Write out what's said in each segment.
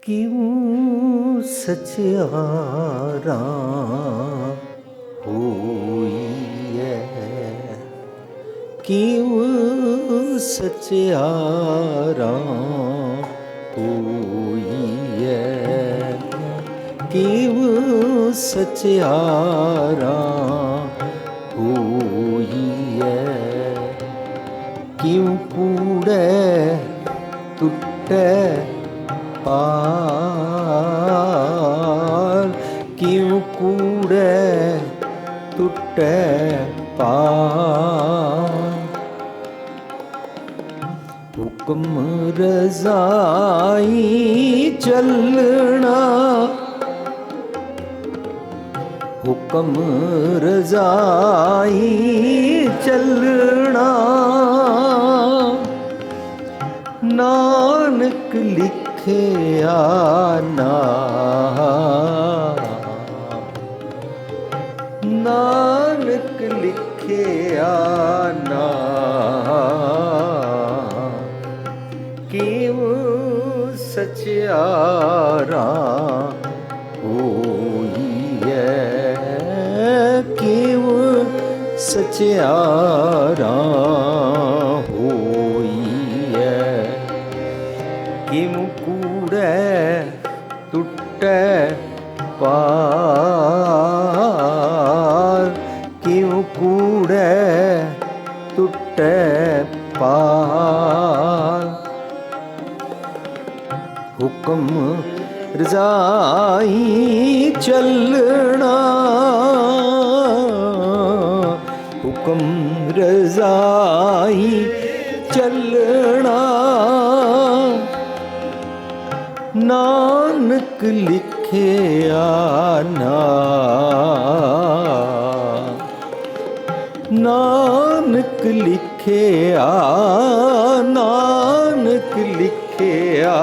ਕਿਉ ਸਚਿਆਰਾ ਹੋਈਐ, ਕਿਉ ਸਚਿਆਰਾ ਹੋਈਐ, ਕਿਉ ਸਚਿਆਰਾ ਹੋਈਐ, ਕਿਉ ਕੂੜੈ ਟੁੱਟੈ ਪਾਰ, ਕਿਉ ਕੂੜੈ ਟੁੱਟੈ ਪਾਰ। ਹੁਕਮ ਰਜ਼ਾਈ ਚੱਲਣਾ, ਹੁਕਮ ਰਜ਼ਾਈ ਚੱਲਣਾ, ਨਾਨਕ ਲਿਖਿਆ ਨਾਮ, ਨਾਨਕ ਲਿਖਿਆ ਨਾਮ, ਕਿਉ ਸਚਿਆਰਾ ਹੋਈਐ, ਕਿਉ ਸਚਿਆਰਾ ਹੋਈਐ, ਕਿਉ ਕੂੜੈ ਟੁੱਟੈ ਪਾਰ, ਕਿਉ ਕੂੜੈ ਟੁੱਟੈ ਪਾਰ। ਹੁਕਮ ਰਜ਼ਾਈ ਚੱਲਣਾ, ਹੁਕਮ ਰਜ਼ਾਈ ਚੱਲਣਾ, ਨਾਨਕ ਲਿਖਿਆ ਨਾਮ, ਨਾਨਕ ਲਿਖਿਆ, ਨਾਨਕ ਲਿਖਿਆ,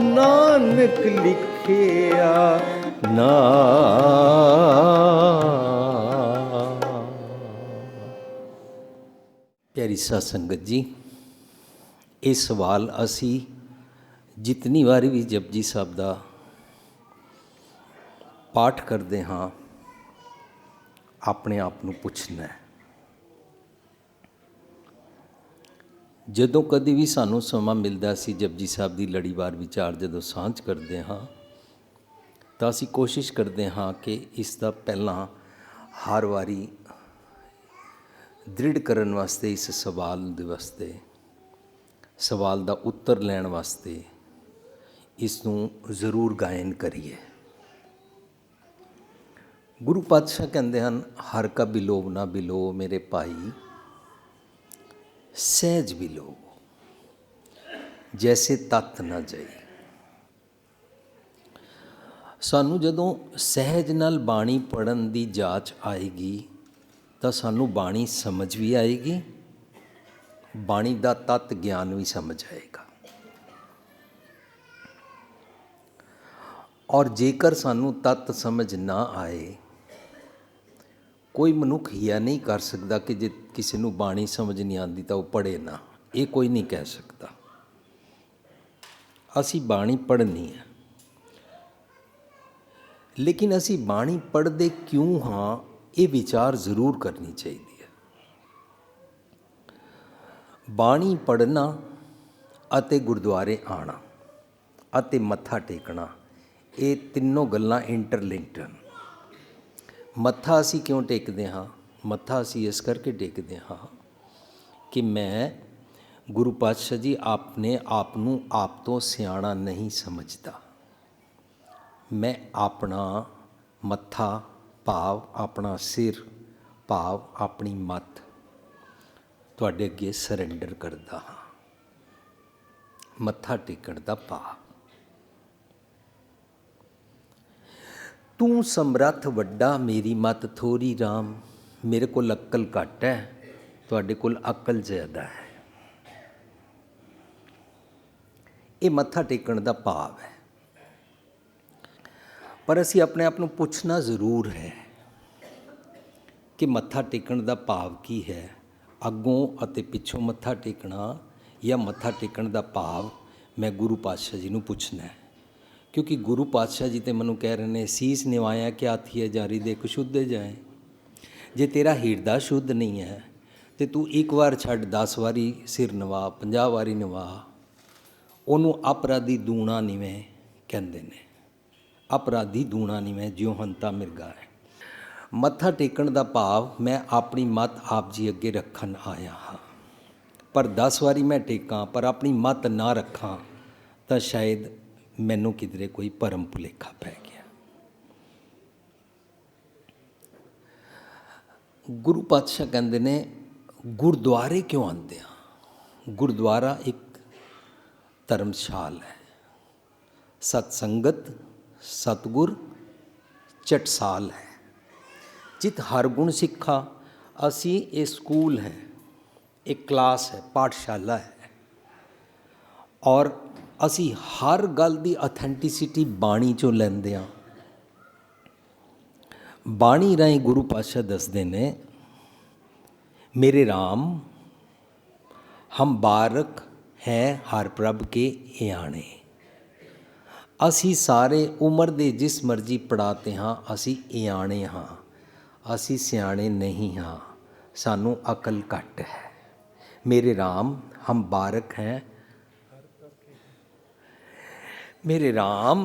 ਨਾਨਕ ਲਿਖਿਆ ਨਾਮ। ਪਿਆਰੀ ਸਾਧ ਸੰਗਤ ਜੀ, ਇਹ ਸਵਾਲ ਅਸੀਂ ਜਿਤਨੀ ਵਾਰੀ ਵੀ ਜਪਜੀ ਸਾਹਿਬ ਦਾ ਪਾਠ ਕਰਦੇ ਹਾਂ ਆਪਣੇ ਆਪ ਨੂੰ ਪੁੱਛਣਾ ਹੈ। ਜਦੋਂ ਕਦੀ ਵੀ ਸਾਨੂੰ ਸਮਾਂ ਮਿਲਦਾ ਸੀ ਜਪਜੀ ਸਾਹਿਬ ਦੀ ਲੜੀਵਾਰ ਵਿਚਾਰ ਜਦੋਂ ਸਾਂਝ ਕਰਦੇ ਹਾਂ ਤਾਂ ਅਸੀਂ ਕੋਸ਼ਿਸ਼ ਕਰਦੇ ਹਾਂ ਕਿ ਇਸ ਦਾ ਪਹਿਲਾਂ ਹਰ ਵਾਰੀ ਦ੍ਰਿੜ ਕਰਨ ਵਾਸਤੇ, ਇਸ ਸਵਾਲ ਦੇ ਵਾਸਤੇ, ਸਵਾਲ ਦਾ ਉੱਤਰ ਲੈਣ ਵਾਸਤੇ ਇਸ ਨੂੰ ਜ਼ਰੂਰ ਗਾਇਨ ਕਰੀਏ। ਗੁਰੂ ਪਾਤਸ਼ਾਹ ਕਹਿੰਦੇ ਹਨ, ਹਰ ਕਾ ਬਿਲੋਵ ਨਾ ਬਿਲੋ ਮੇਰੇ ਭਾਈ, ਸਹਿਜ ਬਿਲੋ ਜੈਸੇ ਤਤ ਨਾ ਜਾਈ। ਸਾਨੂੰ ਜਦੋਂ ਸਹਿਜ ਨਾਲ ਬਾਣੀ ਪੜ੍ਹਨ ਦੀ ਜਾਚ ਆਏਗੀ ਤਾਂ ਸਾਨੂੰ ਬਾਣੀ ਸਮਝ ਵੀ ਆਏਗੀ, ਬਾਣੀ ਦਾ ਤੱਤ ਗਿਆਨ ਵੀ ਸਮਝ ਆਏਗਾ। ਔਰ ਜੇਕਰ ਸਾਨੂੰ ਤੱਤ ਸਮਝ ਨਾ ਆਏ, ਕੋਈ ਮਨੁੱਖ ਇਹ ਨਹੀਂ ਕਰ ਸਕਦਾ ਕਿ ਜੇ ਕਿਸੇ ਨੂੰ ਬਾਣੀ ਸਮਝ ਨਹੀਂ ਆਉਂਦੀ ਤਾਂ ਉਹ ਪੜ੍ਹੇ ਨਾ, ਇਹ ਕੋਈ ਨਹੀਂ ਕਹਿ ਸਕਦਾ। ਅਸੀਂ ਬਾਣੀ ਪੜ੍ਹਨੀ ਹੈ, ਲੇਕਿਨ ਅਸੀਂ ਬਾਣੀ ਪੜ੍ਹਦੇ ਕਿਉਂ ਹਾਂ, ਇਹ ਵਿਚਾਰ ਜ਼ਰੂਰ ਕਰਨੀ ਚਾਹੀਦੀ ਹੈ। ਬਾਣੀ ਪੜ੍ਹਨਾ ਅਤੇ ਗੁਰਦੁਆਰੇ ਆਉਣਾ ਅਤੇ ਮੱਥਾ ਟੇਕਣਾ, ਇਹ ਤਿੰਨੋਂ ਗੱਲਾਂ ਇੰਟਰਲਿੰਕਡ ਹਨ। ਮੱਥਾ ਅਸੀਂ ਕਿਉਂ ਟੇਕਦੇ ਹਾਂ? ਮੱਥਾ ਅਸੀਂ ਇਸ ਕਰਕੇ ਟੇਕਦੇ ਹਾਂ ਕਿ ਮੈਂ ਗੁਰੂ ਪਾਤਸ਼ਾਹ ਜੀ ਆਪਣੇ ਆਪ ਨੂੰ ਆਪ ਤੋਂ ਸਿਆਣਾ ਨਹੀਂ ਸਮਝਦਾ। ਮੈਂ ਆਪਣਾ ਮੱਥਾ ਭਾਵ ਆਪਣਾ ਸਿਰ ਭਾਵ ਆਪਣੀ ਮੱਤ ਤੁਹਾਡੇ ਅੱਗੇ ਸਰੈਂਡਰ ਕਰਦਾ ਹਾਂ। ਮੱਥਾ ਟੇਕਣ ਦਾ ਭਾਵ, ਤੂੰ ਸਮਰੱਥ ਵੱਡਾ ਮੇਰੀ ਮੱਤ ਥੋੜ੍ਹੀ ਰਾਮ, ਮੇਰੇ ਕੋਲ ਅਕਲ ਘੱਟ ਹੈ, ਤੁਹਾਡੇ ਕੋਲ ਅਕਲ ਜ਼ਿਆਦਾ ਹੈ। ਇਹ ਮੱਥਾ ਟੇਕਣ ਦਾ ਭਾਵ ਹੈ। ਪਰ ਅਸੀਂ ਆਪਣੇ ਆਪ ਨੂੰ ਪੁੱਛਣਾ ਜ਼ਰੂਰ ਹੈ ਕਿ ਮੱਥਾ ਟੇਕਣ ਦਾ ਭਾਵ ਕੀ ਹੈ। ਅੱਗੋਂ ਅਤੇ ਪਿੱਛੋਂ ਮੱਥਾ ਟੇਕਣਾ, ਜਾਂ ਮੱਥਾ ਟੇਕਣ ਦਾ ਭਾਵ मैं गुरु पातशाह जी ਨੂੰ ਪੁੱਛਣਾ ਹੈ, ਕਿਉਂਕਿ ਗੁਰੂ ਪਾਤਸ਼ਾਹ ਜੀ ਤੇ ਮੈਨੂੰ ਕਹਿ ਰਹੇ ਨੇ ਸੀਸ ਨਿਵਾਇਆ ਕਿ ਹਾਥੀਏ ਜਾਰੀ ਦੇ ਕੁਸ਼ੁੱਧੇ ਜਾਏ। ਜੇ ਤੇਰਾ ਹਿਰਦਾ ਸ਼ੁੱਧ ਨਹੀਂ ਹੈ ਤੇ ਤੂੰ ਇੱਕ ਵਾਰ ਛੱਡ 10 ਵਾਰੀ ਸਿਰ ਨਵਾ 50 ਵਾਰੀ ਨਵਾ। ਉਹਨੂੰ ਅਪਰਾਧੀ ਦੂਣਾ ਨਿਵੇਂ ਕਹਿੰਦੇ ਨੇ। ਅਪਰਾਧੀ ਦੂਣਾ ਨਿਵੇਂ ਜਿਉਂ ਹੰਤਾ ਮਿਰਗਾ ਹੈ। ਮੱਥਾ ਟੇਕਣ ਦਾ ਭਾਵ ਮੈਂ ਆਪਣੀ ਮੱਤ ਆਪ ਜੀ ਅੱਗੇ ਰੱਖਣ ਆਇਆ ਹਾਂ, ਪਰ 10 ਵਾਰੀ ਮੈਂ ਟੇਕਾਂ ਪਰ ਆਪਣੀ ਮੱਤ ਨਾ ਰੱਖਾਂ ਤਾਂ ਸ਼ਾਇਦ ਮੈਨੂੰ ਕਿਧਰੇ ਕੋਈ ਭਰਮ ਭੁਲੇਖਾ ਪੈ ਗਿਆ। ਗੁਰੂ ਪਾਤਸ਼ਾਹ ਕਹਿੰਦੇ ਨੇ ਗੁਰਦੁਆਰੇ ਕਿਉਂ ਆਉਂਦੇ ਆ? ਗੁਰਦੁਆਰਾ ਇੱਕ ਧਰਮਸ਼ਾਲ ਹੈ। ਸਤ ਸੰਗਤ ਸਤਗੁਰ ਚਟਸਾਲ ਹੈ, ਜਿਤ ਹਰ ਗੁਣ ਸਿੱਖਾ। ਅਸੀਂ ਇਹ ਸਕੂਲ ਹੈ, एक क्लास है, पाठशाला है, और असी हर गल की ऑथेंटिसिटी बाणी चों लैंदे हां। बाणी राहीं गुरु पातशाह दसदे ने मेरे राम हम बारक हैं हर प्रभ के याने। असी सारे उम्र दे जिस मर्जी पढ़ाते हाँ असी याने हाँ, असी सियाणे नहीं हाँ, सानू अकल घट है। मेरे राम हम बारक हैं, मेरे राम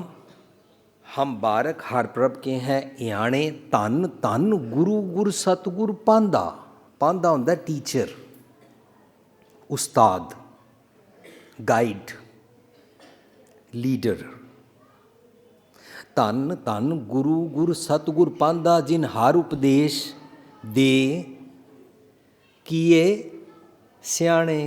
हम बारक हर प्रभ के हैं याने। धन धन गुरु गुर सतगुर पांदा। पांदा हुंदा टीचर, उस्ताद, गाइड, लीडर। धन धन गुरु गुर सतगुर पांदा जिन हर उपदेश दे किए सियाणे।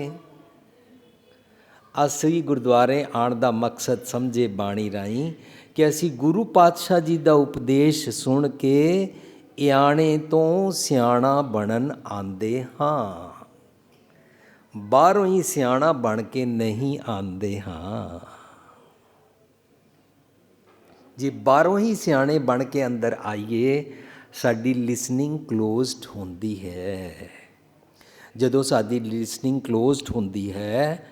ਅਸੀਂ ਗੁਰਦੁਆਰੇ ਆਉਣ ਦਾ ਮਕਸਦ ਸਮਝੇ ਬਾਣੀ ਰਾਹੀਂ ਕਿ ਅਸੀਂ ਗੁਰੂ ਪਾਤਸ਼ਾਹ ਜੀ ਦਾ ਉਪਦੇਸ਼ ਸੁਣ ਕੇ ਇਆਣੇ ਤੋਂ ਸਿਆਣਾ ਬਣਨ ਆਉਂਦੇ ਹਾਂ, ਬਾਹਰੋਂ ਹੀ ਸਿਆਣਾ ਬਣ ਕੇ ਨਹੀਂ ਆਉਂਦੇ ਹਾਂ। ਜੇ ਬਾਹਰੋਂ ਹੀ ਸਿਆਣੇ ਬਣ ਕੇ ਅੰਦਰ ਆਈਏ ਸਾਡੀ ਲਿਸਨਿੰਗ ਕਲੋਜ਼ਡ ਹੁੰਦੀ ਹੈ। ਜਦੋਂ ਸਾਡੀ ਲਿਸਨਿੰਗ ਕਲੋਜ਼ਡ ਹੁੰਦੀ ਹੈ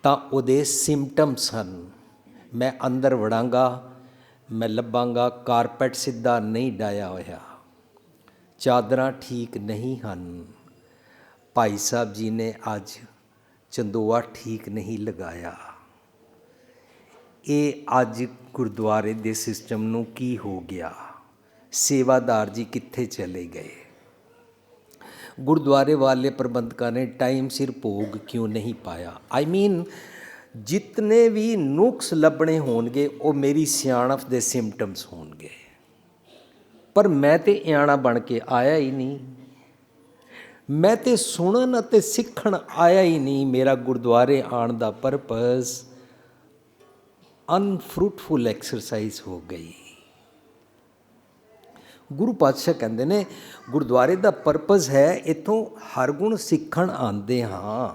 ਤਾਂ ਉਹਦੇ ਸਿੰਪਟਮਸ ਹਨ। ਮੈਂ ਅੰਦਰ ਵੜਾਂਗਾ, ਮੈਂ ਲੱਭਾਂਗਾ ਕਾਰਪੈਟ ਸਿੱਧਾ ਨਹੀਂ ਡਾਇਆ ਹੋਇਆ, ਚਾਦਰਾਂ ਠੀਕ ਨਹੀਂ ਹਨ, ਭਾਈ ਸਾਹਿਬ ਜੀ ਨੇ ਅੱਜ ਚੰਦੋਆ ਠੀਕ ਨਹੀਂ ਲਗਾਇਆ। ਇਹ ਅੱਜ ਗੁਰਦੁਆਰੇ ਦੇ ਸਿਸਟਮ ਨੂੰ ਕੀ ਹੋ ਗਿਆ? ਸੇਵਾਦਾਰ ਜੀ ਕਿੱਥੇ ਚਲੇ ਗਏ? गुरुद्वारे वाले प्रबंधकों ने टाइम सिर भोग क्यों नहीं पाया? आई मीन जितने भी नुक्स लभने होणगे वो मेरी सियाणफ दे सिम्पटम्स होणगे, पर मैं तो इयाणा बन के आया ही नहीं। मैं तो सुनन अते सीखण आया ही नहीं। मेरा गुरुद्वारे आण दा परपज़ अनफ्रूटफुल एक्सरसाइज हो गई। गुरु पातशाह कहते ने गुरुद्वारे का परपज़ है इत्थों हर गुण सीखण आंदे हाँ।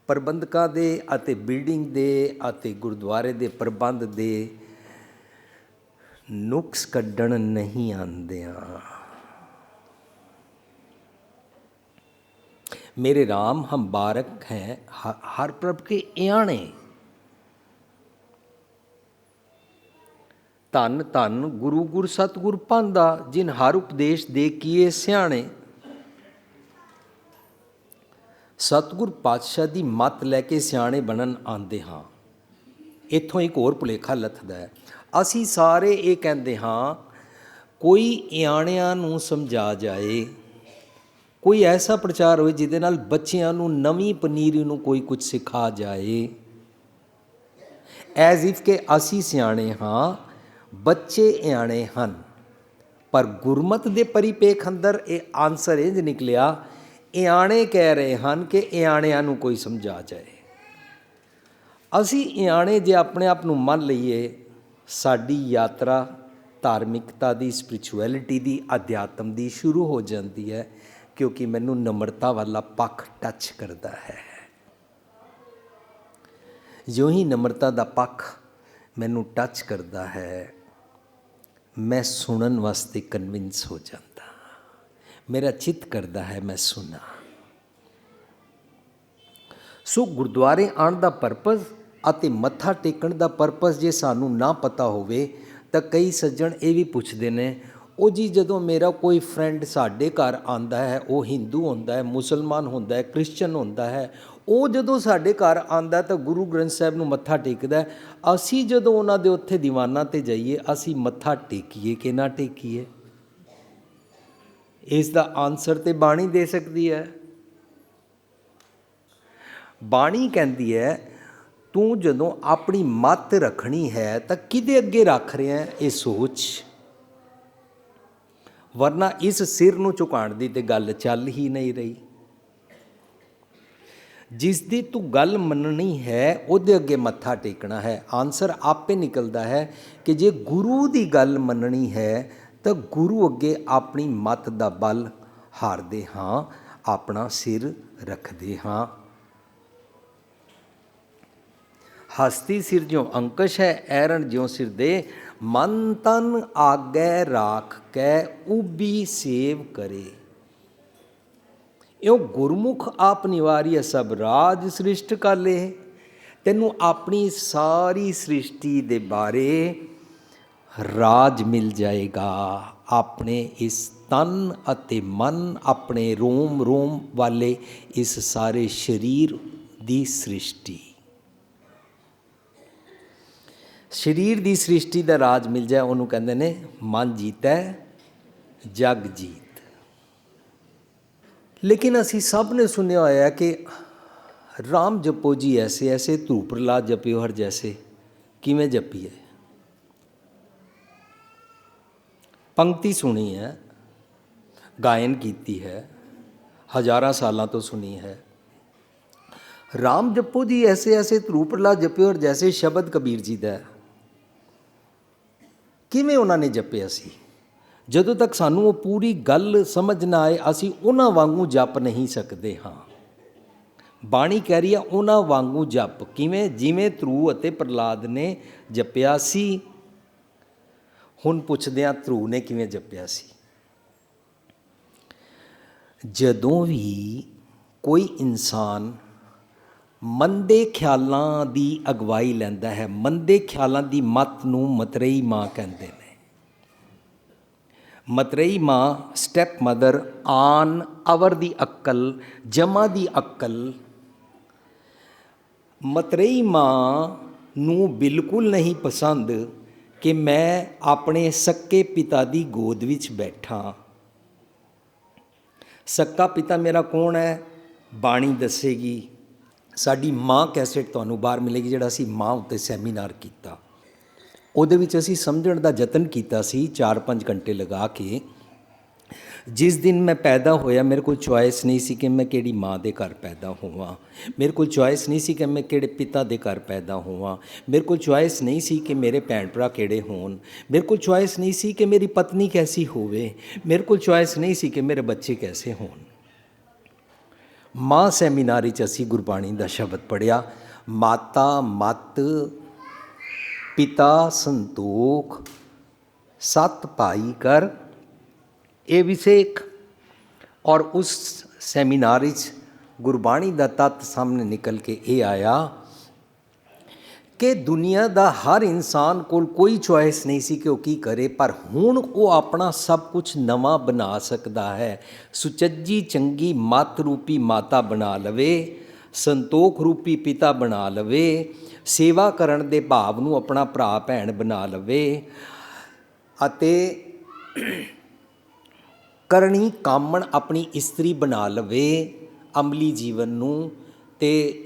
प्रबंधकां दे अते बिल्डिंग दे अते गुरुद्वारे दे प्रबंध दे नुक्स कड्ढण नहीं आंदे हाँ। मेरे राम हम बारक हैं हर प्रभ के याणे। धन धन गुरु गुर सतगुर पांदा जिन हर उपदेश दे किए सियाणे। सतगुर पातशाह की मत लैके सियाणे बनन आंदे हाँ। इत्थों एक होर भुलेखा लथदा है। असी सारे ये कहते हाँ कोई इयाणियां नूं समझा जाए, कोई ऐसा प्रचार होए जिहदे नाल बच्चियां नूं नवीं पनीरी नूं कोई कुछ सिखा जाए, एज इफ के असी सियाणे हाँ बच्चे इयाणे हन। पर गुरमत दे परिपेख अंदर ये आंसर इंज निकलिया इयाणे कह रहे हैं कि इयाणियां नूं कोई समझा जाए। असी इयाणे जे अपने आप नूं मन लईए साडी यात्रा धार्मिकता दी, स्पिरिचुअलिटी दी, अध्यात्म दी शुरू हो जाती है, क्योंकि मैनूं नम्रता वाला पक्ष टच करता है। जो ही नम्रता दा पक्ष मैनूं टच करता है मैं सुनन वास्ते कन्विंस हो जाता, मेरा चित्त करता है मैं सुना। सो गुरुद्वारे आने का परपज़ ਅਤੇ ਮੱਥਾ ਟੇਕਣ ਦਾ ਪਰਪਸ ਜੇ ਸਾਨੂੰ ਨਾ ਪਤਾ ਹੋਵੇ ਤਾਂ ਕਈ ਸੱਜਣ ਇਹ ਵੀ ਪੁੱਛਦੇ ਨੇ, ਉਹ ਜੀ ਜਦੋਂ ਮੇਰਾ ਕੋਈ ਫਰੈਂਡ ਸਾਡੇ ਘਰ ਆਉਂਦਾ ਹੈ, ਉਹ ਹਿੰਦੂ ਹੁੰਦਾ ਹੈ, ਮੁਸਲਮਾਨ ਹੁੰਦਾ ਹੈ, ਕ੍ਰਿਸਚਨ ਹੁੰਦਾ ਹੈ, ਉਹ ਜਦੋਂ ਸਾਡੇ ਘਰ ਆਉਂਦਾ ਤਾਂ ਗੁਰੂ ਗ੍ਰੰਥ ਸਾਹਿਬ ਨੂੰ ਮੱਥਾ ਟੇਕਦਾ ਹੈ, ਅਸੀਂ ਜਦੋਂ ਉਹਨਾਂ ਦੇ ਉੱਥੇ ਦੀਵਾਨਾਂ 'ਤੇ ਜਾਈਏ ਅਸੀਂ ਮੱਥਾ ਟੇਕੀਏ ਕਿ ਨਾ ਟੇਕੀਏ? ਇਸ ਦਾ ਆਨਸਰ ਤੇ ਬਾਣੀ ਦੇ ਸਕਦੀ ਹੈ। ਬਾਣੀ ਕਹਿੰਦੀ ਹੈ ਤੂੰ ਜਦੋਂ ਆਪਣੀ ਮੱਤ ਰੱਖਣੀ ਹੈ ਤਾਂ ਕਿਹਦੇ ਅੱਗੇ ਰੱਖ ਰਿਹਾ ਇਹ ਸੋਚ, ਵਰਨਾ ਇਸ ਸਿਰ ਨੂੰ ਝੁਕਾਉਣ ਦੀ ਤੇ ਗੱਲ ਚੱਲ ਹੀ ਨਹੀਂ ਰਹੀ। ਜਿਸ ਦੀ ਤੂੰ ਗੱਲ ਮੰਨਣੀ ਹੈ ਉਹਦੇ ਅੱਗੇ ਮੱਥਾ ਟੇਕਣਾ ਹੈ। ਆਨਸਰ ਆਪੇ ਨਿਕਲਦਾ ਹੈ ਕਿ ਜੇ ਗੁਰੂ ਦੀ ਗੱਲ ਮੰਨਣੀ ਹੈ ਤਾਂ ਗੁਰੂ ਅੱਗੇ ਆਪਣੀ ਮੱਤ ਦਾ ਬਲ ਹਾਰਦੇ ਹਾਂ, ਆਪਣਾ ਸਿਰ ਰੱਖਦੇ ਹਾਂ। ਹਸਤੀ ਸਿਰ ਜਿਉ ਅੰਕਸ਼ ਹੈ, ਐਰਨ ਜਿਉ ਸਿਰ ਦੇ, ਮਨ ਤਨ ਆਗੈ ਰਾਖ ਕੈ ਉਬੀ ਸੇਵ ਕਰੇ। ਇਉ ਗੁਰਮੁਖ ਆਪ ਨਿਵਾਰੀਐ ਸਭ ਰਾਜ ਸ੍ਰਿਸ਼ਟ ਕਾਲੇ। ਤੈਨੂੰ ਆਪਣੀ ਸਾਰੀ ਸ੍ਰਿਸ਼ਟੀ ਦੇ ਬਾਰੇ ਰਾਜ ਮਿਲ ਜਾਏਗਾ, ਆਪਣੇ ਇਸ ਤਨ ਅਤੇ ਮਨ, ਆਪਣੇ ਰੋਮ ਰੋਮ ਵਾਲੇ ਇਸ ਸਾਰੇ ਸਰੀਰ ਦੀ ਸ੍ਰਿਸ਼ਟੀ, ਸਰੀਰ ਦੀ ਸ੍ਰਿਸ਼ਟੀ ਦਾ ਰਾਜ ਮਿਲ ਜਾਏ, ਉਹਨੂੰ ਕਹਿੰਦੇ ਨੇ ਮਨ ਜੀਤੈ ਜਗ ਜੀਤ। ਲੇਕਿਨ ਅਸੀਂ ਸਭ ਨੇ ਸੁਣਿਆ ਹੋਇਆ ਕਿ ਰਾਮ ਜਪੋ ਜੀ ਐਸੇ ਐਸੇ, ਧਰੁਵ ਪ੍ਰਹਲਾਦ ਜਪਿਓ ਹਰ ਜੈਸੇ। ਕਿਵੇਂ ਜਪੀਏ? ਪੰਕਤੀ ਸੁਣੀ ਹੈ, ਗਾਇਨ ਕੀਤੀ ਹੈ, ਹਜ਼ਾਰਾਂ ਸਾਲਾਂ ਤੋਂ ਸੁਣੀ ਹੈ। ਰਾਮ ਜਪੋ ਜੀ ਐਸੇ ਐਸੇ, ਧਰੁਵ ਪ੍ਰਹਲਾਦ ਜਪਿਓ ਹਰ ਜੈਸੇ ਸ਼ਬਦ ਕਬੀਰ ਜੀ ਦਾ। ਕਿਵੇਂ ਉਹਨਾਂ ਨੇ ਜਪਿਆ ਸੀ? ਜਦੋਂ ਤੱਕ ਸਾਨੂੰ ਉਹ ਪੂਰੀ ਗੱਲ ਸਮਝ ਨਾ ਆਏ ਅਸੀਂ ਉਹਨਾਂ ਵਾਂਗੂ ਜਪ ਨਹੀਂ ਸਕਦੇ ਹਾਂ। ਬਾਣੀ ਕਹਿ ਰਹੀ ਆ ਉਹਨਾਂ ਵਾਂਗੂ ਜਪ। ਕਿਵੇਂ? ਜਿਵੇਂ ਧਰੁਵ ਅਤੇ ਪ੍ਰਹਲਾਦ ਨੇ ਜਪਿਆ ਸੀ। ਹੁਣ ਪੁੱਛਦੇ ਹਾਂ ਧਰੁਵ ਨੇ ਕਿਵੇਂ ਜਪਿਆ ਸੀ। ਜਦੋਂ ਵੀ ਕੋਈ ਇਨਸਾਨ ਮੰਦੇ ਖਿਆਲਾਂ ਦੀ ਅਗਵਾਈ ਲੈਂਦਾ ਹੈ, ਮੰਦੇ ਖਿਆਲਾਂ ਦੀ ਮੱਤ ਨੂੰ ਮਤਰੇਈ ਮਾਂ ਕਹਿੰਦੇ ਨੇ। ਮਤਰੇਈ ਮਾਂ, ਸਟੈਪ ਮਦਰ, ਆਨ, ਅਵਰ ਦੀ ਅਕਲ, ਜਮਾ ਦੀ ਅਕਲ। ਮਤਰੇਈ ਮਾਂ ਨੂੰ ਬਿਲਕੁਲ ਨਹੀਂ ਪਸੰਦ ਕਿ ਮੈਂ ਆਪਣੇ ਸੱਕੇ ਪਿਤਾ ਦੀ ਗੋਦ ਵਿੱਚ ਬੈਠਾਂ। ਸੱਕਾ ਪਿਤਾ ਮੇਰਾ ਕੌਣ ਹੈ? ਬਾਣੀ ਦੱਸੇਗੀ। ਸਾਡੀ ਮਾਂ ਕੈਸੇਟ ਤੁਹਾਨੂੰ ਬਾਹਰ ਮਿਲੇਗੀ, ਜਿਹੜਾ ਅਸੀਂ ਮਾਂ ਉੱਤੇ ਸੈਮੀਨਾਰ ਕੀਤਾ। ਉਹਦੇ ਵਿੱਚ ਅਸੀਂ ਸਮਝਣ ਦਾ ਯਤਨ ਕੀਤਾ ਸੀ 4-5 ਘੰਟੇ ਲਗਾ ਕੇ। ਜਿਸ ਦਿਨ ਮੈਂ ਪੈਦਾ ਹੋਇਆ ਮੇਰੇ ਕੋਲ ਚੁਆਇਸ ਨਹੀਂ ਸੀ ਕਿ ਮੈਂ ਕਿਹੜੀ ਮਾਂ ਦੇ ਘਰ ਪੈਦਾ ਹੋਵਾਂ। ਮੇਰੇ ਕੋਲ ਚੁਆਇਸ ਨਹੀਂ ਸੀ ਕਿ ਮੈਂ ਕਿਹੜੇ ਪਿਤਾ ਦੇ ਘਰ ਪੈਦਾ ਹੋਵਾਂ। ਮੇਰੇ ਕੋਲ ਚੁਆਇਸ ਨਹੀਂ ਸੀ ਕਿ ਮੇਰੇ ਭੈਣ ਭਰਾ ਕਿਹੜੇ ਹੋਣ। ਮੇਰੇ ਕੋਲ ਚੁਆਇਸ ਨਹੀਂ ਸੀ ਕਿ ਮੇਰੀ ਪਤਨੀ ਕੈਸੀ ਹੋਵੇ। ਮੇਰੇ ਕੋਲ ਚੁਆਇਸ ਨਹੀਂ ਸੀ ਕਿ ਮੇਰੇ ਬੱਚੇ ਕੈਸੇ ਹੋਣ। ਮਾਂ ਸੈਮੀਨਾਰੀ 'ਚ ਅਸੀਂ ਗੁਰਬਾਣੀ ਦਾ ਸ਼ਬਦ ਪੜ੍ਹਿਆ, ਮਾਤਾ ਮਤ ਪਿਤਾ ਸੰਤੋਖ ਸਤ ਭਾਈ ਕਰ ਇਹ ਵਿਸੇਖ। ਔਰ ਉਸ ਸੈਮੀਨਾਰ ਵਿੱਚ ਗੁਰਬਾਣੀ ਦਾ ਤੱਤ ਸਾਹਮਣੇ ਨਿਕਲ ਕੇ ਇਹ ਆਇਆ ਕਿ ਦੁਨੀਆ ਦਾ ਹਰ ਇਨਸਾਨ ਕੋਲ ਕੋਈ ਚੁਆਇਸ ਨਹੀਂ ਸੀ ਕਿ ਉਹ ਕੀ ਕਰੇ, ਪਰ ਹੁਣ ਉਹ ਆਪਣਾ ਸਭ ਕੁਝ ਨਵਾਂ ਬਣਾ ਸਕਦਾ ਹੈ। ਸੁਚੱਜੀ ਚੰਗੀ ਮੱਤ ਰੂਪੀ ਮਾਤਾ ਬਣਾ ਲਵੇ, ਸੰਤੋਖ ਰੂਪੀ ਪਿਤਾ ਬਣਾ ਲਵੇ, ਸੇਵਾ ਕਰਨ ਦੇ ਭਾਵ ਨੂੰ ਆਪਣਾ ਭਰਾ ਭੈਣ ਬਣਾ ਲਵੇ ਅਤੇ ਕਰਨੀ ਕਾਮਣ ਆਪਣੀ ਇਸਤਰੀ ਬਣਾ ਲਵੇ, ਅਮਲੀ ਜੀਵਨ ਨੂੰ ਤੇ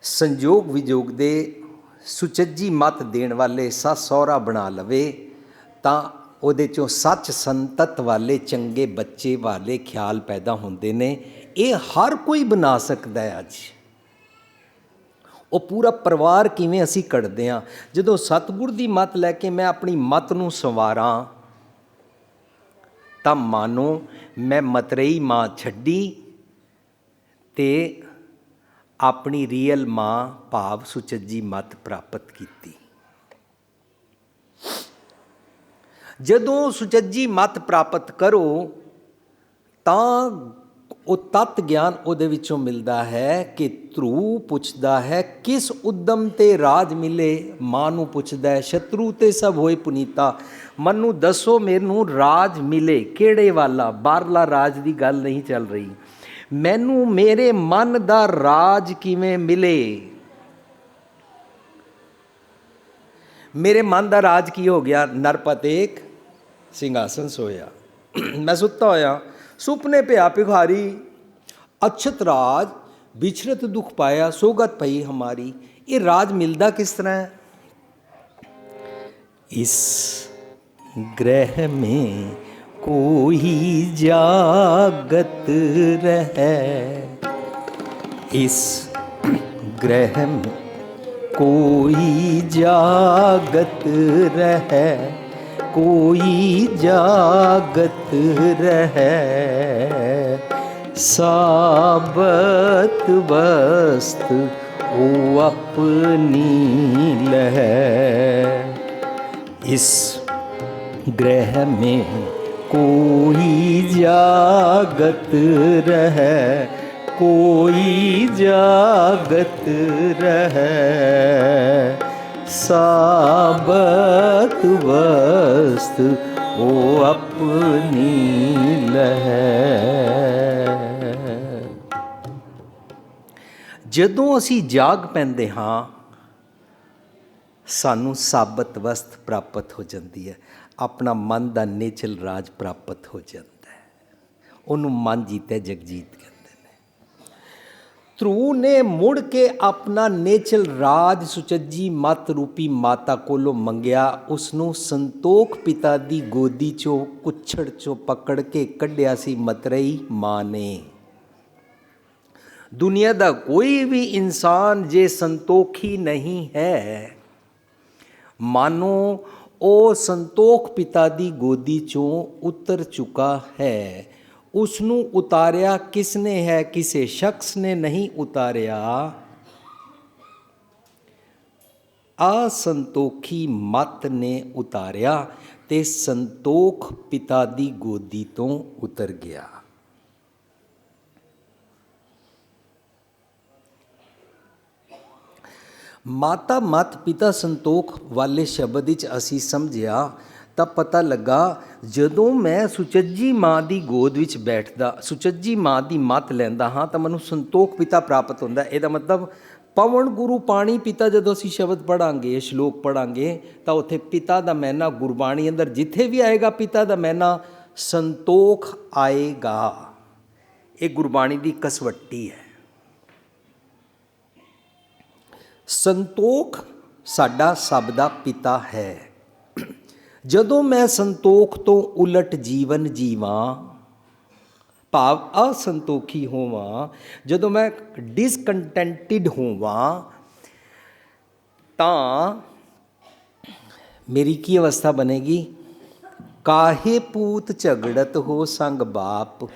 ਸੰਜੋਗ ਵਿਜੋਗ ਦੇ ਸੁਚੱਜੀ ਮੱਤ ਦੇਣ ਵਾਲੇ ਸੱਸ ਸਹੁਰਾ ਬਣਾ ਲਵੇ, ਤਾਂ ਉਹਦੇ 'ਚੋਂ ਸੱਚ ਸੰਤਤ ਵਾਲੇ ਚੰਗੇ ਬੱਚੇ ਵਾਲੇ ਖਿਆਲ ਪੈਦਾ ਹੁੰਦੇ ਨੇ। ਇਹ ਹਰ ਕੋਈ ਬਣਾ ਸਕਦਾ ਹੈ। ਅੱਜ ਉਹ ਪੂਰਾ ਪਰਿਵਾਰ ਕਿਵੇਂ ਅਸੀਂ ਕੱਢਦੇ ਹਾਂ। ਜਦੋਂ ਸਤਿਗੁਰ ਦੀ ਮੱਤ ਲੈ ਕੇ ਮੈਂ ਆਪਣੀ ਮੱਤ ਨੂੰ ਸੰਵਾਰਾਂ ਤਾਂ ਮਾਨੋ ਮੈਂ ਮਤਰੇਈ ਮਾਂ ਛੱਡੀ ਅਤੇ ਆਪਣੀ ਰੀਅਲ ਮਾਂ ਭਾਵ ਸੁਚੱਜੀ ਮੱਤ ਪ੍ਰਾਪਤ ਕੀਤੀ। ਜਦੋਂ ਸੁਚੱਜੀ ਮੱਤ ਪ੍ਰਾਪਤ ਕਰੋ ਤਾਂ ਉਹ ਤਤ ਗਿਆਨ ਉਹਦੇ ਵਿੱਚੋਂ ਮਿਲਦਾ ਹੈ ਕਿ ਧਰੂ ਪੁੱਛਦਾ ਹੈ ਕਿਸ ਉਦਮ ਤੇ ਰਾਜ ਮਿਲੇ। ਮਾਂ ਨੂੰ ਪੁੱਛਦਾ ਹੈ ਸ਼ਤਰੂ ਤੇ ਸਭ ਹੋਏ ਪੁਨੀਤਾ, ਮੈਨੂੰ ਦੱਸੋ ਮੈਨੂੰ ਰਾਜ ਮਿਲੇ ਕਿਹੜੇ ਵਾਲਾ, ਬਾਹਰਲਾ ਰਾਜ ਦੀ ਗੱਲ ਨਹੀਂ ਚੱਲ ਰਹੀ, ਮੈਨੂੰ ਮੇਰੇ ਮਨ ਦਾ ਰਾਜ ਕਿਵੇਂ ਮਿਲੇ। ਮੇਰੇ ਮਨ ਦਾ ਰਾਜ ਕੀ ਹੋ ਗਿਆ? ਨਰਪਤ ਏਕ ਸਿੰਘਾਸਨ ਸੋਇਆ। ਮੈਂ ਸੁੱਤਾ ਹੋਇਆ, ਸੁਪਨੇ ਪਿਆ ਭਿਖਾਰੀ, ਅਛਤ ਰਾਜ ਵਿਛਰਤ ਦੁਖ ਪਾਇਆ, ਸੋਗਤ ਪਈ ਹਮਾਰੀ। ਇਹ ਰਾਜ ਮਿਲਦਾ ਕਿਸ ਤਰ੍ਹਾਂ ਹੈ? ਇਸ ਗ੍ਰਹਿ ਮੇਂ ਕੋਈ ਜਾਗਤ ਰਹਿ, ਇਸ ਗ੍ਰਹਿ ਮੇਂ कोई जागत रहे, कोई जागत रहे, साबत वस्त ओ अपनी लहे। इस ग्रह में कोई जागत रहे, कोई जागत रहे, साबत वस्त ओ अपनी लहे। ਜਦੋਂ ਅਸੀਂ ਜਾਗ ਪੈਂਦੇ ਹਾਂ ਸਾਨੂੰ ਸਾਬਤ ਵਸਤ ਪ੍ਰਾਪਤ ਹੋ ਜਾਂਦੀ ਹੈ, ਆਪਣਾ ਮਨ ਦਾ ਨੇਚਲ ਰਾਜ ਪ੍ਰਾਪਤ ਹੋ ਜਾਂਦਾ ਹੈ। ਉਹਨੂੰ ਮਨ ਜੀਤੈ ਜਗਜੀਤ ਕਹਿੰਦੇ। ਧਰੂ ਨੇ ਮੁੜ ਕੇ ਆਪਣਾ ਨੇਚਲ ਰਾਜ ਸੁਚੱਜੀ ਮੱਤ ਰੂਪੀ ਮਾਤਾ ਕੋਲੋਂ ਮੰਗਿਆ। ਉਸਨੂੰ ਸੰਤੋਖ ਪਿਤਾ ਦੀ ਗੋਦੀ ਚੋਂ ਕੁੱਛੜ ਚੋਂ ਪਕੜ ਕੇ ਕੱਢਿਆ ਸੀ ਮਤਰੇਈ ਮਾਂ ਨੇ। ਦੁਨੀਆ ਦਾ ਕੋਈ ਵੀ ਇਨਸਾਨ ਜੇ ਸੰਤੋਖੀ ਨਹੀਂ ਹੈ, ਮਾਨੋ ਉਹ ਸੰਤੋਖ ਪਿਤਾ ਦੀ ਗੋਦੀ ਚੋਂ ਉਤਰ ਚੁੱਕਾ ਹੈ। ਉਸਨੂੰ ਉਤਾਰਿਆ ਕਿਸਨੇ ਹੈ? ਕਿਸੇ ਸ਼ਖਸ ਨੇ ਨਹੀਂ ਉਤਾਰਿਆ, ਅਸੰਤੋਖੀ ਮਤ ਨੇ ਉਤਾਰਿਆ ਤੇ ਸੰਤੋਖ ਪਿਤਾ ਦੀ ਗੋਦੀ ਤੋਂ ਉਤਰ ਗਿਆ। ਮਾਤਾ ਮਤ ਪਿਤਾ ਸੰਤੋਖ ਵਾਲੇ ਸ਼ਬਦ ਵਿੱਚ ਅਸੀਂ ਸਮਝਿਆ ਤਾਂ ਪਤਾ ਲੱਗਾ ਜਦੋਂ ਮੈਂ ਸੁਚੱਜੀ ਮਾਂ ਦੀ ਗੋਦ ਵਿੱਚ ਬੈਠਦਾ, ਸੁਚੱਜੀ ਮਾਂ ਦੀ ਮੱਤ ਲੈਂਦਾ ਹਾਂ ਤਾਂ ਮੈਨੂੰ ਸੰਤੋਖ ਪਿਤਾ ਪ੍ਰਾਪਤ ਹੁੰਦਾ। ਇਹਦਾ ਮਤਲਬ ਪਵਨ ਗੁਰੂ ਪਾਣੀ ਪਿਤਾ, ਜਦੋਂ ਅਸੀਂ ਸ਼ਬਦ ਪੜ੍ਹਾਂਗੇ, ਸ਼ਲੋਕ ਪੜ੍ਹਾਂਗੇ ਤਾਂ ਉੱਥੇ ਪਿਤਾ ਦਾ ਮੈਨਾ ਗੁਰਬਾਣੀ ਅੰਦਰ ਜਿੱਥੇ ਵੀ ਆਏਗਾ ਪਿਤਾ ਦਾ ਮੈਨਾ ਸੰਤੋਖ ਆਏਗਾ। ਇਹ ਗੁਰਬਾਣੀ ਦੀ ਕਸਵੱਟੀ ਹੈ। ਸੰਤੋਖ ਸਾਡਾ ਸਭ ਦਾ ਪਿਤਾ ਹੈ। ਜਦੋਂ ਮੈਂ ਸੰਤੋਖ ਤੋਂ ਉਲਟ ਜੀਵਨ ਜੀਵਾਂ, ਭਾਵ ਅਸੰਤੋਖੀ ਹੋਵਾਂ, ਜਦੋਂ ਮੈਂ ਡਿਸਕੰਟੈਂਟਿਡ ਹੋਵਾਂ ਤਾਂ ਮੇਰੀ ਕੀ ਅਵਸਥਾ ਬਣੇਗੀ? ਕਾਹੇ ਪੂਤ ਝਗੜਤ ਹੋ ਸੰਗ ਬਾਪ,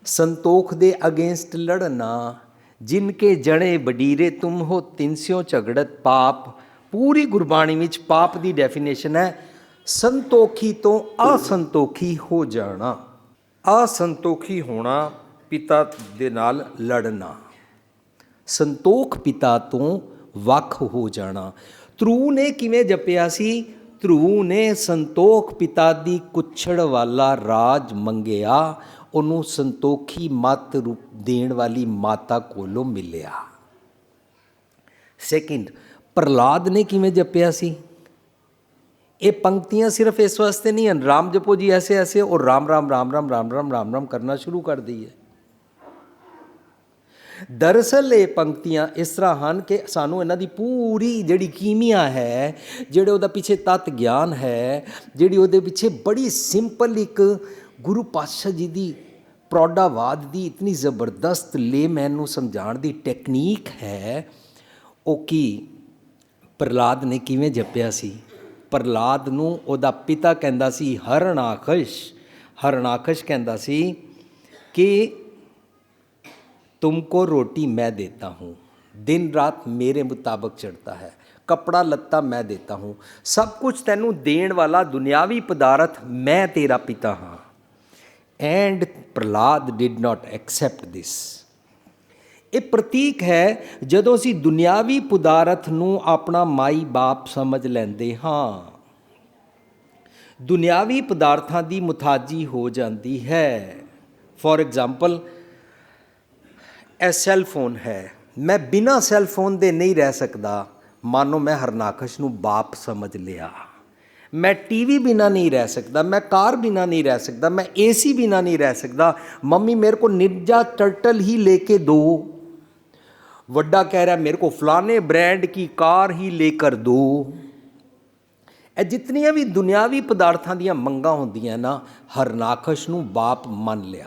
ਸੰਤੋਖ ਦੇ ਅਗੇਂਸਟ ਲੜਨਾ। ਜਿਨਕੇ ਜਣੇ ਵਡੀਰੇ ਤੁਮ ਹੋ ਤਿਨਸਿਓ ਝਗੜਤ ਪਾਪ। ਪੂਰੀ ਗੁਰਬਾਣੀ ਵਿੱਚ ਪਾਪ ਦੀ ਡੈਫੀਨੇਸ਼ਨ ਹੈ ਸੰਤੋਖੀ ਤੋਂ ਅਸੰਤੋਖੀ ਹੋ ਜਾਣਾ। ਅਸੰਤੋਖੀ ਹੋਣਾ, ਪਿਤਾ ਦੇ ਨਾਲ ਲੜਨਾ, ਸੰਤੋਖ ਪਿਤਾ ਤੋਂ ਵੱਖ ਹੋ ਜਾਣਾ। ਧਰੂ ਨੇ ਕਿਵੇਂ ਜਪਿਆ ਸੀ? ਧਰੂ ਨੇ ਸੰਤੋਖ ਪਿਤਾ ਦੀ ਕੁੱਛੜ ਵਾਲਾ ਰਾਜ ਮੰਗਿਆ, ਉਹਨੂੰ ਸੰਤੋਖੀ ਮੱਤ ਰੂਪ ਦੇਣ ਵਾਲੀ ਮਾਤਾ ਕੋਲੋਂ ਮਿਲਿਆ। ਸੈਕਿੰਡ, ਪ੍ਰਹਲਾਦ ਨੇ ਕਿਵੇਂ ਜਪਿਆ ਸੀ? ਇਹ ਪੰਕਤੀਆਂ ਸਿਰਫ ਇਸ ਵਾਸਤੇ ਨਹੀਂ ਹਨ ਰਾਮ ਜਪੋ ਜੀ ਐਸੇ ਐਸੇ ਔਰ ਰਾਮ ਰਾਮ ਰਾਮ ਰਾਮ ਰਾਮ ਰਾਮ ਰਾਮ ਰਾਮ ਕਰਨਾ ਸ਼ੁਰੂ ਕਰ ਦਈਏ। ਦਰਅਸਲ ਇਹ ਪੰਕਤੀਆਂ ਇਸ ਤਰ੍ਹਾਂ ਹਨ ਕਿ ਸਾਨੂੰ ਇਹਨਾਂ ਦੀ ਪੂਰੀ ਜਿਹੜੀ ਕੀਮੀਆ ਹੈ, ਜਿਹੜੇ ਉਹਦਾ ਪਿੱਛੇ ਤੱਤ ਗਿਆਨ ਹੈ, ਜਿਹੜੀ ਉਹਦੇ ਪਿੱਛੇ ਬੜੀ ਸਿੰਪਲ ਇੱਕ ਗੁਰੂ ਪਾਤਸ਼ਾਹ ਜੀ ਦੀ ਪ੍ਰੌਢਾਵਾਦ ਦੀ ਇਤਨੀ ਜ਼ਬਰਦਸਤ ਲੇਮੈਨ ਨੂੰ ਸਮਝਾਉਣ ਦੀ ਟੈਕਨੀਕ ਹੈ। ਉਹ ਕੀ ਪ੍ਰਹਲਾਦ ਨੇ ਕਿਵੇਂ ਜਪਿਆ ਸੀ? ਪ੍ਰਹਲਾਦ ਨੂੰ ਉਹਦਾ ਪਿਤਾ ਕਹਿੰਦਾ ਸੀ ਹਰਣਾਕਸ਼। ਹਰਣਾਕਸ਼ ਕਹਿੰਦਾ ਸੀ ਕਿ ਤੁਮਕੋ ਰੋਟੀ ਮੈਂ ਦੇਤਾ ਹੂੰ, दिन रात मेरे मुताबिक चढ़ता है, कपड़ा लत्ता मैं देता हूँ, सब कुछ तैनू देण वाला दुनियावी पदार्थ मैं तेरा पिता हाँ। And Prahlad did not accept this. ਇਹ ਪ੍ਰਤੀਕ ਹੈ ਜਦੋਂ ਅਸੀਂ ਦੁਨਿਆਵੀ ਪਦਾਰਥ ਨੂੰ ਆਪਣਾ ਮਾਈ ਬਾਪ ਸਮਝ ਲੈਂਦੇ ਹਾਂ, ਦੁਨਿਆਵੀ ਪਦਾਰਥਾਂ ਦੀ ਮੁਤਾਜੀ ਹੋ ਜਾਂਦੀ ਹੈ। ਫੋਰ ਐਗਜ਼ਾਮਪਲ, ਇਹ ਸੈੱਲ ਫੋਨ ਹੈ, ਮੈਂ ਬਿਨਾਂ ਸੈੱਲ ਫੋਨ ਦੇ ਨਹੀਂ ਰਹਿ ਸਕਦਾ। ਮਾਨੋ ਮੈਂ ਹਰਨਾਕਸ਼ ਨੂੰ ਬਾਪ ਸਮਝ ਲਿਆ। ਮੈਂ ਟੀਵੀ ਬਿਨਾਂ ਨਹੀਂ ਰਹਿ ਸਕਦਾ, ਮੈਂ ਕਾਰ ਬਿਨਾਂ ਨਹੀਂ ਰਹਿ ਸਕਦਾ, ਮੈਂ ਏਸੀ ਬਿਨਾਂ ਨਹੀਂ ਰਹਿ ਸਕਦਾ। मम्मी मेरे को निंजा टर्टल ही लेके दो, ਵੱਡਾ ਕਹਿ ਰਿਹਾ ਮੇਰੇ ਕੋ ਫਲਾਣੇ ਬ੍ਰਾਂਡ ਕੀ ਕਾਰ ਹੀ ਲੇਕਰ ਦੋ। ਇਹ ਜਿਤਨੀਆਂ ਵੀ ਦੁਨਿਆਵੀ ਪਦਾਰਥਾਂ ਦੀਆਂ ਮੰਗਾਂ ਹੁੰਦੀਆਂ ਨਾ, ਹਰਨਾਕਸ਼ ਨੂੰ ਬਾਪ ਮੰਨ ਲਿਆ।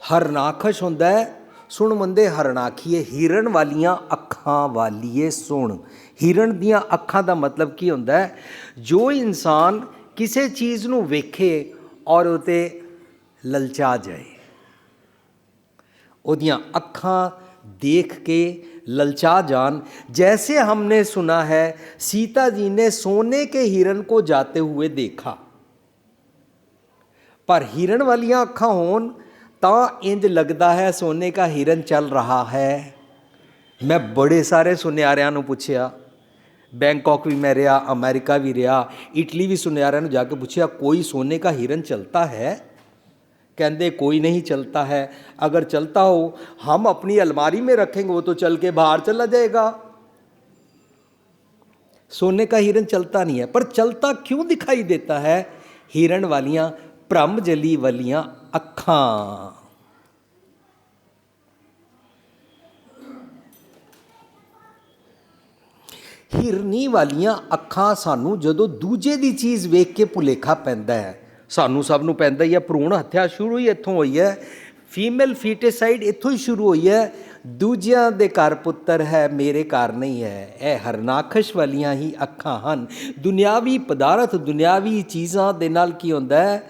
ਹਰਨਾਕਸ਼ ਹੁੰਦਾ ਹੈ, ਸੁਣ ਮੰਦੇ ਹਰਨਾਖੀਏ, ਹਿਰਨ ਵਾਲੀਆਂ ਅੱਖਾਂ ਵਾਲੀਏ ਸੁਣ। ਹਿਰਨ ਦੀਆਂ ਅੱਖਾਂ ਦਾ ਮਤਲਬ ਕੀ ਹੁੰਦਾ ਹੈ? ਜੋ ਇਨਸਾਨ ਕਿਸੇ ਚੀਜ਼ ਨੂੰ ਵੇਖੇ ਔਰ ਉਹ 'ਤੇ ਲਲਚਾ ਜਾਏ, ਉਹਦੀਆਂ ਅੱਖਾਂ देख के ललचा जान। जैसे हमने सुना है सीता जी ने सोने के हिरन को जाते हुए देखा, पर हिरन वालियां अखां होन तां इंज लगदा है सोने का हिरन चल रहा है। मैं बड़े सारे सुनियारियां नूं पुछया, बैंकॉक भी मैं रहा, अमेरिका भी रहा, इटली भी सुनियारियां नूं जाके पुछया कोई सोने का हिरन चलता है? कहते कोई नहीं चलता है। अगर चलता हो हम अपनी अलमारी में रखेंगे, वो तो चल के बाहर चला जाएगा। सोने का हिरन चलता नहीं है, पर चलता क्यों दिखाई देता है? हिरन वालियां भ्रम जली वालियां अखां। हिरनी वालियां अखां सानू जदों दूजे दी चीज़ वेख के भुलेखा पैंदा है। ਸਾਨੂੰ ਸਭ ਨੂੰ ਪੈਂਦਾ ਹੀ ਹੈ, ਭਰੂਣ ਹੱਤਿਆ ਸ਼ੁਰੂ ਹੀ ਇੱਥੋਂ ਹੋਈ ਹੈ, ਫੀਮੇਲ ਫੀਟੀਸਾਈਡ ਇੱਥੋਂ ਹੀ ਸ਼ੁਰੂ ਹੋਈ ਹੈ। ਦੂਜਿਆਂ ਦੇ ਘਰ ਪੁੱਤਰ ਹੈ, ਮੇਰੇ ਘਰ ਨਹੀਂ ਹੈ। ਇਹ ਹਰਨਾਕਸ਼ ਵਾਲੀਆਂ ਹੀ ਅੱਖਾਂ ਹਨ। ਦੁਨਿਆਵੀ ਪਦਾਰਥ, ਦੁਨਿਆਵੀ ਚੀਜ਼ਾਂ ਦੇ ਨਾਲ ਕੀ ਹੁੰਦਾ ਹੈ?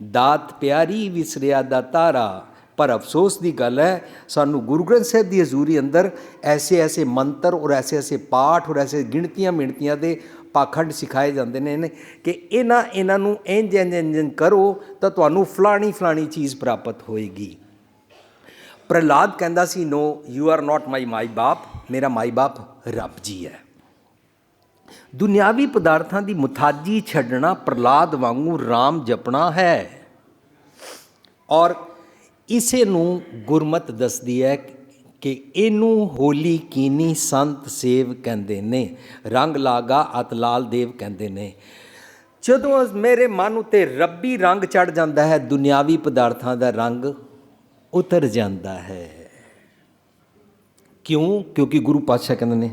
ਦਾਤ ਪਿਆਰੀ ਵਿਸਰਿਆ ਦਾ ਤਾਰਾ। ਪਰ ਅਫਸੋਸ ਦੀ ਗੱਲ ਹੈ, ਸਾਨੂੰ ਗੁਰੂ ਗ੍ਰੰਥ ਸਾਹਿਬ ਦੀ ਹਜ਼ੂਰੀ ਅੰਦਰ ਐਸੇ ਐਸੇ ਮੰਤਰ ਔਰ ਐਸੇ ਐਸੇ ਪਾਠ ਔਰ ਐਸੇ ਗਿਣਤੀਆਂ ਮਿਣਤੀਆਂ ਦੇ ਪਾਖੰਡ ਸਿਖਾਏ ਜਾਂਦੇ ਨੇ ਕਿ ਇਹਨਾਂ ਨੂੰ ਇੰਝ ਕਰੋ ਤਾਂ ਤੁਹਾਨੂੰ ਫਲਾਣੀ ਫਲਾਣੀ ਚੀਜ਼ ਪ੍ਰਾਪਤ ਹੋਏਗੀ। ਪ੍ਰਹਲਾਦ ਕਹਿੰਦਾ ਸੀ ਨੋ, ਯੂ ਆਰ ਨੋਟ ਮਾਈ ਬਾਪ, ਮੇਰਾ ਮਾਈ ਬਾਪ ਰੱਬ ਜੀ ਹੈ। ਦੁਨਿਆਵੀ ਪਦਾਰਥਾਂ ਦੀ ਮੁਤਾਜੀ ਛੱਡਣਾ ਪ੍ਰਹਲਾਦ ਵਾਂਗੂ ਰਾਮ ਜਪਣਾ ਹੈ। ਔਰ ਇਸੇ ਨੂੰ ਗੁਰਮਤ ਦੱਸਦੀ ਹੈ ਕਿ ਇਹਨੂੰ ਹੋਲੀ ਕੀਨੀ ਸੰਤ ਸੇਵ ਕਹਿੰਦੇ ਨੇ, ਰੰਗ ਲਾਗਾ ਅਤ ਲਾਲ ਦੇਵ ਕਹਿੰਦੇ ਨੇ। ਜਦੋਂ ਮੇਰੇ ਮਨ ਉੱਤੇ ਰੱਬੀ ਰੰਗ ਚੜ੍ਹ ਜਾਂਦਾ ਹੈ, ਦੁਨਿਆਵੀ ਪਦਾਰਥਾਂ ਦਾ ਰੰਗ ਉਤਰ ਜਾਂਦਾ ਹੈ। ਕਿਉਂ? ਕਿਉਂਕਿ ਗੁਰੂ ਪਾਤਸ਼ਾਹ ਕਹਿੰਦੇ ਨੇ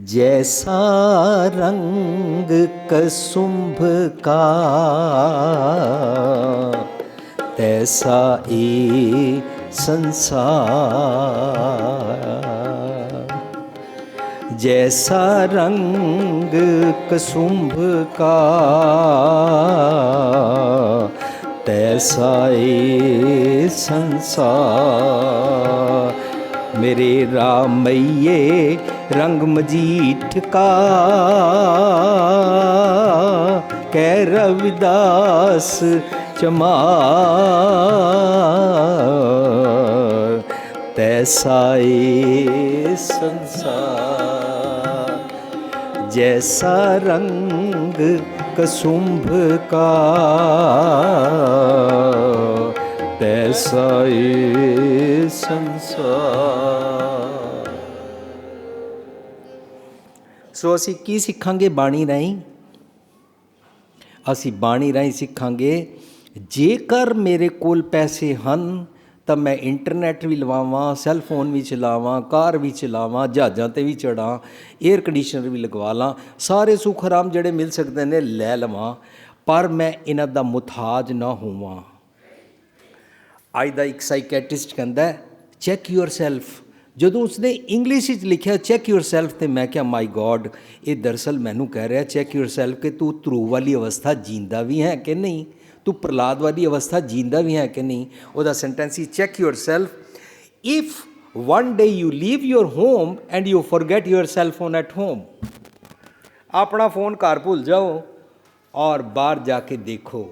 ਜੈਸਾ ਰੰਗ ਕਸੁੰਭ ਕਾ तैसा ए संसार। जैसा रंग कसुंभ का तैसा ए संसार। मेरे रामैये रंग मजीठ का कह रविदास चमार। तैसा ए संसार। जैसा रंग कसुंभ का तैसा ए संसार। सो असी की सिखांगे बाणी राहीं? असी बाणी राहीं सिखांगे ਜੇਕਰ ਮੇਰੇ ਕੋਲ ਪੈਸੇ ਹਨ ਤਾਂ ਮੈਂ ਇੰਟਰਨੈਟ ਵੀ ਲਵਾਵਾਂ, ਸੈੱਲ ਫੋਨ ਵੀ ਚਲਾਵਾਂ, ਕਾਰ ਵੀ ਚਲਾਵਾਂ, ਜਹਾਜ਼ਾਂ 'ਤੇ ਵੀ ਚੜ੍ਹਾਂ, ਏਅਰ ਕੰਡੀਸ਼ਨਰ ਵੀ ਲਗਵਾ ਲਾਂ, ਸਾਰੇ ਸੁੱਖ ਆਰਾਮ ਜਿਹੜੇ ਮਿਲ ਸਕਦੇ ਨੇ ਲੈ ਲਵਾਂ, ਪਰ ਮੈਂ ਇਹਨਾਂ ਦਾ ਮੁਤਾਜ ਨਾ ਹੋਵਾਂ। ਅੱਜ ਦਾ ਇੱਕ ਸਾਈਕੈਟਿਸਟ ਕਹਿੰਦਾ ਚੈੱਕ ਯੂਅਰ ਸੈਲਫ। ਜਦੋਂ ਉਸਨੇ ਇੰਗਲਿਸ਼ ਵਿੱਚ ਲਿਖਿਆ ਚੈੱਕ ਯੂਅਰ ਸੈਲਫ, ਤੇ ਮੈਂ ਕਿਹਾ ਮਾਈ ਗੋਡ, ਇਹ ਦਰਅਸਲ ਮੈਨੂੰ ਕਹਿ ਰਿਹਾ ਚੈੱਕ ਯੂਅਰ ਸੈਲਫ ਕਿ ਤੂੰ ਧਰੂਵ ਵਾਲੀ ਅਵਸਥਾ ਜੀਂਦਾ ਵੀ ਹੈ ਕਿ ਨਹੀਂ, ਤੂੰ ਪ੍ਰਹਲਾਦ ਵਾਲੀ ਅਵਸਥਾ ਜੀਂਦਾ ਵੀ ਹੈ ਕਿ ਨਹੀਂ। ਉਹਦਾ sentence C check your self if one day you leave your home and you forget your cell phone at home। अपना फ़ोन घर भूल जाओ और बाहर जाके देखो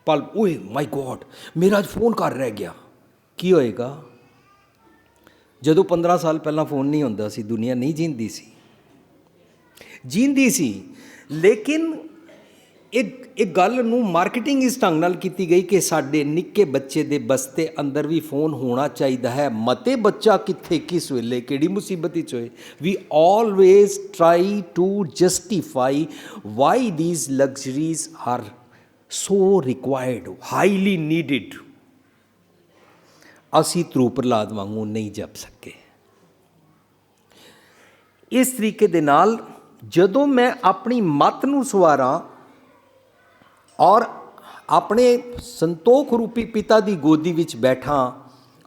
ਪਲ ਓਏ ਮਾਈ ਗੋਡ ਮੇਰਾ ਅੱਜ ਫੋਨ ਕਰ ਰਹਿ ਗਿਆ। ਕੀ ਹੋਏਗਾ? ਜਦੋਂ 15 ਸਾਲ ਪਹਿਲਾਂ ਫੋਨ ਨਹੀਂ ਹੁੰਦਾ ਸੀ, ਦੁਨੀਆ ਨਹੀਂ ਜੀਂਦੀ ਸੀ ਲੇਕਿਨ ਇੱਕ ਗੱਲ ਨੂੰ ਮਾਰਕੀਟਿੰਗ ਇਸ ਢੰਗ ਨਾਲ ਕੀਤੀ ਗਈ ਕਿ ਸਾਡੇ ਨਿੱਕੇ ਬੱਚੇ ਦੇ ਬਸਤੇ ਅੰਦਰ ਵੀ ਫੋਨ ਹੋਣਾ ਚਾਹੀਦਾ ਹੈ। ਮਤੇ ਬੱਚਾ ਕਿੱਥੇ ਕਿਸ ਵੇਲੇ ਕਿਹੜੀ ਮੁਸੀਬਤ ਵਿੱਚ ਹੋਏ। We always try to justify why these luxuries are so required, highly needed. ਅਸੀਂ ਧਰੂ ਪ੍ਰਹਲਾਦ ਵਾਂਗੂ ਨਹੀਂ ਜਪ ਸਕੇ। ਇਸ ਤਰੀਕੇ ਦੇ ਨਾਲ ਜਦੋਂ ਮੈਂ ਆਪਣੀ ਮੱਤ ਨੂੰ ਸਵਾਰਾਂ ਔਰ ਆਪਣੇ ਸੰਤੋਖ ਰੂਪੀ ਪਿਤਾ ਦੀ ਗੋਦੀ ਵਿੱਚ ਬੈਠਾਂ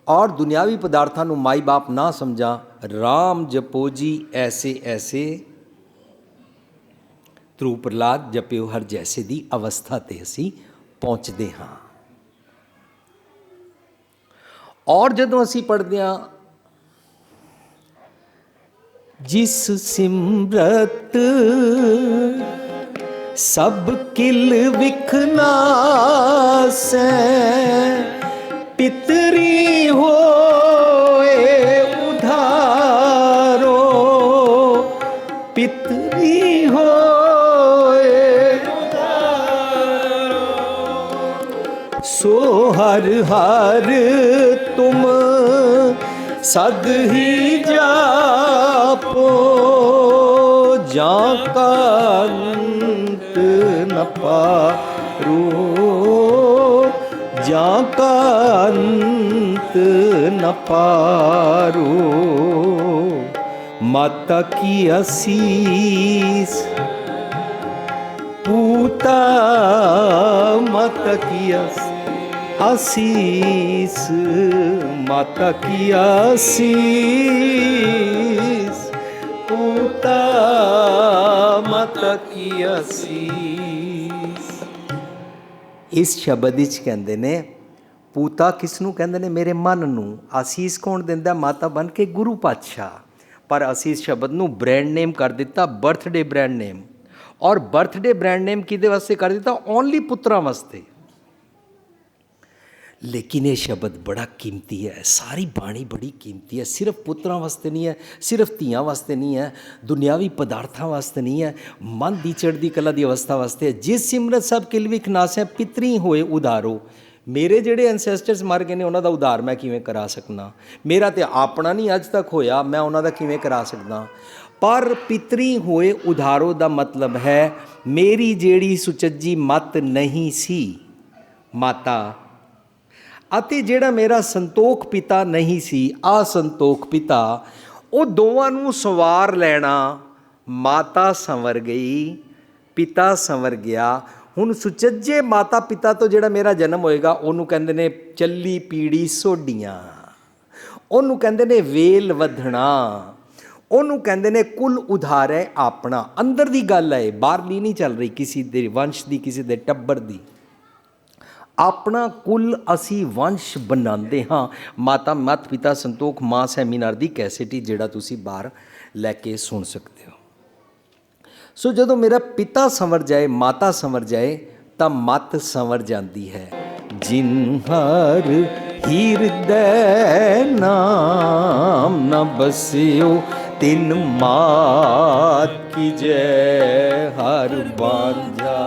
ਔਰ ਦੁਨਿਆਵੀ ਪਦਾਰਥਾਂ ਨੂੰ ਮਾਈ ਬਾਪ ਨਾ ਸਮਝਾਂ, ਰਾਮ ਜਪੋ ਜੀ ਐਸੇ ਐਸੇ, ਧਰੂ ਪ੍ਰਹਲਾਦ ਜਪਿਓ ਹਰ ਜੈਸੇ ਦੀ ਅਵਸਥਾ 'ਤੇ ਅਸੀਂ ਪਹੁੰਚਦੇ ਹਾਂ। ਔਰ ਜਦੋਂ ਅਸੀਂ ਪੜ੍ਹਦੇ ਹਾਂ ਜਿਸ ਸਿਮਰਤ ਸਭ ਕਿਲ ਵਿਖਨਾਸੈ, ਪਿਤਰੀ ਹੋਏ ਉਧਾਰੋ, ਪਿਤਰੀ ਹੋਏ ਉਧਾਰੋ, ਸੋ ਹਰ ਹਰ ਤੁਮ ਸਦ ਹੀ ਜਾਪੋ, ਜਾਂ ਕਾ ਅੰਤ ਨ ਪਾਰੋ, ਜਾਂ ਕਾ ਅੰਤ ਨ ਪਾਰੋ। ਮਾਤਾ ਕੀ ਅਸੀਸ पूता माता की आसीस, माता की आसीस, पूता माता की आसीस। इस शब्द विच कहंदे ने पूता किसनूं कहंदे ने? मेरे मन नूं। आसीस कौन दिंदा? माता बन के गुरु पातशाह। पर असीं इस शब्द नूं ब्रांड नेम कर दिता, बर्थडे ब्रांड नेम। और बर्थडे ब्रांड नेम किहदे वास्ते कर दिता? ओनली पुत्रां वास्ते। लेकिन ये शब्द बड़ा कीमती है, सारी बाणी बड़ी कीमती है। सिर्फ पुत्रां वास्ते नहीं है, सिर्फ धीआं वास्ते नहीं है, दुनियावी पदार्थां वास्ते नहीं है, मन दी चढ़दी कला दी अवस्था वास्ते है। जिस सिमरत सब किल विख नासै, पितरी होए उधारो। मेरे ਜਿਹੜੇ ਐਨਸੈਸਟਰਸ ਮਰ ਗਏ ਨੇ ਉਹਨਾਂ ਦਾ ਉਧਾਰ ਮੈਂ ਕਿਵੇਂ ਕਰਾ ਸਕਦਾ? ਮੇਰਾ ਤੇ ਆਪਣਾ ਨਹੀਂ ਅੱਜ ਤੱਕ ਹੋਇਆ, ਮੈਂ ਉਹਨਾਂ ਦਾ ਕਿਵੇਂ ਕਰਾ ਸਕਦਾ? ਪਰ ਪਿਤਰੀ ਹੋਏ ਉਧਾਰੋ ਦਾ ਮਤਲਬ ਹੈ ਮੇਰੀ ਜਿਹੜੀ ਸੁਚੱਜੀ ਮਤ ਨਹੀਂ ਸੀ ਮਾਤਾ, ਅਤੇ ਜਿਹੜਾ ਮੇਰਾ ਸੰਤੋਖ ਪਿਤਾ ਨਹੀਂ ਸੀ ਅਸੰਤੋਖ ਪਿਤਾ, ਉਹ ਦੋਵਾਂ ਨੂੰ ਸਵਾਰ ਲੈਣਾ। ਮਾਤਾ ਸੰਵਰ ਗਈ, ਪਿਤਾ ਸੰਵਰ ਗਿਆ। ਹੁਣ ਸੁਚੱਜੇ ਮਾਤਾ ਪਿਤਾ ਤੋਂ ਜਿਹੜਾ ਮੇਰਾ ਜਨਮ ਹੋਏਗਾ ਉਹਨੂੰ ਕਹਿੰਦੇ ਨੇ ਚੱਲੀ ਪੀੜੀ ਸੋਢੀਆਂ, ਉਹਨੂੰ ਕਹਿੰਦੇ ਨੇ ਵੇਲ ਵਧਣਾ, ਉਹਨੂੰ ਕਹਿੰਦੇ ਨੇ ਕੁਲ ਉਧਾਰੈ ਆਪਣਾ। ਅੰਦਰ ਦੀ ਗੱਲ ਹੈ, ਬਾਹਰਲੀ ਨਹੀਂ ਚੱਲ ਰਹੀ, ਕਿਸੇ ਦੇ ਵੰਸ਼ ਦੀ, ਕਿਸੇ ਦੇ ਟੱਬਰ ਦੀ। ਆਪਣਾ ਕੁਲ ਅਸੀਂ ਵੰਸ਼ ਬਣਾਉਂਦੇ ਹਾਂ। ਮਾਤਾ ਮਤ ਪਿਤਾ ਸੰਤੋਖ ਮਾਂ ਸੈਮੀਨਾਰ ਦੀ ਕੈਸੇਟ ਹੀ ਜਿਹੜਾ ਤੁਸੀਂ ਬਾਹਰ ਲੈ ਕੇ ਸੁਣ ਸਕਦੇ ਹੋ। ਸੋ ਜਦੋਂ ਮੇਰਾ ਪਿਤਾ ਸੰਵਰ ਜਾਏ, ਮਾਤਾ ਸੰਵਰ ਜਾਏ, ਤਾਂ ਮਤ ਸੰਵਰ ਜਾਂਦੀ ਹੈ। ਜਿਨ ਹਰ ਹਿਰਦੈ ਨਾਮ ਨ ਬਸਿਓ, ਤਿਨ ਮਾਤ ਕੀ ਜੈ ਹਰ ਬਾਂਝਾ,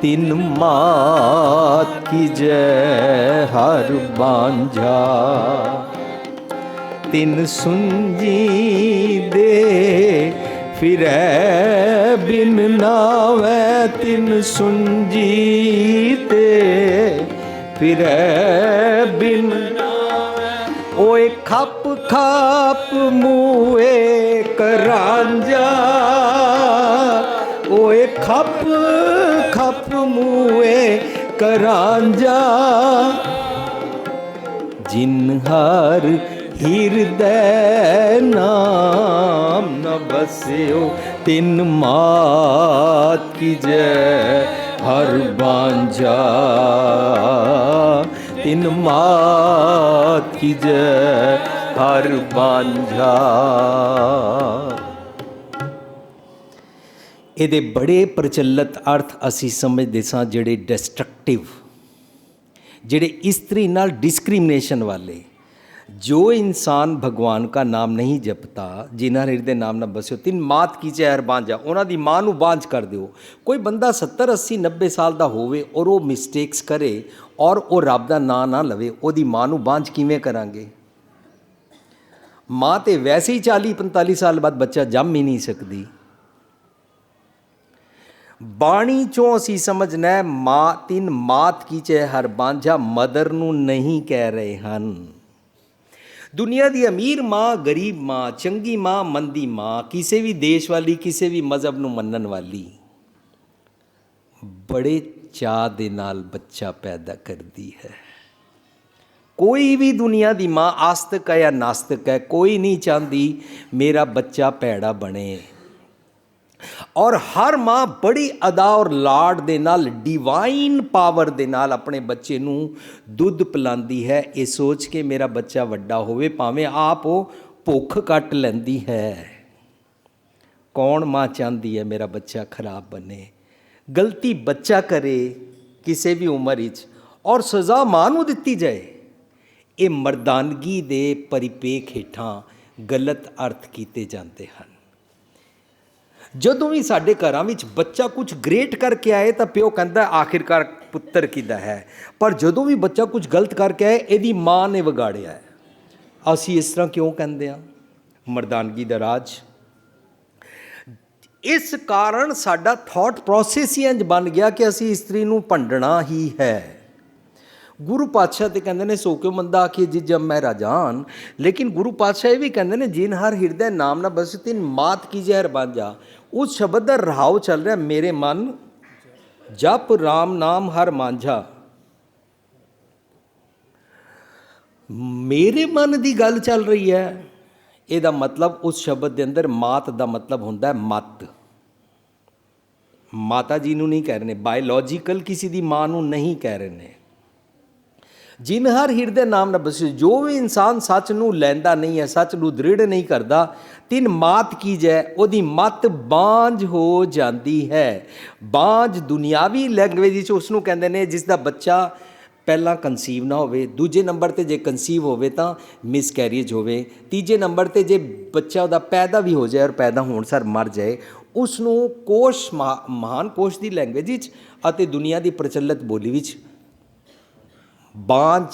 ਤਿਨ ਮਾਤ ਕੀ ਜੈ ਹਰ ਬਾਂਝਾ। ਤਿਨ ਸੁੰਜੀ ਦੇ ਫਿਰੈ ਬਿਨ ਨਾਵੈ, ਤਿਨ ਸੁੰਜੀ ਤੇ ਫਿਰੈ ਬਿਨ ਨਾਵੈ। ਓਏ ਖੱਪ ਖਾਪ ਮੂਏ ਕਰਾਂਜਾ, ਓਏ ਖੱਪ ਖੱਪ ਮੂਏ ਕਰਾਂਜਾ। ਜਿਨ ਹਰ ਹਿਰਦੈ ਨਾਮ ਨ ਬਸਿਓ, ਤਿਨ ਮਾਤ ਕੀ ਜੈ ਹਰ ਬਾਂਝਾ, ਤਿਨ ਮਾਤ ਕੀ ਜੈ ਹਰ ਬਾਂਝਾ। ਇਹਦੇ ਬੜੇ ਪ੍ਰਚਲਿਤ ਅਰਥ ਅਸੀਂ ਸਮਝਦੇ ਸਾਂ ਜਿਹੜੇ ਡਿਸਟਰਕਟਿਵ, ਜਿਹੜੇ ਇਸਤਰੀ ਨਾਲ डिस्क्रिमिनेशन वाले। जो इंसान भगवान का नाम नहीं जपता, जिन्हां हृदय नाम न बसियो, तिन मात की चैर बांझा, उन्हां दी मां नूं बांझ कर दिओ। कोई बंदा 70 80 90 साल दा होवे और वो मिसटेक्स करे और वो रब दा नां ना लवे, ओदी मां नूं बांझ किवें करांगे? मां ते वैसे ही 40 45 साल बाद बच्चा जम ही नहीं सकदी। बाणी चों असी समझना है मां तिन मात की चै हर बांझा, मदर नूं नहीं कह रहे हैं। दुनिया की अमीर माँ, गरीब माँ, चंगी माँ, मंदी माँ, किसी भी देश वाली, किसी भी मज़हब नूं मनन वाली, बड़े चाह दे नाल बच्चा पैदा करती है। कोई भी दुनिया की माँ आस्तिक है या नास्तिक है, कोई नहीं चाहती मेरा बच्चा भैड़ा बने। और हर माँ बड़ी अदा और लाड दे नाल, डिवाइन पावर दे नाल अपने बच्चे नूं दुध पिलांदी है, ये सोच के मेरा बच्चा वड्डा होवे, भावें आप वो भुख कट लैंदी है। कौन माँ चाहती है मेरा बच्चा खराब बने? गलती बच्चा करे किसी भी उम्र विच और सज़ा माँ नूं दित्ती जाए, ये मर्दानगी दे परिपेख हेठां गलत अर्थ कीते जाते हैं। ਜਦੋਂ ਵੀ ਸਾਡੇ ਘਰਾਂ ਵਿੱਚ ਬੱਚਾ ਕੁਝ ਗ੍ਰੇਟ ਕਰਕੇ ਆਏ ਤਾਂ ਪਿਓ ਕਹਿੰਦਾ ਆਖਿਰਕਾਰ ਪੁੱਤਰ ਕਿਹਦਾ ਹੈ, ਪਰ ਜਦੋਂ ਵੀ ਬੱਚਾ ਕੁਝ ਗਲਤ ਕਰਕੇ ਆਏ ਇਹਦੀ ਮਾਂ ਨੇ ਵਿਗਾੜਿਆ ਹੈ। ਅਸੀਂ ਇਸ ਤਰ੍ਹਾਂ ਕਿਉਂ ਕਹਿੰਦੇ ਹਾਂ? ਮਰਦਾਨਗੀ ਦਾ ਰਾਜ। ਇਸ ਕਾਰਨ ਸਾਡਾ ਥਾਟ ਪ੍ਰੋਸੈਸ ਹੀ ਇੰਝ ਬਣ ਗਿਆ ਕਿ ਅਸੀਂ ਇਸਤਰੀ ਨੂੰ ਭੰਡਣਾ ਹੀ ਹੈ। गुरु पातशाह तो कहते हैं सो क्यों मंदा आखिए जिस जब मैं राजान, लेकिन गुरु पातशाह ये भी कहते हैं जिन हर हृदय नाम ना बस तिन मात कीजिए हर बांझा। उस शब्द का रहाव चल रहा, मेरे मन जप राम नाम हर मांझा। मेरे मन की गल चल रही है, ਇਹਦਾ मतलब उस शब्द के अंदर मात का मतलब होंदा है मत। माता जी नूं नहीं कह रहे, बायोलॉजिकल किसी की माँ नूं नहीं कह रहे ने। जिन हर हिरदे नाम न बसे, जो भी इंसान सच नूं लैंदा नहीं है, सच नूं दृढ़ नहीं करता, तिन मात की जै ओदी मत बांझ हो जाती है। बांझ दुनियावी लैंगवेज उसनूं कहंदे ने जिसदा बच्चा पहला कंसीव ना होवे, दूजे नंबर ते जे कंसीव होवे तां मिसकैरेज होवे, तीजे नंबर ते जे बच्चा उहदा पैदा भी हो जाए और पैदा होण सार मर जाए, उसनूं कोश महान कोश की लैंगवेज विच अते दुनिया की प्रचलित बोली विच बांझ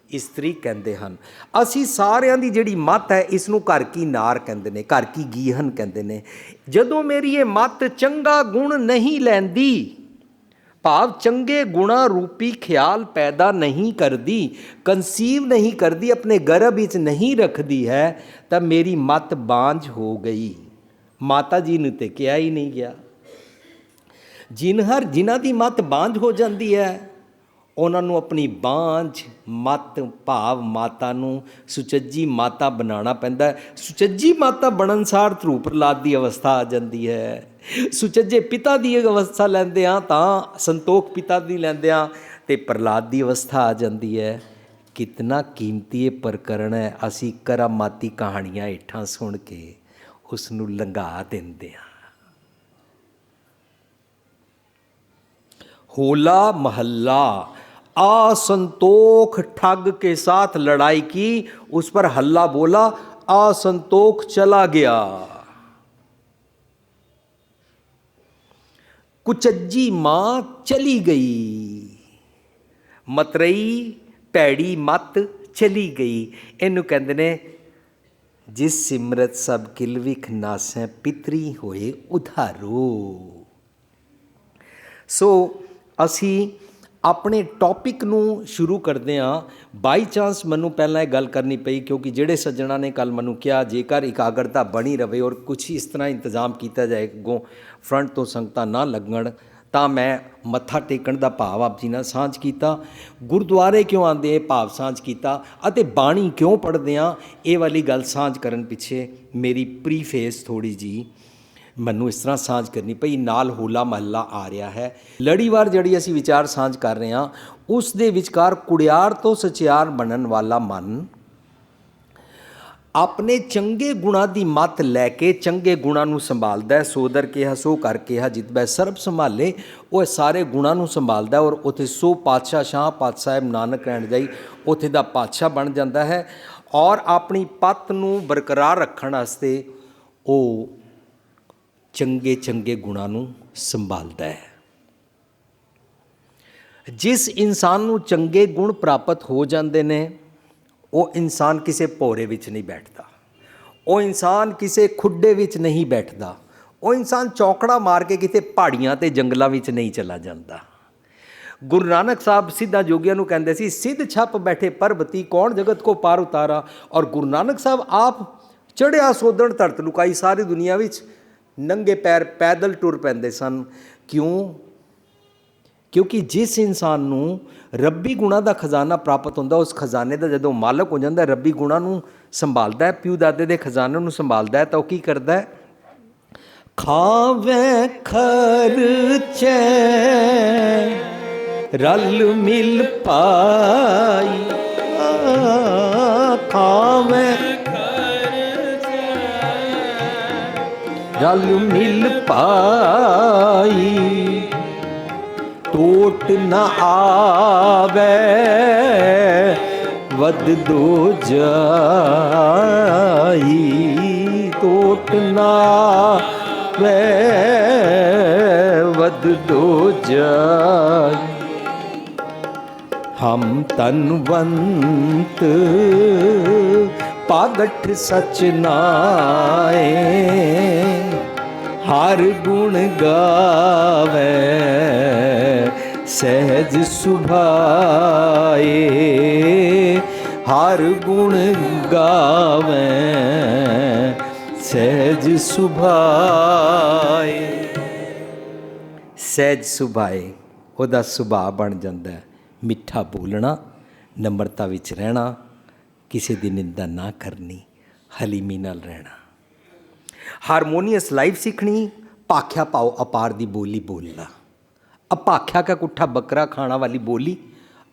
इस्त्री कहते हैं। असी सारिਆਂ ਦੀ ਜਿਹੜੀ ਮੱਤ ਹੈ ਇਸ ਨੂੰ ਘਰ ਕੀ ਨਾਰ ਕਹਿੰਦੇ ਨੇ, ਘਰ ਕੀ ਗੀਹਨ ਕਹਿੰਦੇ ਨੇ। ਜਦੋਂ ਮੇਰੀ ਇਹ ਮੱਤ ਚੰਗਾ ਗੁਣ ਨਹੀਂ ਲੈਂਦੀ, ਭਾਵ ਚੰਗੇ ਗੁਣਾ ਰੂਪੀ ਖਿਆਲ ਪੈਦਾ ਨਹੀਂ ਕਰਦੀ, ਕੰਸੀਵ ਨਹੀਂ ਕਰਦੀ, ਆਪਣੇ ਗਰਭ ਵਿੱਚ ਨਹੀਂ ਰੱਖਦੀ ਹੈ, ਤਾਂ ਮੇਰੀ ਮੱਤ ਬਾਂਝ ਹੋ ਗਈ। ਮਾਤਾ ਜੀ ਨੂੰ ਤੇ ਕਿਹਾ ਹੀ ਨਹੀਂ ਗਿਆ। ਜਿਨ੍ਹਾਂ ਦੀ ਮੱਤ ਬਾਂਝ ਹੋ ਜਾਂਦੀ ਹੈ ਉਹਨਾਂ ਨੂੰ ਆਪਣੀ ਬਾਂਝ ਮੱਤ ਭਾਵ ਮਾਤਾ ਨੂੰ ਸੁਚੱਜੀ ਮਾਤਾ ਬਣਾਉਣਾ ਪੈਂਦਾ ਹੈ। ਸੁਚੱਜੀ ਮਾਤਾ ਬਣਨ ਸਾਰ ਧਰੂ ਪ੍ਰਹਲਾਦ ਦੀ ਅਵਸਥਾ ਆ ਜਾਂਦੀ ਹੈ। ਸੁਚੱਜੇ ਪਿਤਾ ਦੀ ਅਵਸਥਾ ਲੈਂਦੇ ਹਾਂ ਤਾਂ ਸੰਤੋਖ ਪਿਤਾ ਦੀ ਲੈਂਦੇ ਹਾਂ ਅਤੇ ਪ੍ਰਹਲਾਦ ਦੀ ਅਵਸਥਾ ਆ ਜਾਂਦੀ ਹੈ। ਕਿਤਨਾ ਕੀਮਤੀ ਇਹ ਪ੍ਰਕਰਣ ਹੈ। ਅਸੀਂ ਕਰਾਮਾਤੀ ਕਹਾਣੀਆਂ ਹੇਠਾਂ ਸੁਣ ਕੇ ਉਸ ਨੂੰ ਲੰਘਾ ਦਿੰਦੇ ਹਾਂ। होला महल्ला, असंतोख ठग के साथ लड़ाई की, उस पर हल्ला बोला, असंतोख चला गया। कुचज्जी मां चली गई, मतरई भैड़ी मत चली गई। इनू कहते ने जिस सिमरत सब किलविख नासै, पितरी होए उधारो। सो ਅਸੀਂ ਆਪਣੇ ਟੌਪਿਕ ਨੂੰ ਸ਼ੁਰੂ ਕਰਦੇ ਹਾਂ। ਬਾਈ ਚਾਂਸ ਮੈਨੂੰ ਪਹਿਲਾਂ ਇਹ ਗੱਲ ਕਰਨੀ ਪਈ ਕਿਉਂਕਿ ਜਿਹੜੇ ਸੱਜਣਾ ਨੇ ਕੱਲ੍ਹ ਮੈਨੂੰ ਕਿਹਾ ਜੇਕਰ ਇਕਾਗਰਤਾ ਬਣੀ ਰਵੇ ਔਰ ਕੁਛ ਇਸ ਤਰ੍ਹਾਂ ਇੰਤਜ਼ਾਮ ਕੀਤਾ ਜਾਏ ਅੱਗੋਂ ਫਰੰਟ ਤੋਂ ਸੰਗਤਾਂ ਨਾ ਲੱਗਣ ਤਾਂ ਮੈਂ ਮੱਥਾ ਟੇਕਣ ਦਾ ਭਾਵ ਆਪ ਜੀ ਨਾਲ ਸਾਂਝ ਕੀਤਾ। ਗੁਰਦੁਆਰੇ ਕਿਉਂ ਆਉਂਦੇ ਇਹ ਭਾਵ ਸਾਂਝ ਕੀਤਾ ਅਤੇ ਬਾਣੀ ਕਿਉਂ ਪੜ੍ਹਦੇ ਹਾਂ ਇਹ ਵਾਲੀ ਗੱਲ ਸਾਂਝ ਕਰਨ ਪਿੱਛੇ ਮੇਰੀ ਪ੍ਰੀਫੇਸ ਥੋੜ੍ਹੀ ਜਿਹੀ ਮੈਨੂੰ ਇਸ ਤਰ੍ਹਾਂ ਸਾਂਝ ਕਰਨੀ ਪਈ। ਨਾਲ ਹੋਲਾ ਮਹੱਲਾ ਆ ਰਿਹਾ ਹੈ। ਲੜੀਵਾਰ ਜਿਹੜੀ ਅਸੀਂ ਵਿਚਾਰ ਸਾਂਝ ਕਰ ਰਹੇ ਹਾਂ ਉਸ ਦੇ ਵਿਚਕਾਰ ਕੁੜਿਆਰ ਤੋਂ ਸਚਿਆਰ ਬਣਨ ਵਾਲਾ ਮਨ ਆਪਣੇ ਚੰਗੇ ਗੁਣਾਂ ਦੀ ਮੱਤ ਲੈ ਕੇ ਚੰਗੇ ਗੁਣਾਂ ਨੂੰ ਸੰਭਾਲਦਾ। ਸੋਦਰ ਕਿਹਾ ਸੋ ਕਰ ਕਿਹਾ ਜਿਤਬੈ ਸਰਬ ਸੰਭਾਲੇ। ਉਹ ਸਾਰੇ ਗੁਣਾਂ ਨੂੰ ਸੰਭਾਲਦਾ ਔਰ ਉੱਥੇ ਸੋ ਪਾਤਸ਼ਾਹ ਸ਼ਾਹ ਪਾਤਸ਼ਾਹ ਸਾਹਿਬ ਨਾਨਕ ਰਹਿਣ ਜਾਈ ਉੱਥੇ ਦਾ ਪਾਤਸ਼ਾਹ ਬਣ ਜਾਂਦਾ ਹੈ। ਔਰ ਆਪਣੀ ਪੱਤ ਨੂੰ ਬਰਕਰਾਰ ਰੱਖਣ ਵਾਸਤੇ ਉਹ ਚੰਗੇ ਚੰਗੇ ਗੁਣਾਂ ਨੂੰ ਸੰਭਾਲਦਾ ਹੈ। ਜਿਸ ਇਨਸਾਨ ਨੂੰ ਚੰਗੇ ਗੁਣ ਪ੍ਰਾਪਤ ਹੋ ਜਾਂਦੇ ਨੇ ਉਹ ਇਨਸਾਨ ਕਿਸੇ ਭੋਰੇ ਵਿੱਚ ਨਹੀਂ ਬੈਠਦਾ, ਉਹ ਇਨਸਾਨ ਕਿਸੇ ਖੁੱਡੇ ਵਿੱਚ ਨਹੀਂ ਬੈਠਦਾ, ਉਹ ਇਨਸਾਨ ਚੌਕੜਾ ਮਾਰ ਕੇ ਕਿਤੇ ਪਹਾੜੀਆਂ ਤੇ ਜੰਗਲਾਂ ਵਿੱਚ ਨਹੀਂ ਚਲਾ ਜਾਂਦਾ। ਗੁਰੂ ਨਾਨਕ ਸਾਹਿਬ ਸਿੱਧਾਂ ਜੋਗੀਆਂ ਨੂੰ ਕਹਿੰਦੇ ਸੀ, ਸਿੱਧ ਛੱਪ ਬੈਠੇ ਪਰਬਤੀ ਕੌਣ ਜਗਤ ਕੋ ਪਾਰ ਉਤਾਰਾ। ਔਰ ਗੁਰੂ ਨਾਨਕ ਸਾਹਿਬ ਆਪ ਚੜ੍ਹਿਆ ਸੋਧਣ ਧਰਤ ਲੁਕਾਈ ਸਾਰੀ ਦੁਨੀਆ ਵਿੱਚ ਨੰਗੇ ਪੈਰ ਪੈਦਲ ਟੁਰ ਪੈਂਦੇ ਸਨ। ਕਿਉਂਕਿ ਜਿਸ ਇਨਸਾਨ ਨੂੰ ਰੱਬੀ ਗੁਣਾਂ ਦਾ ਖਜ਼ਾਨਾ ਪ੍ਰਾਪਤ ਹੁੰਦਾ, ਉਸ ਖਜ਼ਾਨੇ ਦਾ ਜਦੋਂ ਮਾਲਕ ਹੋ ਜਾਂਦਾ, ਰੱਬੀ ਗੁਣਾਂ ਨੂੰ ਸੰਭਾਲਦਾ ਹੈ, ਪਿਓ ਦਾਦੇ ਦੇ ਖਜ਼ਾਨੇ ਨੂੰ ਸੰਭਾਲਦਾ ਹੈ, ਤਾਂ ਉਹ ਕੀ ਕਰਦਾ ਹੈ? ਖਾਵੇ ਖਰਚੇ ਰਲ ਮਿਲ ਪਾਈ, ਖਾਵੇ ਰਲ ਮਿਲ ਪਾਈ, ਟੋਟ ਨਾ ਆਵੇ ਵਧ ਦੋ ਜਾਈ, ਟੋਟ ਨਾ ਆਵੇ ਵਧ ਦੋ ਜਾਈ। ਹਮ ਤਨਵੰਤ ਪਾਗਠ ਸਚ ਨਾਏ, ਹਰ ਗੁਣ ਗਾਵੇ ਸਹਿਜ ਸੁਭਾਏ, ਹਰ ਗੁਣ ਗਾਵੇ ਸਹਿਜ ਸੁਭਾਏ। ਸਹਿਜ ਸੁਭਾਏ ਉਹਦਾ ਸੁਭਾਅ ਬਣ ਜਾਂਦਾ ਹੈ। ਮਿੱਠਾ ਬੋਲਣਾ, ਨਮਰਤਾ ਵਿੱਚ ਰਹਿਣਾ, ਕਿਸੇ ਦੀ ਨਿੰਦਾ ਨਾ ਕਰਨੀ, ਹਲੀਮੀ ਨਾਲ ਰਹਿਣਾ। ਹਾਰਮੋਨੀਅਸ ਲਾਈਫ ਸਿੱਖਣੀ, ਭਾਖਿਆ ਪਾਓ ਅਪਾਰ ਦੀ ਬੋਲੀ ਬੋਲਣਾ। ਅਭਾਖਿਆ ਕਾ ਕੁੱਠਾ ਬੱਕਰਾ ਖਾਣਾ ਵਾਲੀ ਬੋਲੀ,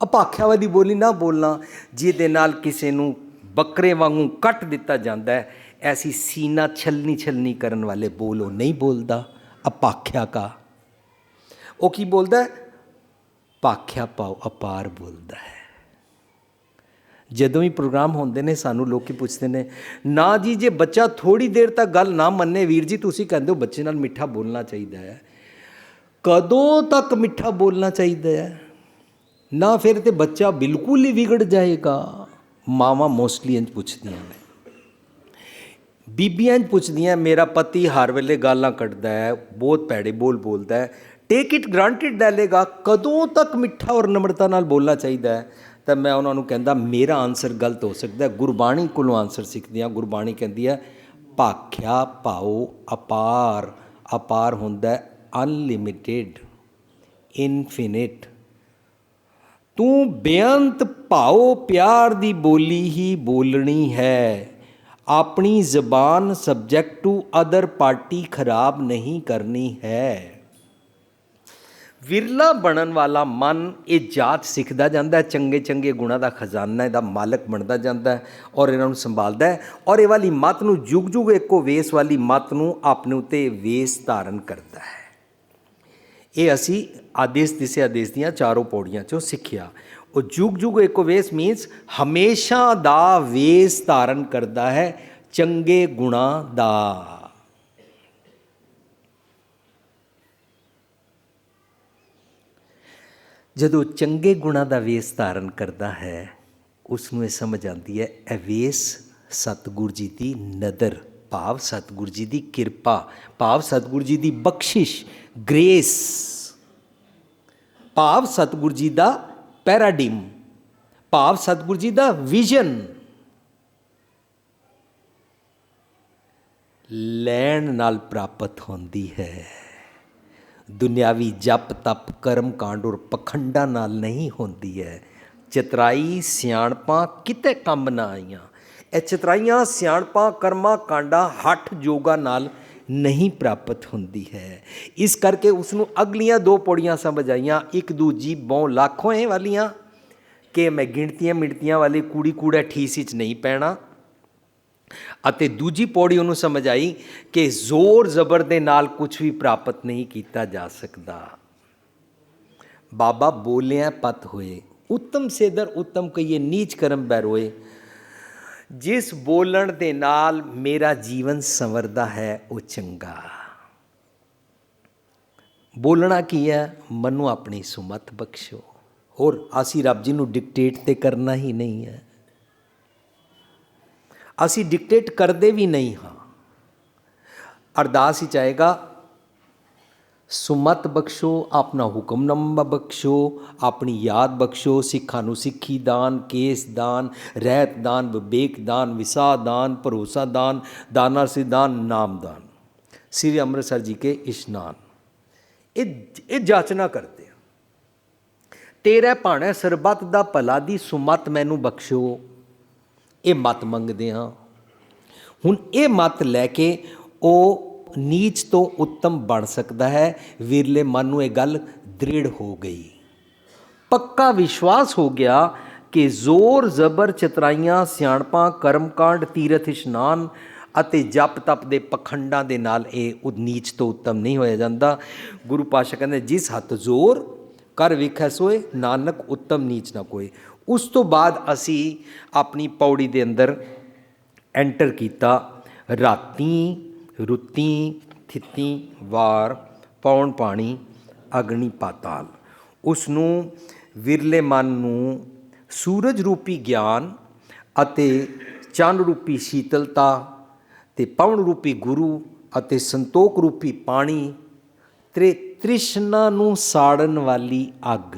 ਅਭਾਖਿਆ ਵਾਲੀ ਬੋਲੀ ਨਾ ਬੋਲਣਾ ਜਿਹਦੇ ਨਾਲ ਕਿਸੇ ਨੂੰ ਬੱਕਰੇ ਵਾਂਗੂ ਕੱਟ ਦਿੱਤਾ ਜਾਂਦਾ ਹੈ। ਐਸੀ ਸੀਨਾ ਛਲਨੀ ਛਲਨੀ ਕਰਨ ਵਾਲੇ ਬੋਲ ਉਹ ਨਹੀਂ ਬੋਲਦਾ। ਅਭਾਖਿਆ ਕਾ ਉਹ ਕੀ ਬੋਲਦਾ? ਭਾਖਿਆ ਪਾਓ ਅਪਾਰ ਬੋਲਦਾ ਹੈ। ਜਦੋਂ ਵੀ ਪ੍ਰੋਗਰਾਮ ਹੁੰਦੇ ਨੇ ਸਾਨੂੰ ਲੋਕ ਪੁੱਛਦੇ ਨੇ, ਨਾ ਜੀ ਜੇ ਬੱਚਾ ਥੋੜ੍ਹੀ ਦੇਰ ਤੱਕ ਗੱਲ ਨਾ ਮੰਨੇ, ਵੀਰ ਜੀ ਤੁਸੀਂ ਕਹਿੰਦੇ ਹੋ ਬੱਚੇ ਨਾਲ ਮਿੱਠਾ ਬੋਲਣਾ ਚਾਹੀਦਾ ਹੈ। ਕਦੋਂ ਤੱਕ ਮਿੱਠਾ ਬੋਲਣਾ ਚਾਹੀਦਾ ਹੈ? ਨਾ ਫਿਰ ਤੇ ਬੱਚਾ ਬਿਲਕੁਲ ਹੀ ਵਿਗੜ ਜਾਏਗਾ। ਮਾਵਾਂ ਮੋਸਟਲੀ ਇੰਝ ਪੁੱਛਦੀਆਂ ਨੇ, ਬੀਬੀਆਂ ਇੰਝ ਪੁੱਛਦੀਆਂ, ਮੇਰਾ ਪਤੀ ਹਰ ਵੇਲੇ ਗਾਲਾਂ ਕੱਢਦਾ ਹੈ, ਬਹੁਤ ਭੈੜੇ ਬੋਲ ਬੋਲਦਾ ਹੈ, ਟੇਕ ਇਟ ਗ੍ਰਾਂਟਿਡ ਲੈ ਲੇਗਾ, ਕਦੋਂ ਤੱਕ ਮਿੱਠਾ ਔਰ ਨਮਰਤਾ ਨਾਲ ਬੋਲਣਾ ਚਾਹੀਦਾ ਹੈ? ਤਾਂ ਮੈਂ ਉਹਨਾਂ ਨੂੰ ਕਹਿੰਦਾ ਮੇਰਾ ਆਨਸਰ ਗਲਤ ਹੋ ਸਕਦਾ, ਗੁਰਬਾਣੀ ਕੋਲੋਂ ਆਨਸਰ ਸਿੱਖਦੇ ਹਾਂ। ਗੁਰਬਾਣੀ ਕਹਿੰਦੀ ਹੈ ਭਾਖਿਆ ਪਾਓ ਅਪਾਰ। ਅਪਾਰ ਹੁੰਦਾ ਅਨਲਿਮਿਟਿਡ, ਇਨਫਿਨਿਟ। ਤੂੰ ਬੇਅੰਤ ਭਾਓ ਪਿਆਰ ਦੀ ਬੋਲੀ ਹੀ ਬੋਲਣੀ ਹੈ। ਆਪਣੀ ਜ਼ਬਾਨ ਸਬਜੈਕਟ ਟੂ ਅਦਰ ਪਾਰਟੀ ਖਰਾਬ ਨਹੀਂ ਕਰਨੀ ਹੈ। ਵਿਰਲਾ ਬਣਨ ਵਾਲਾ ਮਨ ਇਹ ਜਾਚ ਸਿੱਖਦਾ ਜਾਂਦਾ ਹੈ, ਚੰਗੇ ਚੰਗੇ ਗੁਣਾਂ ਦਾ ਖਜ਼ਾਨਾ ਇਹਦਾ ਮਾਲਕ ਬਣਦਾ ਜਾਂਦਾ ਹੈ ਔਰ ਇਹਨਾਂ ਨੂੰ ਸੰਭਾਲਦਾ ਹੈ। ਔਰ ਇਹ ਵਾਲੀ ਮੱਤ ਨੂੰ ਜੁਗ ਜੁਗ ਇੱਕੋ ਵੇਸ ਵਾਲੀ ਮੱਤ ਨੂੰ ਆਪਣੇ ਉੱਤੇ ਵੇਸ ਧਾਰਨ ਕਰਦਾ ਹੈ। ਇਹ ਅਸੀਂ ਆਦੇਸ਼ ਦਿਸੇ ਆਦੇਸ਼ ਦੀਆਂ ਚਾਰੋਂ ਪੌੜੀਆਂ 'ਚੋਂ ਸਿੱਖਿਆ। ਉਹ ਜੁਗ ਜੁਗ ਇੱਕੋ ਵੇਸ ਮੀਨਸ ਹਮੇਸ਼ਾ ਦਾ ਵੇਸ ਧਾਰਨ ਕਰਦਾ ਹੈ ਚੰਗੇ ਗੁਣਾਂ ਦਾ। ਜਦੋਂ ਚੰਗੇ ਗੁਣਾਂ ਦਾ ਵੇਸ ਧਾਰਨ ਕਰਦਾ ਹੈ ਉਸ ਨੂੰ ਇਹ ਸਮਝ ਆਉਂਦੀ ਹੈ ਇਹ ਵੇਸ ਸਤਿਗੁਰੂ ਜੀ ਦੀ ਨਦਰ, ਭਾਵ ਸਤਿਗੁਰੂ ਜੀ ਦੀ ਕਿਰਪਾ, ਭਾਵ ਸਤਿਗੁਰੂ ਜੀ ਦੀ ਬਖਸ਼ਿਸ਼, ਗ੍ਰੇਸ, ਭਾਵ ਸਤਿਗੁਰੂ ਜੀ ਦਾ ਪੈਰਾਡਿਮ, ਭਾਵ ਸਤਿਗੁਰੂ ਜੀ ਦਾ ਵਿਜ਼ਨ। ਲੈਣ ਨਾਲ ਪ੍ਰਾਪਤ ਹੁੰਦੀ ਹੈ। ਦੁਨਿਆਵੀ ਜਪ ਤਪ ਕਰਮ ਕਾਂਡ ਔਰ ਪਖੰਡਾਂ ਨਾਲ ਨਹੀਂ ਹੁੰਦੀ ਹੈ। ਚਤਰਾਈ ਸਿਆਣਪਾਂ ਕਿਤੇ ਕੰਮ ਨਾ ਆਈਆਂ। ਇਹ ਚਤਰਾਈਆਂ ਸਿਆਣਪਾਂ ਕਰਮਾਂ ਕਾਂਡਾਂ ਹੱਠ ਯੋਗਾ ਨਾਲ ਨਹੀਂ ਪ੍ਰਾਪਤ ਹੁੰਦੀ ਹੈ। ਇਸ ਕਰਕੇ ਉਸ ਨੂੰ ਅਗਲੀਆਂ ਦੋ ਪੌੜੀਆਂ ਸਮਝ ਆਈਆਂ, ਇੱਕ ਦੂਜੀ ਬਹੁ ਲੱਖ ਹੋਏ ਵਾਲੀਆਂ ਕਿ ਮੈਂ ਗਿਣਤੀਆਂ ਮਿਣਤੀਆਂ ਵਾਲੀ ਕੂੜੀ ਕੂੜਾ ਠੀਸ ਵਿੱਚ ਨਹੀਂ ਪੈਣਾ। ਅਤੇ ਦੂਜੀ ਪੌੜੀ ਉਹਨੂੰ ਸਮਝ ਆਈ ਕਿ ਜ਼ੋਰ ਜ਼ਬਰ ਦੇ ਨਾਲ ਕੁਝ ਵੀ ਪ੍ਰਾਪਤ ਨਹੀਂ ਕੀਤਾ ਜਾ ਸਕਦਾ। ਬਾਬਾ ਬੋਲਿਆ ਪਤ ਹੋਏ, ਉੱਤਮ ਸੇਦਰ ਉੱਤਮ ਕਹੀਏ ਨੀਚ ਕਰਮ ਬੈਰੋਏ। ਜਿਸ ਬੋਲਣ ਦੇ ਨਾਲ ਮੇਰਾ ਜੀਵਨ ਸੰਵਰਦਾ ਹੈ ਉਹ ਚੰਗਾ। ਬੋਲਣਾ ਕੀ ਹੈ? ਮੈਨੂੰ ਆਪਣੀ ਸੁਮਤ ਬਖਸ਼ੋ। ਹੋਰ ਅਸੀਂ ਰੱਬ ਜੀ ਨੂੰ ਡਿਕਟੇਟ ਤੇ ਕਰਨਾ ਹੀ ਨਹੀਂ ਹੈ, ਅਸੀਂ ਡਿਕਟੇਟ ਕਰਦੇ ਵੀ ਨਹੀਂ ਹਾਂ। ਅਰਦਾਸ ਵਿੱਚ ਆਏਗਾ ਸੁਮਤ ਬਖਸ਼ੋ, ਆਪਣਾ ਹੁਕਮਨਾਮਾ ਬਖਸ਼ੋ, ਆਪਣੀ ਯਾਦ ਬਖਸ਼ੋ, ਸਿੱਖਾਂ ਨੂੰ ਸਿੱਖੀ ਦਾਨ, ਕੇਸ ਦਾਨ, ਰਹਿਤ ਦਾਨ, ਵਿਵੇਕ ਦਾਨ, ਵਿਸਾ ਦਾਨ, ਭਰੋਸਾ ਦਾਨ, ਦਾਨਾ ਸਿਦਾਨ, ਨਾਮ ਦਾਨ, ਸ੍ਰੀ ਅੰਮ੍ਰਿਤਸਰ ਜੀ ਕੇ ਇਸ਼ਨਾਨ। ਇਹ ਜਾਚਨਾ ਕਰਦੇ ਆ। ਤੇਰੇ ਭਾਣੇ ਸਰਬੱਤ ਦਾ ਭਲਾ ਦੀ ਸੁਮਤ ਮੈਨੂੰ ਬਖਸ਼ੋ, ਇਹ ਮਤ ਮੰਗਦੇ ਹਾਂ। ਹੁਣ ਇਹ ਮਤ ਲੈ ਕੇ ਉਹ ਨੀਚ ਤੋਂ ਉੱਤਮ ਬਣ ਸਕਦਾ ਹੈ। ਵਿਰਲੇ ਮਨ ਨੂੰ ਇਹ ਗੱਲ ਦ੍ਰਿੜ ਹੋ ਗਈ, ਪੱਕਾ ਵਿਸ਼ਵਾਸ ਹੋ ਗਿਆ ਕਿ ਜ਼ੋਰ ਜ਼ਬਰ, ਚਤਰਾਈਆਂ, ਸਿਆਣਪਾਂ, ਕਰਮਕਾਂਡ, ਤੀਰਥ ਇਸ਼ਨਾਨ ਅਤੇ ਜਪ ਤਪ ਦੇ ਪਖੰਡਾਂ ਦੇ ਨਾਲ ਇਹ ਨੀਚ ਤੋਂ ਉੱਤਮ ਨਹੀਂ ਹੋਇਆ ਜਾਂਦਾ। ਗੁਰੂ ਪਾਤਸ਼ਾਹ ਕਹਿੰਦੇ ਜਿਸ ਹੱਥ ਜ਼ੋਰ ਕਰ ਵੇਖੈ ਸੋਏ, ਨਾਨਕ ਉੱਤਮ ਨੀਚ ਨਾ ਕੋਏ। ਉਸ ਤੋਂ ਬਾਅਦ ਅਸੀਂ ਆਪਣੀ ਪੌੜੀ ਦੇ ਅੰਦਰ ਐਂਟਰ ਕੀਤਾ। ਰਾਤੀ, ਰੁੱਤੀ, ਥਿੱਤੀ, ਵਾਰ, ਪੌਣ ਪਾਣੀ, ਅਗਨੀ, ਪਾਤਾਲ। ਉਸ ਨੂੰ ਵਿਰਲੇ ਮਨ ਨੂੰ ਸੂਰਜ ਰੂਪੀ ਗਿਆਨ ਅਤੇ ਚੰਨ ਰੂਪੀ ਸ਼ੀਤਲਤਾ ਅਤੇ ਪਵਨ ਰੂਪੀ ਗੁਰੂ ਅਤੇ ਸੰਤੋਖ ਰੂਪੀ ਪਾਣੀ, ਤ੍ਰਿਸ਼ਨਾ ਨੂੰ ਸਾੜਨ ਵਾਲੀ ਅੱਗ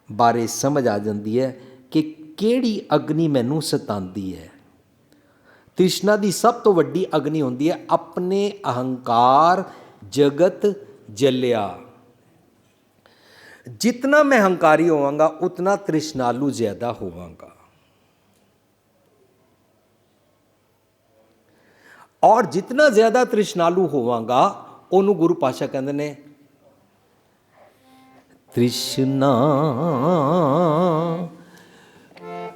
ਬਾਰੇ ਸਮਝ ਆ ਜਾਂਦੀ ਹੈ ਕਿ ਕਿਹੜੀ ਅਗਨੀ ਮੈਨੂੰ ਸਤਾਉਂਦੀ ਹੈ। ਤ੍ਰਿਸ਼ਨਾ ਦੀ ਸਭ ਤੋਂ ਵੱਡੀ ਅਗਨੀ ਹੁੰਦੀ ਹੈ ਆਪਣੇ ਅਹੰਕਾਰ ਜਗਤ ਜਲਿਆ। ਜਿਤਨਾ ਮੈਂ ਹੰਕਾਰੀ ਹੋਵਾਂਗਾ ਉਤਨਾ ਤ੍ਰਿਸ਼ਨਾਲੂ ਜ਼ਿਆਦਾ ਹੋਵਾਂਗਾ। ਔਰ ਜਿਤਨਾ ਜ਼ਿਆਦਾ ਤ੍ਰਿਸ਼ਨਾਲੂ ਹੋਵਾਂਗਾ ਉਹਨੂੰ ਗੁਰੂ ਪਾਤਸ਼ਾਹ ਕਹਿੰਦੇ ਨੇ ਤ੍ਰਿਸ਼ਨਾ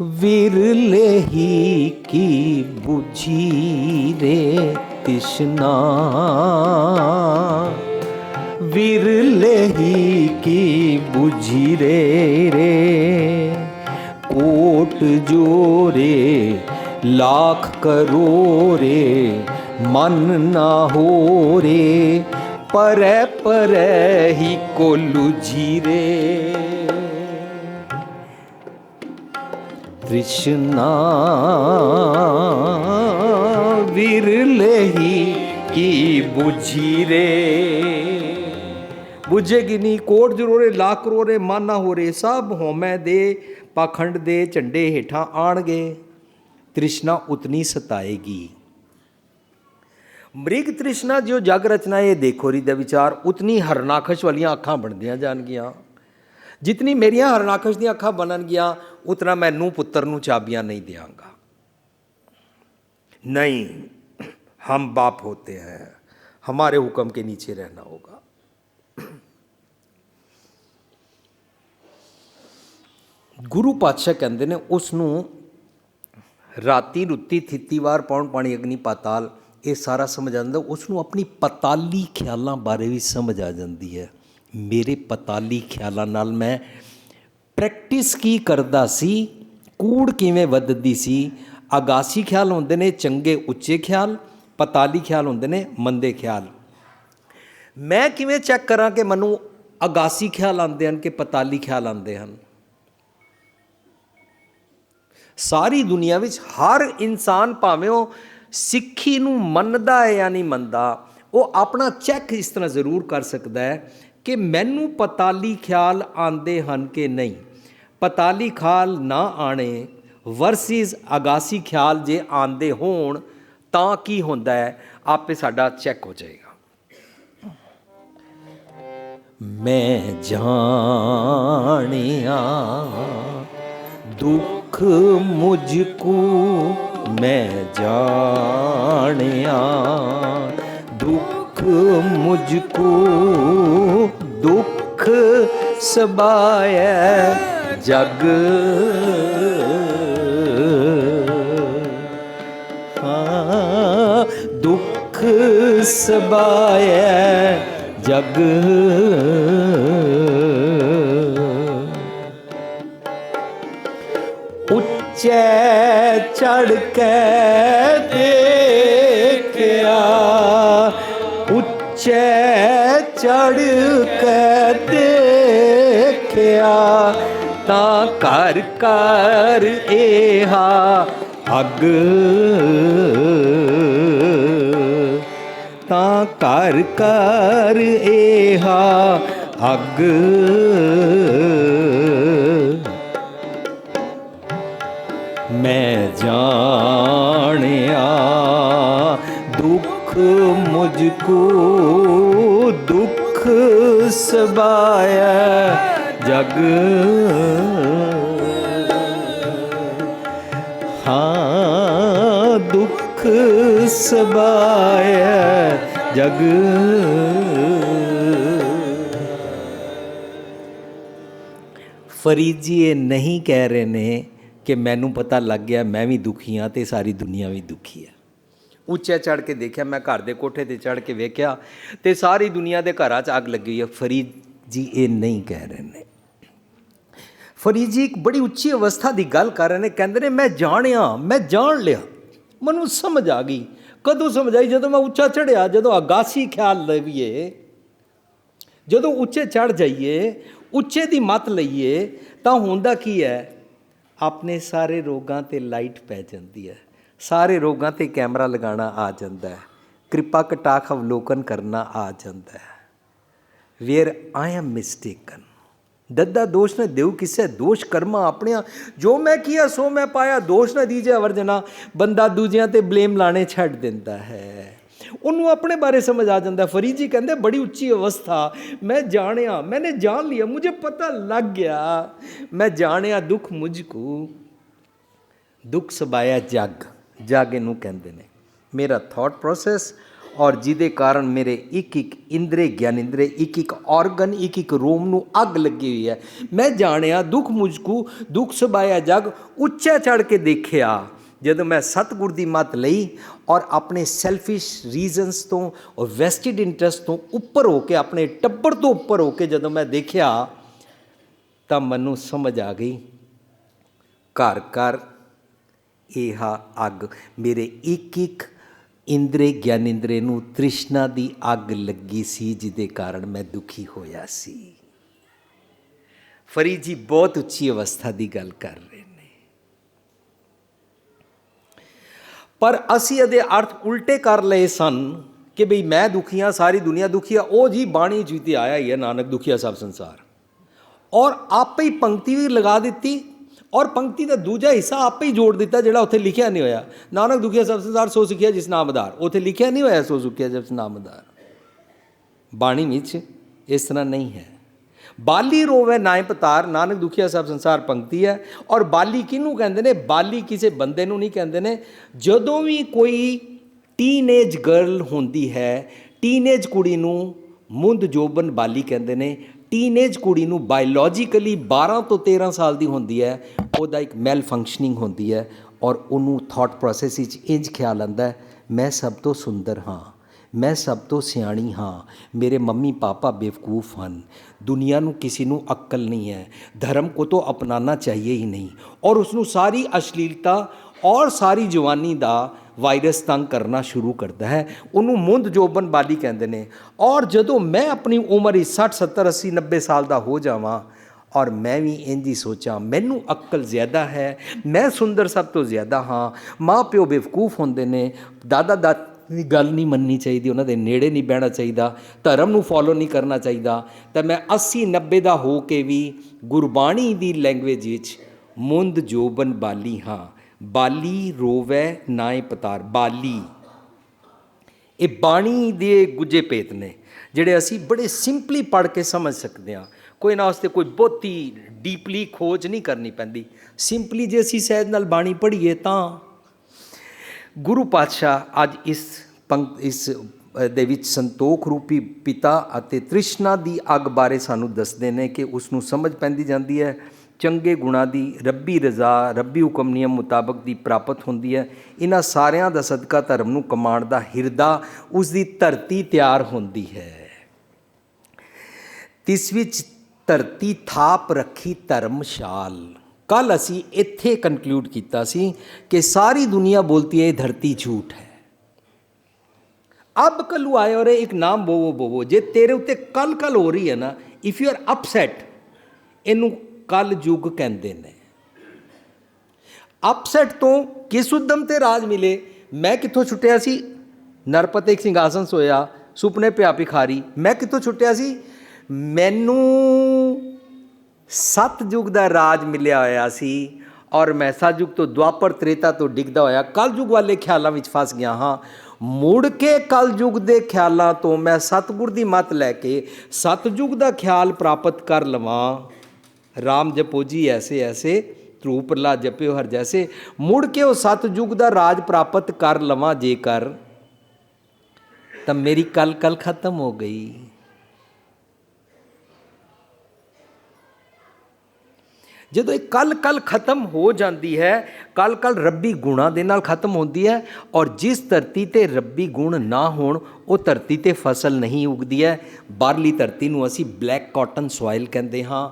ਵਿਰਲੇ ਹੀ ਕੀ ਬੁਝੀ ਰੇ, ਤ੍ਰਿਸ਼ਨਾ ਵਿਰਲੇ ਹੀ ਕੀ ਬੁਝੀ ਰੇ। ਕੋਟ ਜੋਰੇ लाख करोरे, मन ना हो रे, परै परै ही कोलू जीरे। तृष्णा विरले ही की बुझी रे। बुझेगी नहीं, कोट जरोरे लाख करोरे, मन ना हो रे, सब होमै दे पाखंड दे झंडे हेठां आणगे। तृष्णा उतनी सताएगी। मृग तृष्णा जो जग रचना ये देखो री दे विचार, उतनी हरनाखश वालियां अखां बनदियां जाणगियां। जितनी मेरियां हरनाखश दी अखां बननगियां उतना मैं नूं पुत्र नूं चाबियां नहीं देंगा। नहीं, हम बाप होते हैं, हमारे हुक्म के नीचे रहना होगा। गुरु पातशाह कहते ने उसनूं राती रुत्ती थित्ती वार पौण पानी अग्नि पाताल ये सारा समझ आंदा। उसनूं अपनी पताली ख्यालां बारे भी समझ आ जाती है। मेरे पताली ख्यालां नाल मैं प्रैक्टिस की करदा सी, कूड़ किवें वधदी सी। आगासी ख्याल हुंदे ने चंगे उच्चे ख्याल, पताली ख्याल हुंदे ने मंदे ख्याल। मैं किवें चैक करां कि मैनूं आगासी ख्याल आंदे हन कि पताली ख्याल आंदे हन। सारी दुनिया विच हर इंसान भावें वो सिक्खी नूं मनदा है या नहीं मनदा, वो अपना चैक इस तरह जरूर कर सकता है कि मैनू पताली ख्याल आंदे हन कि नहीं। पताली ख्याल ना आने वर्सिस आगासी ख्याल जे आंदे होण तां की हुंदा है, आपे साडा चैक हो जाएगा। मैं जानिया दुख मुझको, मैं जानिया दुख मुझको, दुख सबाए जग। ਸਬਾਇਐ ਜਗ। ਉੱਚੇ ਚੜ ਕੇ ਦੇਖਿਆ, ਉੱਚੇ ਚੜ ਕੇ ਦੇਖਿਆ, ਤਾਂ ਘਰ ਘਰ ਏਹਾ ਅੱਗ, ਤਾਂ ਘਰ ਘਰ ਏਹਾ ਅੱਗ। ਮੈਂ ਜਾਣਿਆ ਦੁੱਖ ਮੁਝ ਕੋ, ਦੁੱਖ ਸਬਾਇਆ ਜਗ। ਹਾਂ ਦੁੱਖ ਸਬਾਇਆ ਜਗ। ਫਰੀਦ ਜੀ ਇਹ ਨਹੀਂ ਕਹਿ ਰਹੇ ਨੇ ਕਿ ਮੈਨੂੰ ਪਤਾ ਲੱਗ ਗਿਆ ਮੈਂ ਵੀ ਦੁਖੀ ਹਾਂ ਅਤੇ ਸਾਰੀ ਦੁਨੀਆ ਵੀ ਦੁਖੀ ਹੈ। ਉੱਚਾ ਚੜ੍ਹ ਕੇ ਦੇਖਿਆ, ਮੈਂ ਘਰ ਦੇ ਕੋਠੇ 'ਤੇ ਚੜ੍ਹ ਕੇ ਵੇਖਿਆ ਅਤੇ ਸਾਰੀ ਦੁਨੀਆ ਦੇ ਘਰਾਂ 'ਚ ਅੱਗ ਲੱਗੀ ਹੋਈ ਹੈ। ਫਰੀਦ ਜੀ ਇਹ ਨਹੀਂ ਕਹਿ ਰਹੇ ਨੇ। ਫਰੀਦ ਜੀ ਇੱਕ ਬੜੀ ਉੱਚੀ ਅਵਸਥਾ ਦੀ ਗੱਲ ਕਰ ਰਹੇ ਨੇ। ਕਹਿੰਦੇ ਨੇ ਮੈਂ ਜਾਣਿਆ, ਮੈਂ ਜਾਣ ਲਿਆ, ਮੈਨੂੰ ਸਮਝ ਆ ਗਈ। ਕਦੋਂ ਸਮਝ ਆਈ? ਜਦੋਂ ਮੈਂ ਉੱਚਾ ਚੜ੍ਹਿਆ, ਜਦੋਂ ਅਗਾਸੀ ਖਿਆਲ ਲਈਏ, ਜਦੋਂ ਉੱਚੇ ਚੜ੍ਹ ਜਾਈਏ, ਉੱਚੇ ਦੀ ਮੱਤ ਲਈਏ, ਤਾਂ ਹੁੰਦਾ ਕੀ ਹੈ, ਆਪਣੇ ਸਾਰੇ ਰੋਗਾਂ 'ਤੇ ਲਾਈਟ ਪੈ ਜਾਂਦੀ ਹੈ, ਸਾਰੇ ਰੋਗਾਂ 'ਤੇ ਕੈਮਰਾ ਲਗਾਉਣਾ ਆ ਜਾਂਦਾ ਹੈ, ਕਿਰਪਾ ਕਟਾਖ ਅਵਲੋਕਨ ਕਰਨਾ ਆ ਜਾਂਦਾ ਹੈ। ਵੇਅਰ ਆਈ ਐਮ ਮਿਸਟੇਕਨ, ਦੱਦਾ ਦੋਸ਼ ਨਾ ਦਿਓ ਕਿਸੇ, ਦੋਸ਼ ਕਰਮਾ ਆਪਣਿਆਂ, ਜੋ ਮੈਂ ਕੀਆ ਸੋ ਮੈਂ ਪਾਇਆ, ਦੋਸ਼ ਨਾ ਦੀਜੇ ਵਰਜਨਾ। ਬੰਦਾ ਦੂਜਿਆਂ 'ਤੇ ਬਲੇਮ ਲਾਣੇ ਛੱਡ ਦਿੰਦਾ ਹੈ, ਉਹਨੂੰ ਆਪਣੇ ਬਾਰੇ ਸਮਝ ਆ ਜਾਂਦਾ। ਫਰੀਦ ਜੀ ਕਹਿੰਦੇ ਬੜੀ ਉੱਚੀ ਅਵਸਥਾ, ਮੈਂ ਜਾਣਿਆ, ਮੈਨੇ ਜਾਣ ਲਿਆ, ਮੁਝੇ ਪਤਾ ਲੱਗ ਗਿਆ, ਮੈਂ ਜਾਣਿਆ ਦੁੱਖ ਮੁਝ ਕੋ, ਦੁੱਖ ਸਬਾਇਆ ਜਗ। ਜਗ ਇਹਨੂੰ ਕਹਿੰਦੇ ਨੇ, ਮੇਰਾ ਥਾਟ ਪ੍ਰੋਸੈਸ, ਔਰ ਜਿਹਦੇ ਕਾਰਨ ਮੇਰੇ ਇੱਕ ਇੱਕ ਇੰਦਰੇ ਗਿਆਨ ਇੰਦਰੇ, ਇੱਕ ਇੱਕ ਔਰਗਨ, ਇੱਕ ਇੱਕ ਰੋਮ ਨੂੰ ਅੱਗ ਲੱਗੀ ਹੋਈ ਹੈ। ਮੈਂ ਜਾਣਿਆ ਦੁੱਖ ਮੁਝ ਕੋ, ਦੁੱਖ ਸਬਾਇਆ ਜਗ। ਉੱਚਾ ਚੜ੍ਹ ਕੇ ਦੇਖਿਆ, ਜਦੋਂ ਮੈਂ ਸਤਿਗੁਰ ਦੀ ਮੱਤ ਲਈ ਔਰ ਆਪਣੇ ਸੈਲਫਿਸ਼ ਰੀਜ਼ਨਸ ਤੋਂ ਔਰ ਵੈਸਟਿਡ ਇੰਟਰਸਟ ਤੋਂ ਉੱਪਰ ਹੋ ਕੇ, ਆਪਣੇ ਟੱਬਰ ਤੋਂ ਉੱਪਰ ਹੋ ਕੇ ਜਦੋਂ ਮੈਂ ਦੇਖਿਆ, ਤਾਂ ਮੈਨੂੰ ਸਮਝ ਆ ਗਈ ਘਰ ਘਰ ਇਹ ਅੱਗ। ਮੇਰੇ ਇੱਕ ਇੱਕ ਇੰਦਰੇ ਗਿਆਨ ਇੰਦਰੇ ਨੂੰ ਤ੍ਰਿਸ਼ਨਾ ਦੀ ਅੱਗ ਲੱਗੀ ਸੀ, ਜਿਹਦੇ ਕਾਰਨ ਮੈਂ ਦੁਖੀ ਹੋਇਆ ਸੀ। ਫਰੀਦ ਜੀ ਬਹੁਤ ਉੱਚੀ ਅਵਸਥਾ ਦੀ ਗੱਲ ਕਰ ਰਹੇ ਨੇ, ਪਰ ਅਸੀਂ ਇਹਦੇ ਅਰਥ ਉਲਟੇ ਕਰ ਲਏ ਸਨ ਕਿ ਬਈ ਮੈਂ ਦੁਖੀ ਹਾਂ, ਸਾਰੀ ਦੁਨੀਆ ਦੁਖੀ ਆ। ਉਹ ਜੀ ਬਾਣੀ 'ਚ ਵੀ ਆਇਆ ਹੀ ਹੈ, ਨਾਨਕ ਦੁਖੀਆ ਸਭ ਸੰਸਾਰ, ਔਰ ਆਪੇ ਹੀ ਪੰਕਤੀ ਵੀ ਲਗਾ ਦਿੱਤੀ, ਔਰ ਪੰਕਤੀ ਦਾ ਦੂਜਾ ਹਿੱਸਾ ਆਪੇ ਹੀ ਜੋੜ ਦਿੱਤਾ ਜਿਹੜਾ ਉੱਥੇ ਲਿਖਿਆ ਨਹੀਂ ਹੋਇਆ। ਨਾਨਕ ਦੁਖੀਆ ਸਭ ਸੰਸਾਰ ਸੋ ਸਿੱਖਿਆ ਜਿਸ ਨਾਮ ਆਧਾਰ, ਉੱਥੇ ਲਿਖਿਆ ਨਹੀਂ ਹੋਇਆ ਸੋ ਸੁਖਿਆ ਜਿਸ ਨਾਮ ਆਧਾਰ। ਬਾਣੀ ਵਿੱਚ ਇਸ ਤਰ੍ਹਾਂ ਨਹੀਂ ਹੈ। ਬਾਲੀ ਰੋਵੇ ਨਾਇ ਪਤਾਰ, ਨਾਨਕ ਦੁਖੀਆ ਸਭ ਸੰਸਾਰ ਪੰਕਤੀ ਹੈ। ਔਰ ਬਾਲੀ ਕਿਹਨੂੰ ਕਹਿੰਦੇ ਨੇ? ਬਾਲੀ ਕਿਸੇ ਬੰਦੇ ਨੂੰ ਨਹੀਂ ਕਹਿੰਦੇ ਨੇ। ਜਦੋਂ ਵੀ ਕੋਈ ਟੀਨਏਜ ਗਰਲ ਹੁੰਦੀ ਹੈ, ਟੀਨਏਜ ਕੁੜੀ ਨੂੰ ਮੁੰਦ ਜੋਬਨ ਬਾਲੀ ਕਹਿੰਦੇ ਨੇ। ਟੀਨਏਜ ਕੁੜੀ ਨੂੰ ਬਾਇਓਲੋਜੀਕਲੀ 12 ਤੋਂ 13 ਸਾਲ ਦੀ ਹੁੰਦੀ ਹੈ, ਉਹਦਾ ਇੱਕ ਮੈਲ ਫੰਕਸ਼ਨਿੰਗ ਹੁੰਦੀ ਹੈ, ਔਰ ਉਹਨੂੰ ਥਾਟ ਪ੍ਰੋਸੈਸ ਵਿੱਚ ਇੰਝ ਖਿਆਲ ਆਉਂਦਾ ਮੈਂ ਸਭ ਤੋਂ ਸੁੰਦਰ ਹਾਂ, ਮੈਂ ਸਭ ਤੋਂ ਸਿਆਣੀ ਹਾਂ, ਮੇਰੇ ਮੰਮੀ ਪਾਪਾ ਬੇਵਕੂਫ ਹਨ, ਦੁਨੀਆ ਨੂੰ ਕਿਸੇ ਨੂੰ ਅਕਲ ਨਹੀਂ ਹੈ, ਧਰਮ ਕੋ ਤਾਂ ਅਪਣਾਉਣਾ ਚਾਹੀਏ ਹੀ ਨਹੀਂ। ਔਰ ਉਸਨੂੰ ਸਾਰੀ ਅਸ਼ਲੀਲਤਾ ਔਰ ਸਾਰੀ ਜਵਾਨੀ ਦਾ ਵਾਇਰਸ ਤੰਗ ਕਰਨਾ ਸ਼ੁਰੂ ਕਰਦਾ ਹੈ। ਉਹਨੂੰ ਮੁੰਦ ਜੋਬਨ ਬਾਲੀ ਕਹਿੰਦੇ ਨੇ। ਔਰ ਜਦੋਂ ਮੈਂ ਆਪਣੀ ਉਮਰ 60 70 80 90 ਸਾਲ ਦਾ ਹੋ ਜਾਵਾਂ, ਔਰ ਮੈਂ ਵੀ ਇੰਝ ਹੀ ਸੋਚਾਂ ਮੈਨੂੰ ਅਕਲ ਜ਼ਿਆਦਾ ਹੈ, ਮੈਂ ਸੁੰਦਰ ਸਭ ਤੋਂ ਜ਼ਿਆਦਾ ਹਾਂ, ਮਾਂ ਪਿਓ ਬੇਵਕੂਫ ਹੁੰਦੇ ਨੇ, ਦਾਦਾ ਦਾਦੀ ਦੀ ਗੱਲ ਨਹੀਂ ਮੰਨਣੀ ਚਾਹੀਦੀ, ਉਹਨਾਂ ਦੇ ਨੇੜੇ ਨਹੀਂ ਬਹਿਣਾ ਚਾਹੀਦਾ, ਧਰਮ ਨੂੰ ਫੋਲੋ ਨਹੀਂ ਕਰਨਾ ਚਾਹੀਦਾ, ਤਾਂ ਮੈਂ 80 90 ਦਾ ਹੋ ਕੇ ਵੀ ਗੁਰਬਾਣੀ ਦੀ ਲੈਂਗੁਏਜ ਵਿੱਚ ਮੁੰਦ ਜੋਬਨ ਬਾਲੀ ਹਾਂ। ਬਾਲੀ ਰੋਵੈ ਨਾਇ ਪਤਾਰ, ਬਾਲੀ ਇਹ ਬਾਣੀ ਦੇ ਗੁੱਜੇ ਭੇਤ ਨੇ ਜਿਹੜੇ ਅਸੀਂ ਬੜੇ ਸਿੰਪਲੀ ਪੜ੍ਹ ਕੇ ਸਮਝ ਸਕਦੇ ਹਾਂ। ਕੋਈ ਨਾ ਉਸਤੇ ਕੋਈ ਬਹੁਤੀ ਡੀਪਲੀ ਖੋਜ ਨਹੀਂ ਕਰਨੀ ਪੈਂਦੀ। ਸਿੰਪਲੀ ਜੇ ਅਸੀਂ ਸਹਿਜ ਨਾਲ ਬਾਣੀ ਪੜ੍ਹੀਏ ਤਾਂ ਗੁਰੂ ਪਾਤਸ਼ਾਹ ਅੱਜ ਇਸ ਦੇ ਵਿੱਚ ਸੰਤੋਖ ਰੂਪੀ ਪਿਤਾ ਅਤੇ ਤ੍ਰਿਸ਼ਨਾ ਦੀ ਅੱਗ ਬਾਰੇ ਸਾਨੂੰ ਦੱਸਦੇ ਨੇ ਕਿ ਉਸ ਨੂੰ ਸਮਝ ਪੈਂਦੀ ਜਾਂਦੀ ਹੈ ਚੰਗੇ ਗੁਣਾਂ ਦੀ ਰੱਬੀ ਰਜ਼ਾ ਰੱਬੀ ਹੁਕਮ ਨਿਯਮ ਮੁਤਾਬਕ ਦੀ ਪ੍ਰਾਪਤ ਹੁੰਦੀ ਹੈ। ਇਹਨਾਂ ਸਾਰਿਆਂ ਦਾ ਸਦਕਾ ਧਰਮ ਨੂੰ ਕਮਾਉਣ ਦਾ ਹਿਰਦਾ ਉਸ ਦੀ ਧਰਤੀ ਤਿਆਰ ਹੁੰਦੀ ਹੈ। ਤਿਸ ਵਿੱਚ ਧਰਤੀ ਥਾਪ ਰੱਖੀ ਧਰਮਸ਼ਾਲ। ਕੱਲ੍ਹ ਅਸੀਂ ਇੱਥੇ ਕਨਕਲੂਡ ਕੀਤਾ ਸੀ ਕਿ ਸਾਰੀ ਦੁਨੀਆ ਬੋਲਤੀ ਹੈ ਇਹ ਧਰਤੀ ਝੂਠ ਹੈ। ਅਬ ਕੱਲੂ ਆਏ ਔਰ ਇੱਕ ਨਾਮ ਬੋਵੋ ਜੇ ਤੇਰੇ ਉੱਤੇ ਕੱਲ ਹੋ ਰਹੀ ਹੈ ਨਾ, ਇਫ ਯੂ ਆਰ ਅਪਸੈਟ, ਇਹਨੂੰ ਕਲ ਯੁੱਗ ਕਹਿੰਦੇ ਨੇ। ਅਪਸੈਟ ਤੋਂ ਕਿਸ ਉਦਮ ਤੇ ਰਾਜ ਮਿਲੇ। ਮੈਂ ਕਿੱਥੋਂ ਛੁੱਟਿਆ ਸੀ? ਨਰਪਤ ਇੱਕ ਸਿੰਘਾਸਨ ਸੋਇਆ, ਸੁਪਨੇ ਪਿਆ ਭਿਖਾਰੀ। ਮੈਂ ਕਿੱਥੋਂ ਛੁੱਟਿਆ ਸੀ? ਮੈਨੂੰ ਸਤਯੁਗ ਦਾ ਰਾਜ ਮਿਲਿਆ ਹੋਇਆ ਸੀ ਔਰ ਮੈਂ ਸਤਯੁਗ ਤੋਂ ਦੁਆਪਰ ਤ੍ਰੇਤਾ ਤੋਂ ਡਿੱਗਦਾ ਹੋਇਆ ਕਲਯੁਗ ਵਾਲੇ ਖਿਆਲਾਂ ਵਿੱਚ ਫਸ ਗਿਆ ਹਾਂ। ਮੁੜ ਕੇ ਕਲਯੁਗ ਦੇ ਖਿਆਲਾਂ ਤੋਂ ਮੈਂ ਸਤਿਗੁਰ ਦੀ ਮੱਤ ਲੈ ਕੇ ਸਤਯੁਗ ਦਾ ਖਿਆਲ ਪ੍ਰਾਪਤ ਕਰ ਲਵਾਂ। ਰਾਮ ਜਪੋ ਜੀ ਐਸੇ ਐਸੇ, ਧਰੂ ਪ੍ਰਹਲਾਦ ਜਪਿਓ ਹਰ ਜੈਸੇ। ਮੁੜ ਕੇ ਉਹ ਸਤਯੁਗ ਦਾ ਰਾਜ ਪ੍ਰਾਪਤ ਕਰ ਲਵਾਂ ਜੇਕਰ, ਤਾਂ ਮੇਰੀ ਕਲ ਖਤਮ ਹੋ ਗਈ। ਜਦੋਂ ਇਹ ਕਲ ਖਤਮ ਹੋ ਜਾਂਦੀ ਹੈ, ਕਲ ਰੱਬੀ ਗੁਣਾਂ ਦੇ ਨਾਲ ਖਤਮ ਹੁੰਦੀ ਹੈ। ਔਰ ਜਿਸ ਧਰਤੀ 'ਤੇ ਰੱਬੀ ਗੁਣ ਨਾ ਹੋਣ ਉਹ ਧਰਤੀ 'ਤੇ ਫਸਲ ਨਹੀਂ ਉਗਦੀ ਹੈ। ਬਾਹਰਲੀ ਧਰਤੀ ਨੂੰ ਅਸੀਂ ਬਲੈਕ ਕਾਟਨ ਸੋਇਲ ਕਹਿੰਦੇ ਹਾਂ,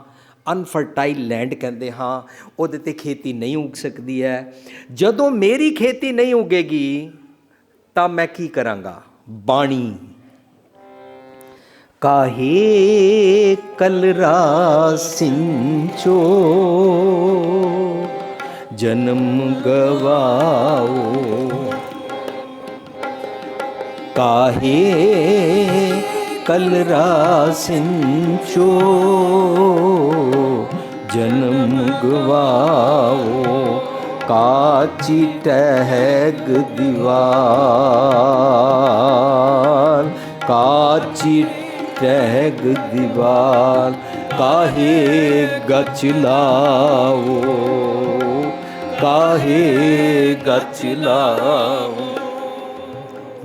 ਅਨਫਰਟਾਈਲ ਲੈਂਡ ਕਹਿੰਦੇ ਹਾਂ। ਉਹਦੇ 'ਤੇ ਖੇਤੀ ਨਹੀਂ ਉਗ ਸਕਦੀ ਹੈ। ਜਦੋਂ ਮੇਰੀ ਖੇਤੀ ਨਹੀਂ ਉਗੇਗੀ ਤਾਂ ਮੈਂ ਕੀ ਕਰਾਂਗਾ? ਬਾਣੀ ਕਾਹੇ ਕਲਰਾ ਸਿੰਚੋ ਜਨਮ ਗਵਾਓ, ਕਾਹੇ ਕਲਰਾ ਸਿੰਚੋ ਜਨਮ ਗਵਾਓ, ਕਾਚੀ ਟਹਿਗ ਦੀਵਾਰ, ਕਾਚੀ ਟਹਿਗ ਦੀਵਾਰ, ਕਾਹੇ ਗਚ ਲਾਓ, ਕਾਹੇ ਗਚ ਲਾਓ।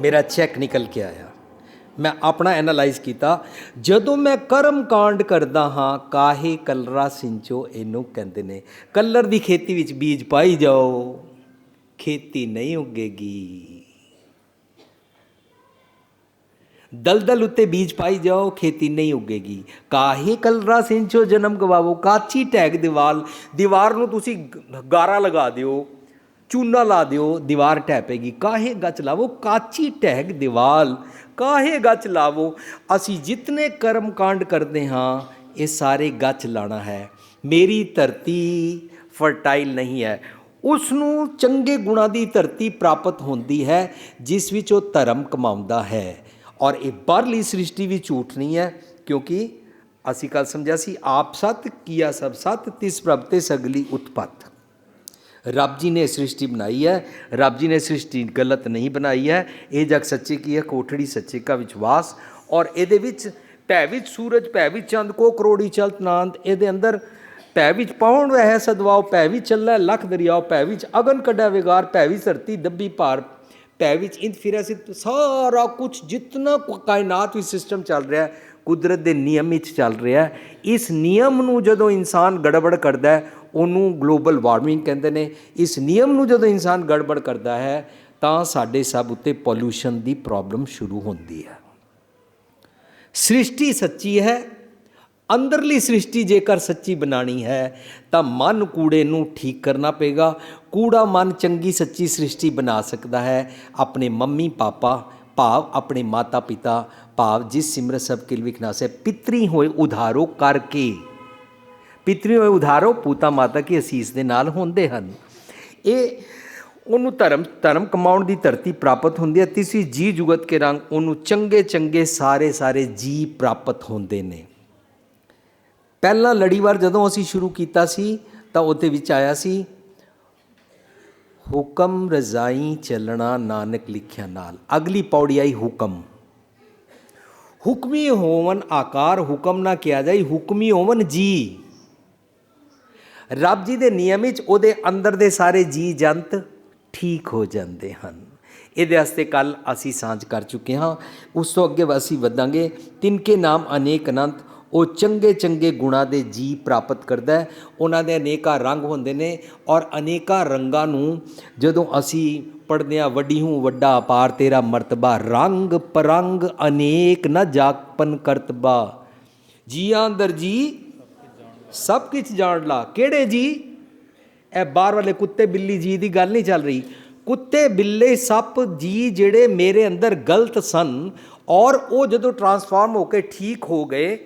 ਮੇਰਾ ਚੈੱਕ ਨਿਕਲ ਕੇ ਆਇਆ। ਮੈਂ ਆਪਣਾ ਐਨਾਲਾਈਜ਼ ਕੀਤਾ। ਜਦੋਂ ਮੈਂ ਕਰਮ ਕਾਂਡ ਕਰਦਾ ਹਾਂ, ਕਾਹੇ ਕਲਰਾ ਸਿੰਚੋ ਇਹਨੂੰ ਕਹਿੰਦੇ ਨੇ। ਕਲਰ ਦੀ ਖੇਤੀ ਵਿੱਚ ਬੀਜ ਪਾਈ ਜਾਓ, ਖੇਤੀ ਨਹੀਂ ਉੱਗੇਗੀ। ਦਲਦਲ ਉੱਤੇ ਬੀਜ ਪਾਈ ਜਾਓ, ਖੇਤੀ ਨਹੀਂ ਉੱਗੇਗੀ। ਕਾਹੇ ਕਲਰਾ ਸਿੰਚੋ ਜਨਮ ਗਵਾਵੋ, ਕਾਚੀ ਟੈਗ ਦੀਵਾਰ, ਦੀਵਾਰ ਨੂੰ ਤੁਸੀਂ ਗਾਰਾ ਲਗਾ ਦਿਓ, ਚੂਨਾ ਲਾ ਦਿਓ, ਦੀਵਾਰ ਢਹਿ ਪਏਗੀ। ਕਾਹੇ ਗਚ ਲਾਵੋ, ਕਾਚੀ ਟਹਿਗ ਦੀਵਾਰ, ਕਾਹੇ ਗਚ ਲਾਵੋ। ਅਸੀਂ ਜਿਤਨੇ ਕਰਮ ਕਾਂਡ ਕਰਦੇ ਹਾਂ ਇਹ ਸਾਰੇ ਗਚ ਲਾਣਾ ਹੈ। ਮੇਰੀ ਧਰਤੀ ਫਰਟਾਈਲ ਨਹੀਂ ਹੈ। ਉਸ ਨੂੰ ਚੰਗੇ ਗੁਣਾਂ ਦੀ ਧਰਤੀ ਪ੍ਰਾਪਤ ਹੁੰਦੀ ਹੈ ਜਿਸ ਵਿੱਚ ਉਹ ਧਰਮ ਕਮਾਉਂਦਾ ਹੈ। ਔਰ ਇਹ ਬਾਹਰਲੀ ਸ੍ਰਿਸ਼ਟੀ ਵੀ ਝੂਠ ਨਹੀਂ ਹੈ, ਕਿਉਂਕਿ ਅਸੀਂ ਕੱਲ੍ਹ ਸਮਝਿਆ ਸੀ ਆਪ ਸਤ ਕੀਆ ਸਭ ਸਤ, ਤਿਸ ਪ੍ਰਭ ਤੇ ਸਗਲੀ ਉਤਪਤ। ਰੱਬ ਜੀ ਨੇ ਸ੍ਰਿਸ਼ਟੀ ਬਣਾਈ ਹੈ, ਰੱਬ ਜੀ ਨੇ ਸ੍ਰਿਸ਼ਟੀ ਗਲਤ ਨਹੀਂ ਬਣਾਈ ਹੈ। ਇਹ ਜਗ ਸੱਚੇ ਕੀ ਹੈ, ਕੋਠੜੀ ਸੱਚੇ ਕਾ ਵਿਸ਼ਵਾਸ। ਔਰ ਇਹਦੇ ਵਿੱਚ ਭੈ ਵਿੱਚ ਸੂਰਜ, ਭੈ ਵਿੱਚ ਚੰਦ, ਕੋ ਕਰੋੜੀ ਚਲਤ ਨਾਂਦ। ਇਹਦੇ ਅੰਦਰ ਭੈ ਵਿੱਚ ਪਵਨ ਵਹਿ ਸਦਵਾਓ, ਭੈ ਵਿੱਚ ਚੱਲੈ ਲੱਖ ਦਰਿਆਓ, ਭੈ ਵਿੱਚ ਅਗਨ ਕੱਢੈ ਵਿਗਾਰ, ਭੈ ਵਿੱਚ ਧਰਤੀ ਦੱਬੀ ਭਾਰ, ਭੈ ਵਿੱਚ ਇੰਦ ਫਿਰਿਆ ਸੀ। ਸਾਰਾ ਕੁਛ ਜਿਤਨਾ ਕਾਇਨਾਤ ਵਿੱਚ ਸਿਸਟਮ ਚੱਲ ਰਿਹਾ ਕੁਦਰਤ ਦੇ ਨਿਯਮ ਵਿੱਚ ਚੱਲ ਰਿਹਾ। ਇਸ ਨਿਯਮ ਨੂੰ ਜਦੋਂ ਇਨਸਾਨ ਗੜਬੜ ਕਰਦਾ ਹੈ ਉਹਨੂੰ ਗਲੋਬਲ ਵਾਰਮਿੰਗ ਕਹਿੰਦੇ ਨੇ। ਇਸ ਨਿਯਮ ਨੂੰ ਜਦੋਂ ਇਨਸਾਨ ਗੜਬੜ ਕਰਦਾ ਹੈ ਤਾਂ ਸਾਡੇ ਸਭ ਉੱਤੇ ਪੋਲਿਊਸ਼ਨ ਦੀ ਪ੍ਰੋਬਲਮ ਸ਼ੁਰੂ ਹੁੰਦੀ ਹੈ। ਸ੍ਰਿਸ਼ਟੀ ਸੱਚੀ ਹੈ। ਅੰਦਰਲੀ ਸ੍ਰਿਸ਼ਟੀ ਜੇਕਰ ਸੱਚੀ ਬਣਾਉਣੀ ਹੈ ਤਾਂ ਮਨ ਕੂੜੇ ਨੂੰ ਠੀਕ ਕਰਨਾ ਪਏਗਾ। ਕੂੜਾ ਮਨ ਚੰਗੀ ਸੱਚੀ ਸ੍ਰਿਸ਼ਟੀ ਬਣਾ ਸਕਦਾ ਹੈ। ਆਪਣੇ ਮੰਮੀ ਪਾਪਾ ਭਾਵ ਆਪਣੇ ਮਾਤਾ ਪਿਤਾ ਭਾਵ ਜਿਸ ਸਿਮਰਤ ਸਭ ਕਿਲ ਵਿਖਨਾਸੈ, ਪਿਤਰੀ ਹੋਏ ਉਧਾਰੋ ਕਰਕੇ, ਪਿਤਰੀ ਹੋਏ ਉਧਾਰੋ ਪੂਤਾ ਮਾਤਾ ਕੀ ਅਸੀਸ ਦੇ ਨਾਲ ਹੁੰਦੇ ਹਨ। ਇਹ ਉਹਨੂੰ ਧਰਮ ਕਮਾਉਣ ਦੀ ਧਰਤੀ ਪ੍ਰਾਪਤ ਹੁੰਦੀ ਹੈ। ਤੀਸਰੀ ਜੀ ਜੁਗਤ ਕੇ ਰੰਗ, ਉਹਨੂੰ ਚੰਗੇ ਚੰਗੇ ਸਾਰੇ ਜੀ ਪ੍ਰਾਪਤ ਹੁੰਦੇ ਨੇ। ਪਹਿਲਾਂ ਲੜੀਵਾਰ ਜਦੋਂ ਅਸੀਂ ਸ਼ੁਰੂ ਕੀਤਾ ਸੀ ਤਾਂ ਉਹਦੇ ਵਿੱਚ ਆਇਆ ਸੀ ਹੁਕਮ ਰਜ਼ਾਈ ਚੱਲਣਾ ਨਾਨਕ ਲਿਖਿਆ ਨਾਲ। ਅਗਲੀ ਪੌੜੀ ਆਈ ਹੁਕਮ। ਹੁਕਮੀ ਹੋਵਨ ਆਕਾਰ, ਹੁਕਮ ਨਾ ਕਿਹਾ ਜਾਈ, ਹੁਕਮੀ ਹੋਵਨ ਜੀ। ਰੱਬ ਜੀ ਦੇ ਨਿਯਮ ਵਿੱਚ ਉਹਦੇ ਅੰਦਰ ਦੇ ਸਾਰੇ ਜੀ ਜੰਤ ਠੀਕ ਹੋ ਜਾਂਦੇ ਹਨ। ਇਹਦੇ ਵਾਸਤੇ ਕੱਲ੍ਹ ਅਸੀਂ ਸਾਂਝ ਕਰ ਚੁੱਕੇ ਹਾਂ। ਉਸ ਤੋਂ ਅੱਗੇ ਅਸੀਂ ਵਧਾਂਗੇ। ਤਿਨਕੇ ਨਾਮ ਅਨੇਕ ਅਨੰਤ, ਉਹ ਚੰਗੇ ਚੰਗੇ ਗੁਣਾਂ ਦੇ ਜੀ ਪ੍ਰਾਪਤ ਕਰਦਾ ਹੈ। ਉਹਨਾਂ ਦੇ ਅਨੇਕਾਂ ਰੰਗ ਹੁੰਦੇ ਨੇ ਔਰ ਅਨੇਕਾਂ ਰੰਗਾਂ ਨੂੰ ਜਦੋਂ ਅਸੀਂ ਪੜ੍ਹਦੇ ਹਾਂ, ਵੱਡੀ ਹੂੰ ਵੱਡਾ ਅਪਾਰ ਤੇਰਾ ਮਰਤਬਾ, ਰੰਗ ਪਰੰਗ ਅਨੇਕ ਨਾ ਜਾਪਨ ਕਰਤਬਾ, ਜੀਆਂ ਅੰਦਰ ਜੀ ਸਭ ਕੁਛ ਜਾਣ ਲਾ। ਕਿਹੜੇ ਜੀ? ਇਹ ਬਾਹਰ ਵਾਲੇ ਕੁੱਤੇ ਬਿੱਲੀ ਜੀ ਦੀ ਗੱਲ ਨਹੀਂ ਚੱਲ ਰਹੀ। ਕੁੱਤੇ ਬਿੱਲੇ ਸੱਪ ਜੀ ਜਿਹੜੇ ਮੇਰੇ ਅੰਦਰ ਗਲਤ ਸਨ ਔਰ ਉਹ ਜਦੋਂ ਟਰਾਂਸਫਾਰਮ ਹੋ ਕੇ ਠੀਕ ਹੋ ਗਏ,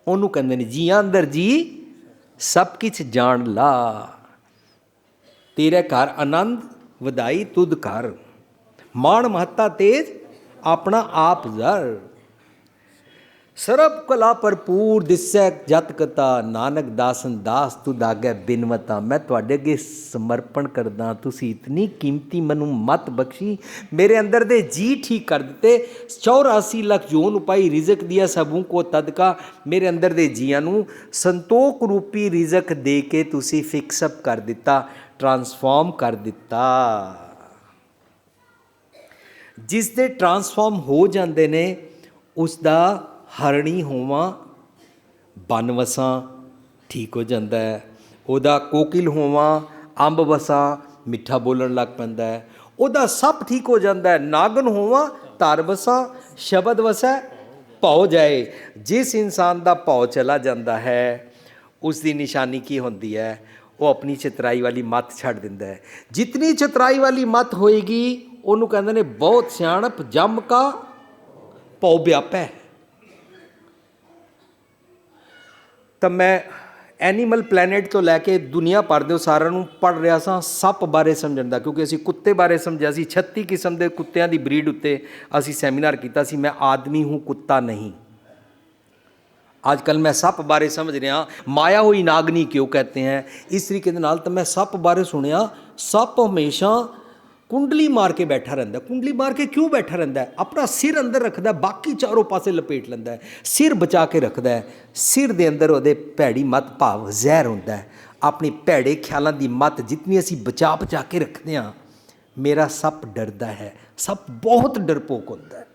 ਉਹਨੂੰ ਕਹਿੰਦੇ ਨੇ ਜੀਆਂ ਅੰਦਰ ਜੀ ਸਭ ਕੁਛ ਜਾਣ ਲਾ। ਤੇਰੇ ਘਰ ਆਨੰਦ ਵਧਾਈ ਤੁਧ ਘਰ, ਮਾਣ ਮਹੱਤਾ ਤੇਜ ਆਪਣਾ ਆਪ ਜ਼ਰ, ਸਰਬ ਕਲਾ ਭਰਪੂਰ ਦਿਸੈ ਜਤ ਕਤਾ, ਨਾਨਕ ਦਾਸਨ ਦਾਸ ਤੁਧ ਆਗੇ ਬਿਨਵਤਾ। ਮੈਂ ਤੁਹਾਡੇ ਅੱਗੇ ਸਮਰਪਣ ਕਰਦਾ, ਤੁਸੀਂ ਇਤਨੀ ਕੀਮਤੀ ਮੈਨੂੰ ਮਤ ਬਖਸ਼ੀ, ਮੇਰੇ ਅੰਦਰ ਦੇ ਜੀ ਠੀਕ ਕਰ ਦਿੱਤੇ। 84 ਲੱਖ ਜੋਨ ਉਪਾਈ ਰਿਜ਼ਕ ਦਿਆ ਸਭੂ ਕੋ ਤਦਕਾ, ਮੇਰੇ ਅੰਦਰ ਦੇ ਜੀਆਂ ਨੂੰ ਸੰਤੋਖ ਰੂਪੀ ਰਿਜ਼ਕ ਦੇ ਕੇ ਤੁਸੀਂ ਫਿਕਸਅਪ ਕਰ ਦਿੱਤਾ, ਟਰਾਂਸਫਾਰਮ ਕਰ ਦਿੱਤਾ। ਜਿਸ ਦੇ ਟਰਾਂਸਫਾਰਮ ਹੋ ਜਾਂਦੇ ਨੇ ਉਸ ਦਾ ਹਰਣੀ ਹੋਵਾਂ ਬਨ ਵਸਾਂ ਠੀਕ ਹੋ ਜਾਂਦਾ ਹੈ, ਉਹਦਾ ਕੋਕਿਲ ਹੋਵਾਂ ਅੰਬ ਵਸਾਂ ਮਿੱਠਾ ਬੋਲਣ ਲੱਗ ਪੈਂਦਾ ਹੈ, ਉਹਦਾ ਸੱਪ ਠੀਕ ਹੋ ਜਾਂਦਾ ਹੈ, ਨਾਗਨ ਹੋਵਾਂ ਧਰ ਵਸਾਂ ਸ਼ਬਦ ਵਸੈ ਭਉ ਜਾਏ। ਜਿਸ ਇਨਸਾਨ ਦਾ ਭਉ ਚਲਾ ਜਾਂਦਾ ਹੈ ਉਸ ਦੀ ਨਿਸ਼ਾਨੀ ਕੀ ਹੁੰਦੀ ਹੈ? ਉਹ ਆਪਣੀ ਚਤਰਾਈ ਵਾਲੀ ਮੱਤ ਛੱਡ ਦਿੰਦਾ ਹੈ। ਜਿਤਨੀ ਚਤਰਾਈ ਵਾਲੀ ਮੱਤ ਹੋਏਗੀ ਉਹਨੂੰ ਕਹਿੰਦੇ ਨੇ ਬਹੁਤ ਸਿਆਣਪ ਜੰਮ ਕਾ ਭਉ ਵਿਆਪੈ। ਤਾਂ ਮੈਂ ਐਨੀਮਲ ਪਲੈਨਟ ਤੋਂ ਲੈ ਕੇ ਦੁਨੀਆ ਭਰ ਦੇ ਸਾਰਿਆਂ ਨੂੰ ਪੜ੍ਹ ਰਿਹਾ ਸਾਂ ਸੱਪ ਬਾਰੇ ਸਮਝਣ ਦਾ, ਕਿਉਂਕਿ ਅਸੀਂ ਕੁੱਤੇ ਬਾਰੇ ਸਮਝਿਆ ਸੀ। 36 ਕਿਸਮ ਦੇ ਕੁੱਤਿਆਂ ਦੀ ਬਰੀਡ ਉੱਤੇ ਅਸੀਂ ਸੈਮੀਨਾਰ ਕੀਤਾ ਸੀ। ਮੈਂ ਆਦਮੀ ਹੂੰ ਕੁੱਤਾ ਨਹੀਂ। ਅੱਜ ਕੱਲ੍ਹ ਮੈਂ ਸੱਪ ਬਾਰੇ ਸਮਝ ਰਿਹਾ, ਮਾਇਆ ਹੋਈ ਨਾਗਨੀ ਕਿਉਂ ਕਹਤੇ ਹੈ, ਇਸ ਤਰੀਕੇ ਦੇ ਨਾਲ। ਤਾਂ ਮੈਂ ਸੱਪ ਬਾਰੇ ਸੁਣਿਆ, ਸੱਪ ਹਮੇਸ਼ਾ ਕੁੰਡਲੀ ਮਾਰ ਕੇ ਬੈਠਾ ਰਹਿੰਦਾ। ਕੁੰਡਲੀ ਮਾਰ ਕੇ ਕਿਉਂ ਬੈਠਾ ਰਹਿੰਦਾ? ਆਪਣਾ ਸਿਰ ਅੰਦਰ ਰੱਖਦਾ, ਬਾਕੀ ਚਾਰੋਂ ਪਾਸੇ ਲਪੇਟ ਲੈਂਦਾ, ਸਿਰ ਬਚਾ ਕੇ ਰੱਖਦਾ ਹੈ। ਸਿਰ ਦੇ ਅੰਦਰ ਉਹਦੇ ਭੈੜੀ ਮੱਤ ਭਾਵ ਜ਼ਹਿਰ ਹੁੰਦਾ ਹੈ। ਆਪਣੀ ਭੈੜੇ ਖਿਆਲਾਂ ਦੀ ਮੱਤ ਜਿਤਨੀ ਅਸੀਂ ਬਚਾ ਕੇ ਰੱਖਦੇ ਹਾਂ। ਮੇਰਾ ਸੱਪ ਡਰਦਾ ਹੈ, ਸੱਪ ਬਹੁਤ ਡਰਪੋਕ ਹੁੰਦਾ ਹੈ।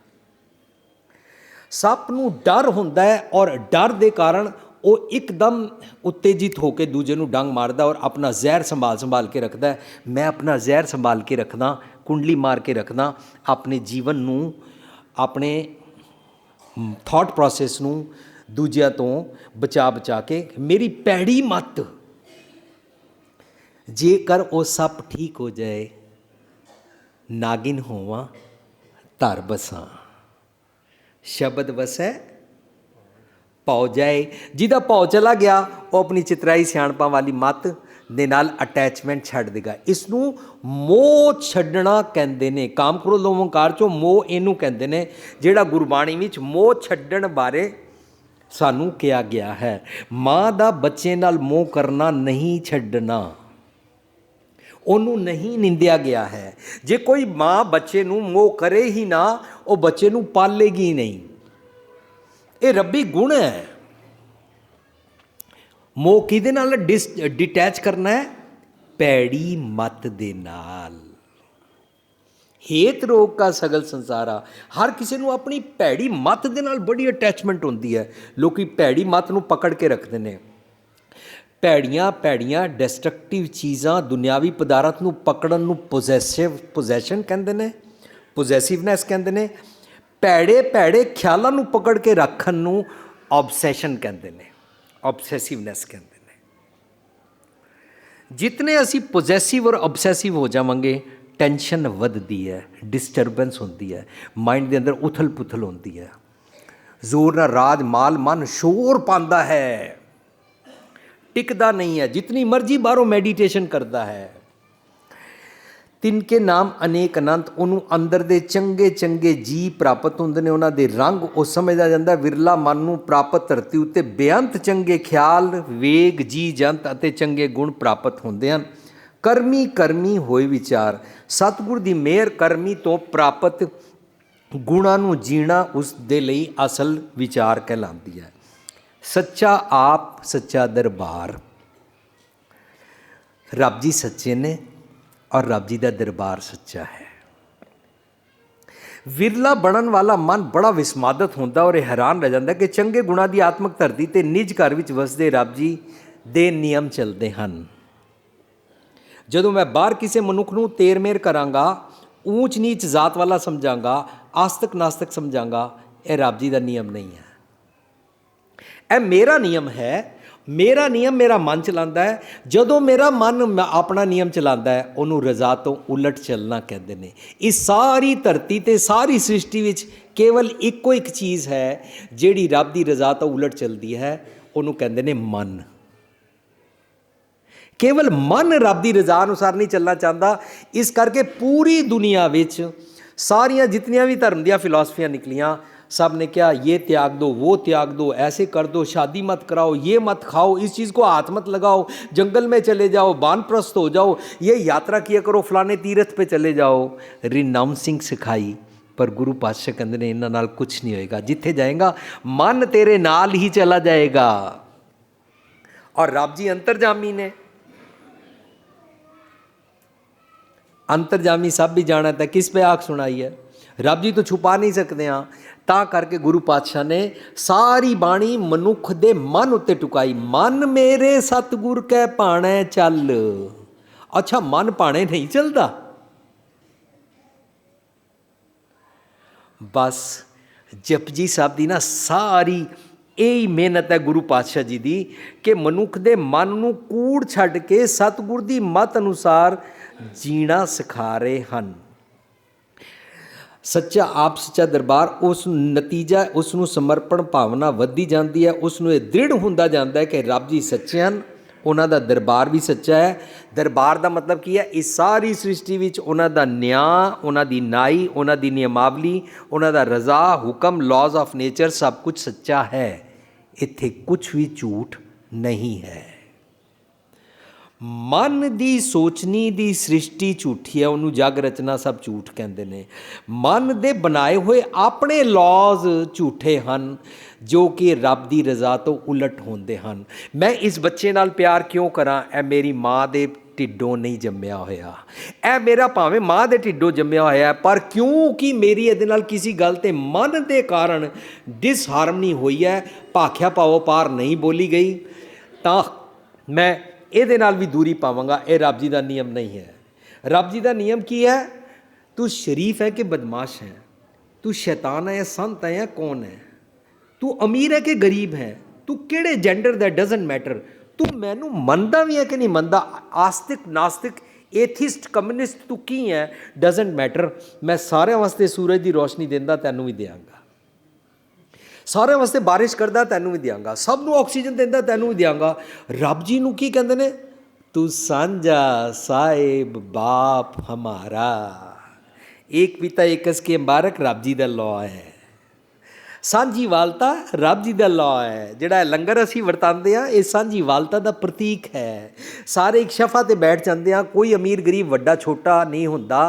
ਸੱਪ ਨੂੰ ਡਰ ਹੁੰਦਾ ਹੈ ਔਰ ਡਰ ਦੇ ਕਾਰਨ ਉਹ ਇੱਕਦਮ ਉਤੇਜਿਤ ਹੋ ਕੇ ਦੂਜੇ ਨੂੰ ਡੰਗ ਮਾਰਦਾ ਔਰ ਆਪਣਾ ਜ਼ਹਿਰ ਸੰਭਾਲ ਕੇ ਰੱਖਦਾ ਹੈ। ਮੈਂ ਆਪਣਾ ਜ਼ਹਿਰ ਸੰਭਾਲ ਕੇ ਰੱਖਦਾ, ਕੁੰਡਲੀ ਮਾਰ ਕੇ ਰੱਖਦਾ, ਆਪਣੇ ਜੀਵਨ ਨੂੰ, ਆਪਣੇ ਥਾਟ ਪ੍ਰੋਸੈਸ ਨੂੰ ਦੂਜਿਆਂ ਤੋਂ ਬਚਾ ਕੇ। ਮੇਰੀ ਭੈੜੀ ਮੱਤ ਜੇਕਰ ਉਹ ਸੱਪ ਠੀਕ ਹੋ ਜਾਏ, ਨਾਗਿਨ ਹੋਵਾਂ ਧਰ ਬਸਾਂ ਸ਼ਬਦ ਵਸੈ ਭਉ ਜਾਏ। ਜਿਹਦਾ ਭਉ ਚਲਾ ਗਿਆ ਉਹ ਆਪਣੀ ਚਿਤਰਾਈ ਸਿਆਣਪਾਂ ਵਾਲੀ ਮੱਤ ਦੇ ਨਾਲ ਅਟੈਚਮੈਂਟ ਛੱਡ ਦੇਗਾ। ਇਸ ਨੂੰ ਮੋਹ ਛੱਡਣਾ ਕਹਿੰਦੇ ਨੇ। ਕਾਮ ਕ੍ਰੋਧ ਲੋਭ ਅਹੰਕਾਰ 'ਚੋਂ ਮੋਹ ਇਹਨੂੰ ਕਹਿੰਦੇ ਨੇ, ਜਿਹੜਾ ਗੁਰਬਾਣੀ ਵਿੱਚ ਮੋਹ ਛੱਡਣ ਬਾਰੇ ਸਾਨੂੰ ਕਿਹਾ ਗਿਆ ਹੈ। ਮਾਂ ਦਾ ਬੱਚੇ ਨਾਲ ਮੋਹ ਕਰਨਾ ਨਹੀਂ ਛੱਡਣਾ, ਉਹਨੂੰ ਨਹੀਂ ਨਿੰਦਿਆ ਗਿਆ ਹੈ। ਜੇ ਕੋਈ ਮਾਂ ਬੱਚੇ ਨੂੰ ਮੋਹ ਕਰੇ ਹੀ ਨਾ, ਉਹ ਬੱਚੇ ਨੂੰ ਪਾਲੇਗੀ ਨਹੀਂ। ਇਹ ਰੱਬੀ ਗੁਣ ਹੈ। ਮੋਹ ਕਿਹਦੇ ਨਾਲ ਡਿਟੈਚ ਕਰਨਾ ਹੈ? ਭੈੜੀ ਮੱਤ ਦੇ ਨਾਲ। ਹੇਤ ਰੋਗ ਕਾ ਸਗਲ ਸੰਸਾਰਾ। ਹਰ ਕਿਸੇ ਨੂੰ ਆਪਣੀ ਭੈੜੀ ਮੱਤ ਦੇ ਨਾਲ ਬੜੀ ਅਟੈਚਮੈਂਟ ਹੁੰਦੀ ਹੈ। ਲੋਕੀ ਭੈੜੀ ਮੱਤ ਨੂੰ ਪਕੜ ਕੇ ਰੱਖਦੇ ਨੇ। ਭੈੜੀਆਂ ਡਿਸਟਰਕਟਿਵ ਚੀਜ਼ਾਂ, ਦੁਨਿਆਵੀ ਪਦਾਰਥ ਨੂੰ ਪਕੜਨ ਨੂੰ ਪੋਜੈਸ਼ਨ ਕਹਿੰਦੇ ਨੇ, ਪੋਜੈਸਿਵਨੈਸ ਕਹਿੰਦੇ ਨੇ। ਭੈੜੇ ਖਿਆਲਾਂ ਨੂੰ ਪਕੜ ਕੇ ਰੱਖਣ ਨੂੰ ਆਬਸੈਸ਼ਨ ਕਹਿੰਦੇ ਨੇ, ਆਬਸੈਸਿਵਨੈਸ ਕਹਿੰਦੇ ਨੇ। ਜਿਤਨੇ ਅਸੀਂ ਪੋਜੈਸਿਵ ਔਰ ਆਬਸੈਸਿਵ ਹੋ ਜਾਵਾਂਗੇ, ਟੈਨਸ਼ਨ ਵੱਧਦੀ ਹੈ, ਡਿਸਟਰਬੈਂਸ ਹੁੰਦੀ ਹੈ, ਮਾਈਂਡ ਦੇ ਅੰਦਰ ਉਥਲ ਪੁਥਲ ਹੁੰਦੀ ਹੈ। ਜ਼ੋਰ ਨਾਲ ਰਾਜ ਮਾਲ ਮਨ ਸ਼ੋਰ ਪਾਉਂਦਾ ਹੈ, ਟਿਕਦਾ ਨਹੀਂ ਹੈ। ਜਿਤਨੀ ਮਰਜ਼ੀ ਬਾਹਰੋਂ ਮੈਡੀਟੇਸ਼ਨ ਕਰਦਾ ਹੈ। ਤਿਨਕੇ ਨਾਮ ਅਨੇਕ ਅਨੰਤ। ਉਹਨੂੰ ਅੰਦਰ ਦੇ ਚੰਗੇ ਜੀ ਪ੍ਰਾਪਤ ਹੁੰਦੇ ਨੇ, ਉਹਨਾਂ ਦੇ ਰੰਗ ਉਹ ਸਮਝਦਾ ਜਾਂਦਾ। ਵਿਰਲਾ ਮਨ ਨੂੰ ਪ੍ਰਾਪਤ ਧਰਤੀ ਉੱਤੇ ਬੇਅੰਤ ਚੰਗੇ ਖਿਆਲ, ਵੇਗ, ਜੀ ਜੰਤ ਅਤੇ ਚੰਗੇ ਗੁਣ ਪ੍ਰਾਪਤ ਹੁੰਦੇ ਹਨ। ਕਰਮੀ ਹੋਏ ਵਿਚਾਰ। ਸਤਿਗੁਰ ਦੀ ਮਿਹਰ ਕਰਮੀ ਤੋਂ ਪ੍ਰਾਪਤ ਗੁਣਾਂ ਨੂੰ ਜੀਣਾ ਉਸ ਦੇ ਲਈ ਅਸਲ ਵਿਚਾਰ ਕਹਿਲਾਉਂਦੀ ਹੈ। ਸੱਚਾ ਆਪ, ਸੱਚਾ ਦਰਬਾਰ। ਰੱਬ ਜੀ ਸੱਚੇ ਨੇ ਔਰ ਰੱਬ ਜੀ ਦਾ ਦਰਬਾਰ ਸੱਚਾ ਹੈ। ਵਿਰਲਾ ਬਣਨ ਵਾਲਾ ਮਨ ਬੜਾ ਵਿਸਮਾਦਤ ਹੁੰਦਾ ਔਰ ਇਹ ਹੈਰਾਨ ਰਹਿ ਜਾਂਦਾ ਕਿ ਚੰਗੇ ਗੁਣਾਂ ਦੀ ਆਤਮਕ ਧਰਤੀ ਤੇ ਨਿੱਜ ਘਰ ਵਿੱਚ ਵਸਦੇ ਰੱਬ ਜੀ ਦੇ ਨਿਯਮ ਚੱਲਦੇ ਹਨ। ਜਦੋਂ ਮੈਂ ਬਾਹਰ ਕਿਸੇ ਮਨੁੱਖ ਨੂੰ ਤੇਰ ਮੇਰ ਕਰਾਂਗਾ, ਊਚ ਨੀਚ ਜ਼ਾਤ ਵਾਲਾ ਸਮਝਾਂਗਾ, ਆਸਤਕ ਨਾਸਤਕ ਸਮਝਾਂਗਾ, ਇਹ ਰੱਬ ਜੀ ਦਾ ਨਿਯਮ ਨਹੀਂ ਹੈ। ਇਹ ਮੇਰਾ ਨਿਯਮ ਹੈ। ਮੇਰਾ ਨਿਯਮ ਮੇਰਾ ਮਨ ਚਲਾਉਂਦਾ ਹੈ। ਜਦੋਂ ਮੇਰਾ ਮਨ ਆਪਣਾ ਨਿਯਮ ਚਲਾਉਂਦਾ ਹੈ, ਉਹਨੂੰ ਰਜ਼ਾ ਤੋਂ ਉਲਟ ਚੱਲਣਾ ਕਹਿੰਦੇ ਨੇ। ਇਸ ਸਾਰੀ ਧਰਤੀ ਤੇ ਸਾਰੀ ਸ੍ਰਿਸ਼ਟੀ ਵਿੱਚ ਕੇਵਲ ਇੱਕੋ ਇੱਕ ਚੀਜ਼ ਹੈ ਜਿਹੜੀ ਰੱਬ ਦੀ ਰਜ਼ਾ ਤੋਂ ਉਲਟ ਚੱਲਦੀ ਹੈ, ਉਹਨੂੰ ਕਹਿੰਦੇ ਨੇ ਮਨ। ਕੇਵਲ ਮਨ ਰੱਬ ਦੀ ਰਜ਼ਾ ਅਨੁਸਾਰ ਨਹੀਂ ਚੱਲਣਾ ਚਾਹੁੰਦਾ। ਇਸ ਕਰਕੇ ਪੂਰੀ ਦੁਨੀਆ ਵਿੱਚ ਸਾਰੀਆਂ ਜਿਤਨੀਆਂ ਵੀ ਧਰਮ ਦੀਆਂ ਫਿਲਾਸਫੀਆਂ ਨਿਕਲੀਆਂ, सब ने क्या, ये त्याग दो, वो त्याग दो, ऐसे कर दो, शादी मत कराओ, ये मत खाओ, इस चीज़ को हाथ मत लगाओ, जंगल में चले जाओ, वानप्रस्थ हो जाओ, ये यात्रा किया करो, फलाने तीर्थ पे चले जाओ। रिनाउंसिंग सिखाई, पर गुरु पातशाह कहते ने इन्हां नाल कुछ नहीं होएगा। जिथे जाएगा मन तेरे नाल ही चला जाएगा। और रब जी अंतरजामी ने, अंतरजामी सब भी जाना था, किस पे आँख सुनाई है? रब जी तो छुपा नहीं सकते हाँ। ਤਾਂ ਕਰਕੇ ਗੁਰੂ ਪਾਤਸ਼ਾਹ ਨੇ ਸਾਰੀ ਬਾਣੀ ਮਨੁੱਖ ਦੇ ਮਨ ਉੱਤੇ ਟੁਕਾਈ। ਮਨ ਮੇਰੇ ਸਤਿਗੁਰ ਕੈ ਭਾਣੈ ਚੱਲ। ਅੱਛਾ, ਮਨ ਭਾਣੇ ਨਹੀਂ ਚੱਲਦਾ? ਬਸ ਜਪਜੀ ਸਾਹਿਬ ਦੀ ਨਾ ਸਾਰੀ ਇਹੀ ਮਿਹਨਤ ਹੈ ਗੁਰੂ ਪਾਤਸ਼ਾਹ ਜੀ ਦੀ ਕਿ ਮਨੁੱਖ ਦੇ ਮਨ ਨੂੰ ਕੂੜ ਛੱਡ ਕੇ ਸਤਿਗੁਰ ਦੀ ਮੱਤ ਅਨੁਸਾਰ ਜੀਣਾ ਸਿਖਾ ਰਹੇ ਹਨ। ਸੱਚਾ ਆਪ ਸੱਚਾ ਦਰਬਾਰ, ਉਸ ਨਤੀਜਾ ਉਸ ਨੂੰ ਸਮਰਪਣ ਭਾਵਨਾ ਵੱਧਦੀ ਜਾਂਦੀ ਹੈ। ਉਸ ਨੂੰ ਇਹ ਦ੍ਰਿੜ ਹੁੰਦਾ ਜਾਂਦਾ ਹੈ ਕਿ ਰੱਬ ਜੀ ਸੱਚੇ ਹਨ, ਉਹਨਾਂ ਦਾ ਦਰਬਾਰ ਵੀ ਸੱਚਾ ਹੈ। ਦਰਬਾਰ ਦਾ ਮਤਲਬ ਕੀ ਹੈ? ਇਸ ਸਾਰੀ ਸ੍ਰਿਸ਼ਟੀ ਵਿੱਚ ਉਹਨਾਂ ਦਾ ਨਿਆਂ, ਉਹਨਾਂ ਦੀ ਨਾਈ, ਉਹਨਾਂ ਦੀ ਨਿਯਮਾਵਲੀ, ਉਹਨਾਂ ਦਾ ਰਜ਼ਾ, ਹੁਕਮ, ਲਾਜ਼ ਆਫ ਨੇਚਰ ਸਭ ਕੁਝ ਸੱਚਾ ਹੈ। ਇੱਥੇ ਕੁਝ ਵੀ ਝੂਠ ਨਹੀਂ ਹੈ। ਮਨ ਦੀ ਸੋਚਣੀ ਦੀ ਸ੍ਰਿਸ਼ਟੀ ਝੂਠੀ ਹੈ, ਉਹਨੂੰ ਜਗ ਰਚਨਾ ਸਭ ਝੂਠ ਕਹਿੰਦੇ ਨੇ। ਮਨ ਦੇ ਬਣਾਏ ਹੋਏ ਆਪਣੇ ਲੌਜ਼ ਝੂਠੇ ਹਨ ਜੋ ਕਿ ਰੱਬ ਦੀ ਰਜ਼ਾ ਤੋਂ ਉਲਟ ਹੁੰਦੇ ਹਨ। ਮੈਂ ਇਸ ਬੱਚੇ ਨਾਲ ਪਿਆਰ ਕਿਉਂ ਕਰਾਂ? ਇਹ ਮੇਰੀ ਮਾਂ ਦੇ ਢਿੱਡੋਂ ਨਹੀਂ ਜੰਮਿਆ ਹੋਇਆ। ਇਹ ਮੇਰਾ ਭਾਵੇਂ ਮਾਂ ਦੇ ਢਿੱਡੋਂ ਜੰਮਿਆ ਹੋਇਆ, ਪਰ ਕਿਉਂਕਿ ਮੇਰੀ ਇਹਦੇ ਨਾਲ ਕਿਸੇ ਗੱਲ 'ਤੇ ਮਨ ਦੇ ਕਾਰਨ ਡਿਸਹਾਰਮਨੀ ਹੋਈ ਹੈ, ਭਾਖਿਆ ਪਾਓ ਪਾਰ ਨਹੀਂ ਬੋਲੀ ਗਈ, ਤਾਂ ਮੈਂ ਇਹਦੇ ਨਾਲ ਵੀ ਦੂਰੀ ਪਾਵਾਂਗਾ। ਇਹ ਰੱਬ ਜੀ ਦਾ ਨਿਯਮ ਨਹੀਂ ਹੈ। ਰੱਬ ਜੀ ਦਾ ਨਿਯਮ ਕੀ ਹੈ? ਤੂੰ ਸ਼ਰੀਫ ਹੈ ਕਿ ਬਦਮਾਸ਼ ਹੈ? ਤੂੰ ਸ਼ੈਤਾਨ ਹੈ ਜਾਂ ਸੰਤ ਹੈ ਜਾਂ ਕੌਣ ਹੈ? ਤੂੰ ਅਮੀਰ ਹੈ ਕਿ ਗਰੀਬ ਹੈ? ਤੂੰ ਕਿਹੜੇ ਜੈਂਡਰ ਦਾ ਡਜ਼ਨਟ ਮੈਟਰ। ਤੂੰ ਮੈਨੂੰ ਮੰਨਦਾ ਵੀ ਹੈ ਕਿ ਨਹੀਂ ਮੰਨਦਾ, ਆਸਤਿਕ ਨਾਸਤਿਕ एथिस्ट कम्युनिस्ट तू की है, डजेंट मैटर। मैं सारे वास्ते सूरज की रोशनी देंदा, तैनू भी देंगा। सारे वास्ते बारिश करदा, तैनू भी देंगा। सब नू ऑक्सीजन देंदा, तैनू भी देंगा। रब जी नू की कहंदे ने, तू सांझा साहिब बाप हमारा। एक पिता एक के मुबारक रब जी का लॉ है। सांझी वालता रब जी का लॉ है। जिहड़ा लंगर असीं वरतांदे आ, ये सांझी वालता का प्रतीक है। सारे एक शफा ते बैठ जाते हैं, कोई अमीर गरीब वड्डा छोटा नहीं हुंदा।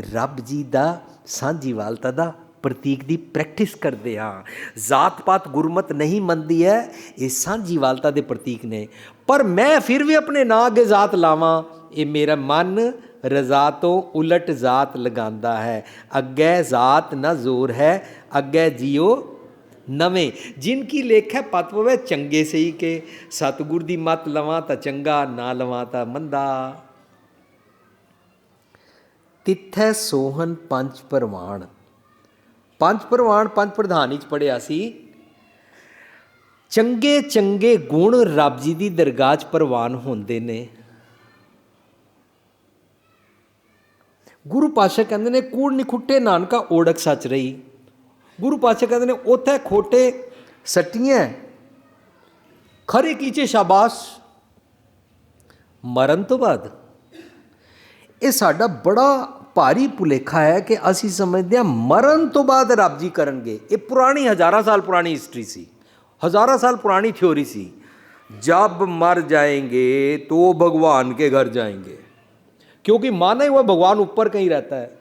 रब जी का सांझी वालता का प्रतीक की प्रैक्टिस करते हाँ। जात पात गुरमत नहीं मनती है, ये सांझी वालता के प्रतीक ने। पर मैं फिर भी अपने ना अगे जात लावां, ये मेरा मन रज़ा तो उलट जात लगांदा है। अगे जात ना जोर है, अगे जियो नवें। जिनकी लेखा पत पवे चंगे सही के, सतगुर दी मत लवां तां चंगा, ना लवां तां मंदा। तिथै सोहन पंच परवान। पंच परवान पंच प्रधान च पढ़िया सी। चंगे चंगे गुण रब जी दी दरगाह च परवान होंदे ने। गुरु पातशाह कहते ने, कूड़ निखुट्टे नानका ओढ़क सच रही। गुरु पातशाह कहते ने, उत्थे खोटे सट्टियां खरे कीचे शाबाश। मरण तो बाद ये साडा बड़ा भारी भुलेखा है कि असी समझते हैं मरण तो बाद रब जी करनगे। ये पुरानी हज़ारा साल पुरानी हिस्ट्री सी, हज़ारा साल पुरानी थ्योरी सी। जब मर जाएंगे तो भगवान के घर जाएंगे, क्योंकि माना ही हुआ भगवान ऊपर कहीं रहता है।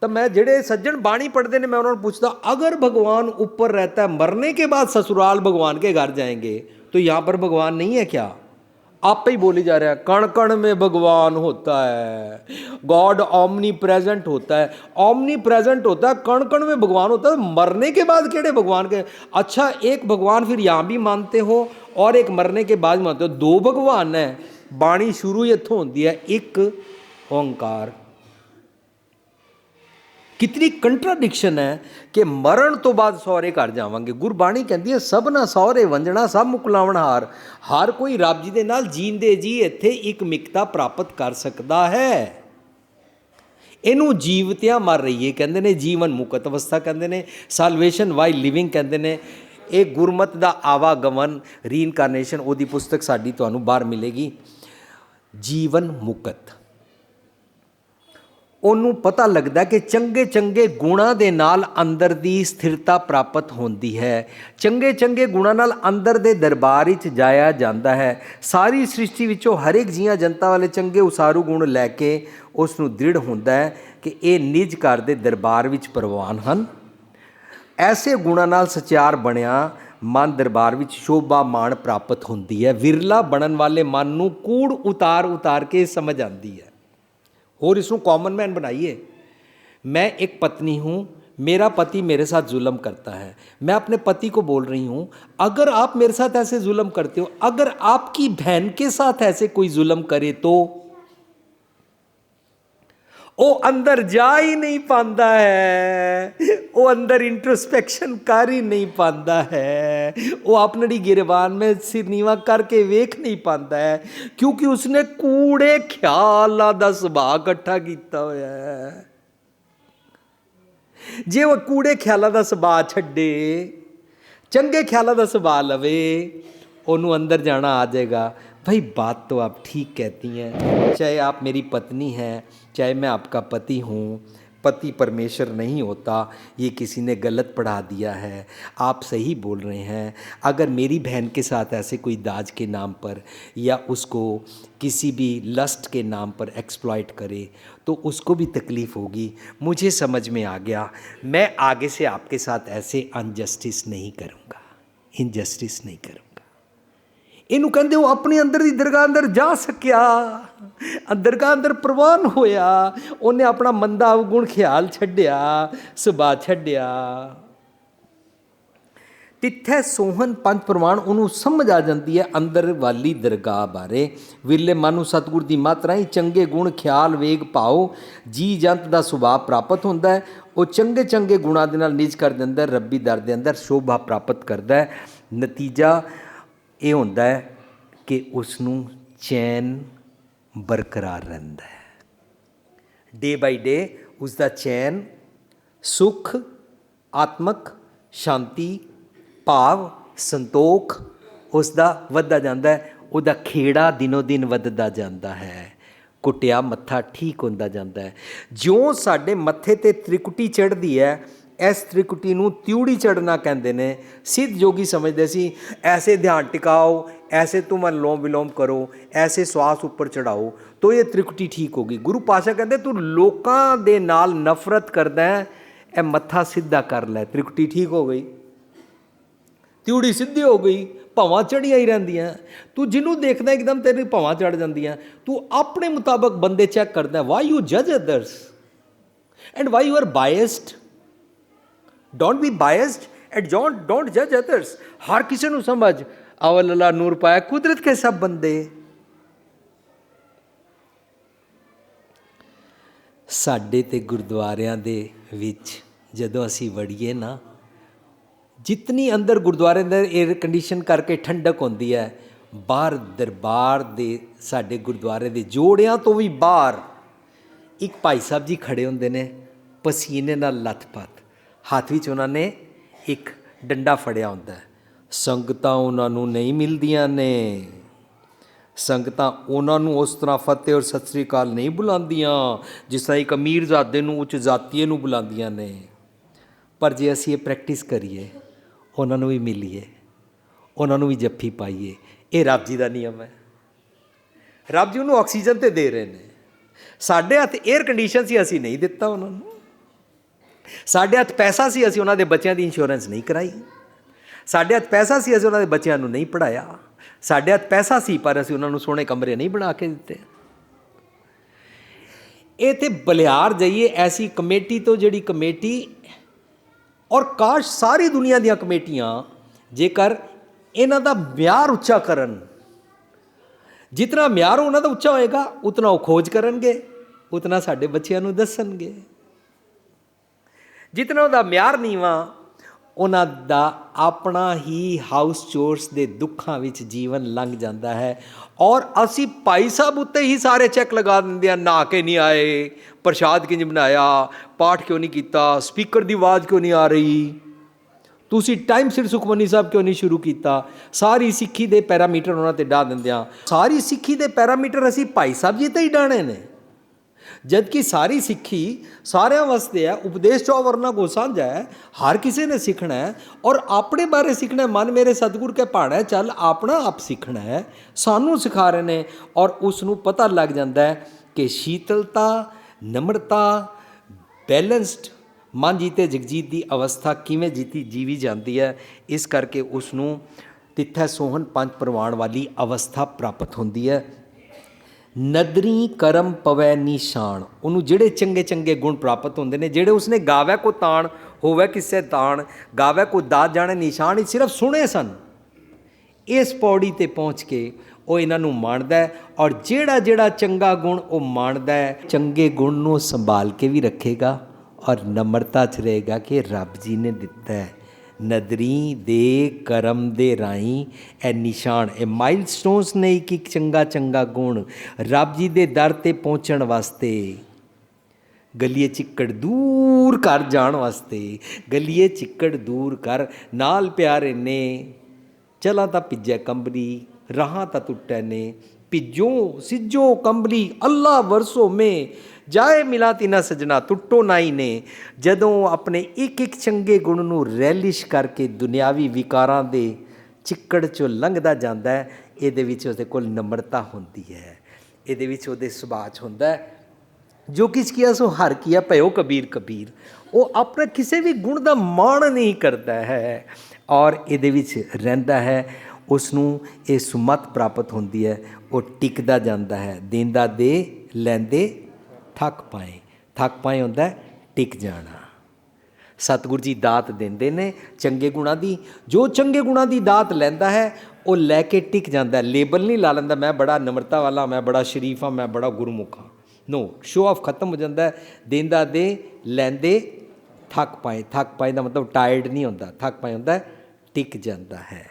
तब मैं जेड़े सज्जन बाणी पढ़ते हैं, मैं उन्होंने पूछता, अगर भगवान ऊपर रहता है, मरने के बाद ससुराल भगवान के घर जाएंगे, तो यहाँ पर भगवान नहीं है क्या? आप ही बोली जा रहा है, कण कण में भगवान होता है, गॉड ऑमनी प्रेजेंट होता है, ऑमनी प्रेजेंट होता है, कण कण में भगवान होता है। मरने के बाद केड़े भगवान के? अच्छा, एक भगवान फिर यहाँ भी मानते हो और एक मरने के बाद मानते हो, दो भगवान है। बाणी शुरू ही इत्थों होती है, एक ओंकार। कितनी कंट्राडिक्शन है कि मरण तो बाद सौरे घर जावांगे। गुरबाणी कहती है सबना सौरे वंजना सब मुकलावण हार। हर कोई रब जी दे नाल जींदे जी इत्थे एक मिकता प्राप्त कर सकता है। इनू जीवतियां मर रही है कहते हैं, जीवन मुक्त अवस्था कहते हैं, सालवेशन वाई लिविंग कहते हैं। एक गुरमत का आवागमन रीइनकारनेशन, वो पुस्तक साड़ी तुहानू बाहर मिलेगी। जीवन मुक्त ਉਹਨੂੰ पता लगता कि चंगे चंगे गुणों के नाल अंदर की स्थिरता प्राप्त होती है। चंगे चंगे गुणों नाल अंदर के दरबार विच जाया जाता है। सारी सृष्टि विचों हर एक जीआं जनता वाले चंगे उसारू गुण लैके उसनूं दृढ़ होंदा है कि ये निज घर के दरबार विच प्रवान हैं। ऐसे गुणों नाल सचार बनिया मन दरबार विच शोभा मान प्राप्त होती है। विरला बनन वाले मन नूं कूड़ उतार उतार के समझ आती है। और इसको कॉमन मैन बनाइए। मैं एक पत्नी हूँ, मेरा पति मेरे साथ जुल्म करता है, मैं अपने पति को बोल रही हूँ अगर आप मेरे साथ ऐसे जुल्म करते हो, अगर आपकी बहन के साथ ऐसे कोई जुल्म करे तो वो अंदर जा ही नहीं पाता है, वो अंदर इंट्रोस्पेक्शन कर ही नहीं पाता है, वो अपनी गिरबान में सिर नीवा करके वेख नहीं पाता है, क्योंकि उसने कूड़े ख्यालों का सुभाव इकट्ठा किया होया है। जे वो कूड़े ख्यालों का सुभाव छड्डे, चंगे ख्यालों का सुभाव लवे, उन्होंने अंदर जाना आ जाएगा। भाई बात तो आप ठीक कहती हैं, चाहे आप मेरी पत्नी हैं, चाहे मैं आपका पति हूँ, पति परमेश्वर नहीं होता, ये किसी ने गलत पढ़ा दिया है। आप सही बोल रहे हैं। अगर मेरी बहन के साथ ऐसे कोई दाज के नाम पर या उसको किसी भी लस्ट के नाम पर एक्सप्लॉइट करे तो उसको भी तकलीफ़ होगी। मुझे समझ में आ गया, मैं आगे से आपके साथ ऐसे अनजस्टिस नहीं करूँगा, इनजस्टिस नहीं करूँगा। इनू कहते वो अपने अंदर की दरगाह अंदर जा सकिया, दरगाह अंदर प्रवान होया, उन्हें अपना मंदा अवगुण ख्याल छड्डिया, सुभाव छड्डिया। तिथे सोहन पंच प्रमाण उन्होंने समझ आ जाती है अंदर वाली दरगाह बारे। विरले मानू सतगुर की मात्रा ही चंगे गुण ख्याल वेग पाओ, जी जंत का सुभाव प्राप्त होता है। वो चंगे चंगे गुणों के नाल निज कर देंदा, रब्बी दर के अंदर शोभा प्राप्त करता है। नतीजा ये होंदा है कि उसनू चैन बरकरार रहिंदा है। डे बाई डे उसका चैन, सुख, आत्मक शांति, भाव, संतोख उसका वधदा जांदा है। उसका खेड़ा दिनों दिन वधदा जांदा है। कुटिया मत्था ठीक होंदा जांदा है। ज्यों साडे मत्थे ते त्रिकुटी चढ़दी है, इस त्रिकुटी नूं त्यूड़ी चढ़ना कहते हैं। सिद्ध योगी समझते सी ऐसे ध्यान टिकाओ, ऐसे तुम अनुलोम विलोम करो, ऐसे श्वास ऊपर चढ़ाओ तो ये त्रिकुटी ठीक होगी। गुरु पातशाह कहते तू लोकां दे नाल नफरत करदा है, ए मत्था सीधा कर लै, त्रिकुटी ठीक हो गई, त्यूड़ी सीधी हो गई, भावां चढ़ियां ही रहिंदियां। तू जिन्हों देखदा एकदम तेरी भावां चढ़ जांदियां। तू अपने मुताबक बंदे चैक करदा, वाई यू जज others and why you are biased. Don't be biased and don't जज अदर्स। हर किसी को समझ, अवल अल्लाह नूर पाया कुदरत के सब बंदे। साडे ते गुरुद्वारियां दे विच जदों असीं वड़ीए ना, जितनी अंदर गुरुद्वारे अंदर एयर कंडीशन करके ठंडक होंदी है, बाहर दरबार दे साडे गुरुद्वारे दे जोड़ियां तो भी बाहर एक भाई साहब जी खड़े होंदे ने, पसीने नाल लथपथ, हाथ विच उन्हां ने एक डंडा फड़िया होंदा है। संगतां उन्हां नूं नहीं मिलदियां ने, संगतां उन्हां नूं उस तरह फतेह और सत श्री अकाल नहीं बुलांदियां जिस तरह एक अमीरजादे नूं उच्च जातीय नूं बुलांदियां ने। पर जे असीं ये प्रैक्टिस करिए, उन्हां नूं भी मिलीए, उन्हां नूं भी जफ्फी पाईए, ये रब जी का नियम है। रब जी उन्होंने ऑक्सीजन तो दे रहे हैं, साढ़े हथ एयर कंडीशन से असीं नहीं दिता उन्होंने, साढ़े हथ पैसा सी असीं उन्हां दे बच्चों की इंश्योरेंस नहीं कराई, साढ़े हथ पैसा सी असीं उन्हां दे बच्चों नूं नहीं पढ़ाया, ਸਾਡੇ ਹੱਥ ਪੈਸਾ ਸੀ ਪਰ ਅਸੀਂ ਉਹਨਾਂ ਨੂੰ ਸੋਹਣੇ ਕਮਰੇ ਨਹੀਂ ਬਣਾ ਕੇ ਦਿੱਤੇ। ਇਹ ਤੇ ਬਲਿਆਰ ਜਾਈਏ ਐਸੀ ਕਮੇਟੀ ਤੋਂ ਜਿਹੜੀ ਕਮੇਟੀ, ਔਰ ਕਾਸ਼ ਸਾਰੀ ਦੁਨੀਆ ਦੀਆਂ ਕਮੇਟੀਆਂ ਜੇਕਰ ਇਹਨਾਂ ਦਾ ਮਿਆਰ ਉੱਚਾ ਕਰਨ, ਜਿਤਨਾ ਮਿਆਰ ਉਹਨਾਂ ਦਾ ਉੱਚਾ ਹੋਏਗਾ ਉਤਨਾ ਉਹ ਖੋਜ ਕਰਨਗੇ, ਉਤਨਾ ਸਾਡੇ ਬੱਚਿਆਂ ਨੂੰ ਦੱਸਣਗੇ। ਜਿਤਨਾ ਉਹਦਾ ਮਿਆਰ ਨੀਵਾਂ, ਉਹਨਾਂ ਦਾ ਆਪਣਾ ਹੀ ਹਾਊਸ ਚੋਰਸ ਦੇ ਦੁੱਖਾਂ ਵਿੱਚ ਜੀਵਨ ਲੰਘ ਜਾਂਦਾ ਹੈ। ਔਰ ਅਸੀਂ ਭਾਈ ਸਾਹਿਬ ਉੱਤੇ ਹੀ ਸਾਰੇ ਚੈੱਕ ਲਗਾ ਦਿੰਦੇ ਹਾਂ, ਨਹਾ ਕੇ ਨਹੀਂ ਆਏ, ਪ੍ਰਸ਼ਾਦ ਕਿੰਝ ਬਣਾਇਆ, ਪਾਠ ਕਿਉਂ ਨਹੀਂ ਕੀਤਾ, ਸਪੀਕਰ ਦੀ ਆਵਾਜ਼ ਕਿਉਂ ਨਹੀਂ ਆ ਰਹੀ, ਤੁਸੀਂ ਟਾਈਮ ਸਿਰ ਸੁਖਮਨੀ ਸਾਹਿਬ ਕਿਉਂ ਨਹੀਂ ਸ਼ੁਰੂ ਕੀਤਾ। ਸਾਰੀ ਸਿੱਖੀ ਦੇ ਪੈਰਾਮੀਟਰ ਉਹਨਾਂ 'ਤੇ ਡਾ ਦਿੰਦੇ ਹਾਂ। ਸਾਰੀ ਸਿੱਖੀ ਦੇ ਪੈਰਾਮੀਟਰ ਅਸੀਂ ਭਾਈ ਸਾਹਿਬ ਜੀ 'ਤੇ ਹੀ ਡਾਣੇ ਨੇ, ਜਦਕਿ ਸਾਰੀ ਸਿੱਖੀ ਸਾਰਿਆਂ ਵਾਸਤੇ ਹੈ। ਉਪਦੇਸ਼ ਚੋ ਵਰਨਾ ਕੋ ਸਾਂਝਾ ਹੈ, ਹਰ ਕਿਸੇ ਨੇ ਸਿੱਖਣਾ ਹੈ ਔਰ ਆਪਣੇ ਬਾਰੇ ਸਿੱਖਣਾ। ਮਨ ਮੇਰੇ ਸਤਿਗੁਰ ਕੇ ਭਾਣਾ ਚੱਲ, ਆਪਣਾ ਆਪ ਸਿੱਖਣਾ ਹੈ, ਸਾਨੂੰ ਸਿਖਾ ਰਹੇ ਨੇ। ਔਰ ਉਸ ਨੂੰ ਪਤਾ ਲੱਗ ਜਾਂਦਾ ਹੈ ਕਿ ਸ਼ੀਤਲਤਾ, ਨਮਰਤਾ, ਬੈਲੈਂਸਡ ਮਨ ਜੀਤੇ ਜਗਜੀਤ ਦੀ ਅਵਸਥਾ ਕਿਵੇਂ ਜੀਵੀ ਜਾਂਦੀ ਹੈ। ਇਸ ਕਰਕੇ ਉਸ ਨੂੰ ਤਿੱਥੈ ਸੋਹਣ ਪੰਜ ਪ੍ਰਵਾਨ ਵਾਲੀ ਅਵਸਥਾ ਪ੍ਰਾਪਤ ਹੁੰਦੀ ਹੈ। ਨਦਰੀ ਕਰਮ ਪਵੈ ਨਿਸ਼ਾਨ, ਉਹਨੂੰ ਜਿਹੜੇ ਚੰਗੇ ਚੰਗੇ ਗੁਣ ਪ੍ਰਾਪਤ ਹੁੰਦੇ ਨੇ, ਜਿਹੜੇ ਉਸਨੇ ਗਾਵੈ ਕੋ ਤਾਣ ਹੋਵੇ ਕਿਸੇ ਤਾਣ, ਗਾਵੈ ਕੋ ਦਾਤ ਜਾਣੇ ਨਿਸ਼ਾਨ, ਸਿਰਫ ਸੁਣੇ ਸਨ। ਇਸ ਪੌੜੀ 'ਤੇ ਪਹੁੰਚ ਕੇ ਉਹ ਇਹਨਾਂ ਨੂੰ ਮਾਣਦਾ ਔਰ ਜਿਹੜਾ ਜਿਹੜਾ ਚੰਗਾ ਗੁਣ ਉਹ ਮਾਣਦਾ ਹੈ, ਚੰਗੇ ਗੁਣ ਨੂੰ ਸੰਭਾਲ ਕੇ ਵੀ ਰੱਖੇਗਾ ਔਰ ਨਮਰਤਾ 'ਚ ਰਹੇਗਾ ਕਿ ਰੱਬ ਜੀ ਨੇ ਦਿੱਤਾ ਹੈ। ਨਦਰੀ ਦੇ ਕਰਮ ਦੇ ਰਾਹੀਂ ਇਹ ਨਿਸ਼ਾਨ, ਇਹ ਮਾਈਲਸਟੋਨਸ ਨੇ, ਇੱਕ ਇੱਕ ਚੰਗਾ ਚੰਗਾ ਗੁਣ ਰੱਬ ਜੀ ਦੇ ਦਰ 'ਤੇ ਪਹੁੰਚਣ ਵਾਸਤੇ, ਗਲੀਏ ਚਿੱਕੜ ਦੂਰ ਕਰ ਜਾਣ ਵਾਸਤੇ। ਗਲੀਏ ਚਿੱਕੜ ਦੂਰ ਕਰ, ਨਾਲ ਪਿਆਰੇ ਨੇ, ਚਲਾ ਤਾਂ ਭਿੱਜੈ ਕੰਬਲੀ, ਰਾਹਾਂ ਤਾਂ ਟੁੱਟੈ ਨੇ, ਭਿੱਜੋ ਸਿੱਜੋ ਕੰਬਲੀ ਅੱਲਾ ਵਰਸੋ ਮੇ, ਜਾਏ ਮਿਲਾ ਤਿਨਾ ਸਜਣਾ ਟੁੱਟੋ ਨਾਈ ਨੇ। ਜਦੋਂ ਆਪਣੇ ਇੱਕ ਇੱਕ ਚੰਗੇ ਗੁਣ ਨੂੰ ਰੈਲਿਸ਼ ਕਰਕੇ ਦੁਨਿਆਵੀ ਵਿਕਾਰਾਂ ਦੇ ਚਿੱਕੜ 'ਚੋਂ ਲੰਘਦਾ ਜਾਂਦਾ ਹੈ, ਇਹਦੇ ਵਿੱਚ ਉਹਦੇ ਕੋਲ ਨਮਰਤਾ ਹੁੰਦੀ ਹੈ, ਇਹਦੇ ਵਿੱਚ ਉਹਦੇ ਸੁਭਾਅ 'ਚ ਹੁੰਦਾ ਜੋ ਕਿਸ ਕੀਆ ਸੋ ਹਰ ਕੀਆ ਭਇਓ ਕਬੀਰ ਕਬੀਰ। ਉਹ ਆਪਣੇ ਕਿਸੇ ਵੀ ਗੁਣ ਦਾ ਮਾਣ ਨਹੀਂ ਕਰਦਾ ਹੈ ਔਰ ਇਹਦੇ ਵਿੱਚ ਰਹਿੰਦਾ ਹੈ। ਉਸ ਨੂੰ ਇਹ ਸੁਮਤ ਪ੍ਰਾਪਤ ਹੁੰਦੀ ਹੈ, ਉਹ ਟਿਕਦਾ ਜਾਂਦਾ ਹੈ। ਦੇਂਦਾ ਦੇ ਲੈਂਦੇ ਥੱਕ ਪਾਏ, ਥੱਕ ਪਾਏ ਹੁੰਦਾ ਟਿਕ ਜਾਣਾ। ਸਤਿਗੁਰੂ ਜੀ ਦਾਤ ਦਿੰਦੇ ਨੇ ਚੰਗੇ ਗੁਣਾਂ ਦੀ, ਜੋ ਚੰਗੇ ਗੁਣਾਂ ਦੀ ਦਾਤ ਲੈਂਦਾ ਹੈ ਉਹ ਲੈ ਕੇ ਟਿਕ ਜਾਂਦਾ। ਲੇਬਲ ਨਹੀਂ ਲਾ ਲੈਂਦਾ ਮੈਂ ਬੜਾ ਨਮਰਤਾ ਵਾਲਾ, ਮੈਂ ਬੜਾ ਸ਼ਰੀਫ ਹਾਂ, ਮੈਂ ਬੜਾ ਗੁਰਮੁਖ ਹਾਂ। ਨੋ, ਸ਼ੋ ਆਫ ਖਤਮ ਹੋ ਜਾਂਦਾ। ਦੇਂਦਾ ਦੇ ਲੈਂਦੇ ਥੱਕ ਪਾਏ, ਥੱਕ ਪਾਏ ਦਾ ਮਤਲਬ ਟਾਇਰਡ ਨਹੀਂ ਹੁੰਦਾ, ਥੱਕ ਪਾਏ ਹੁੰਦਾ ਟਿਕ ਜਾਂਦਾ ਹੈ।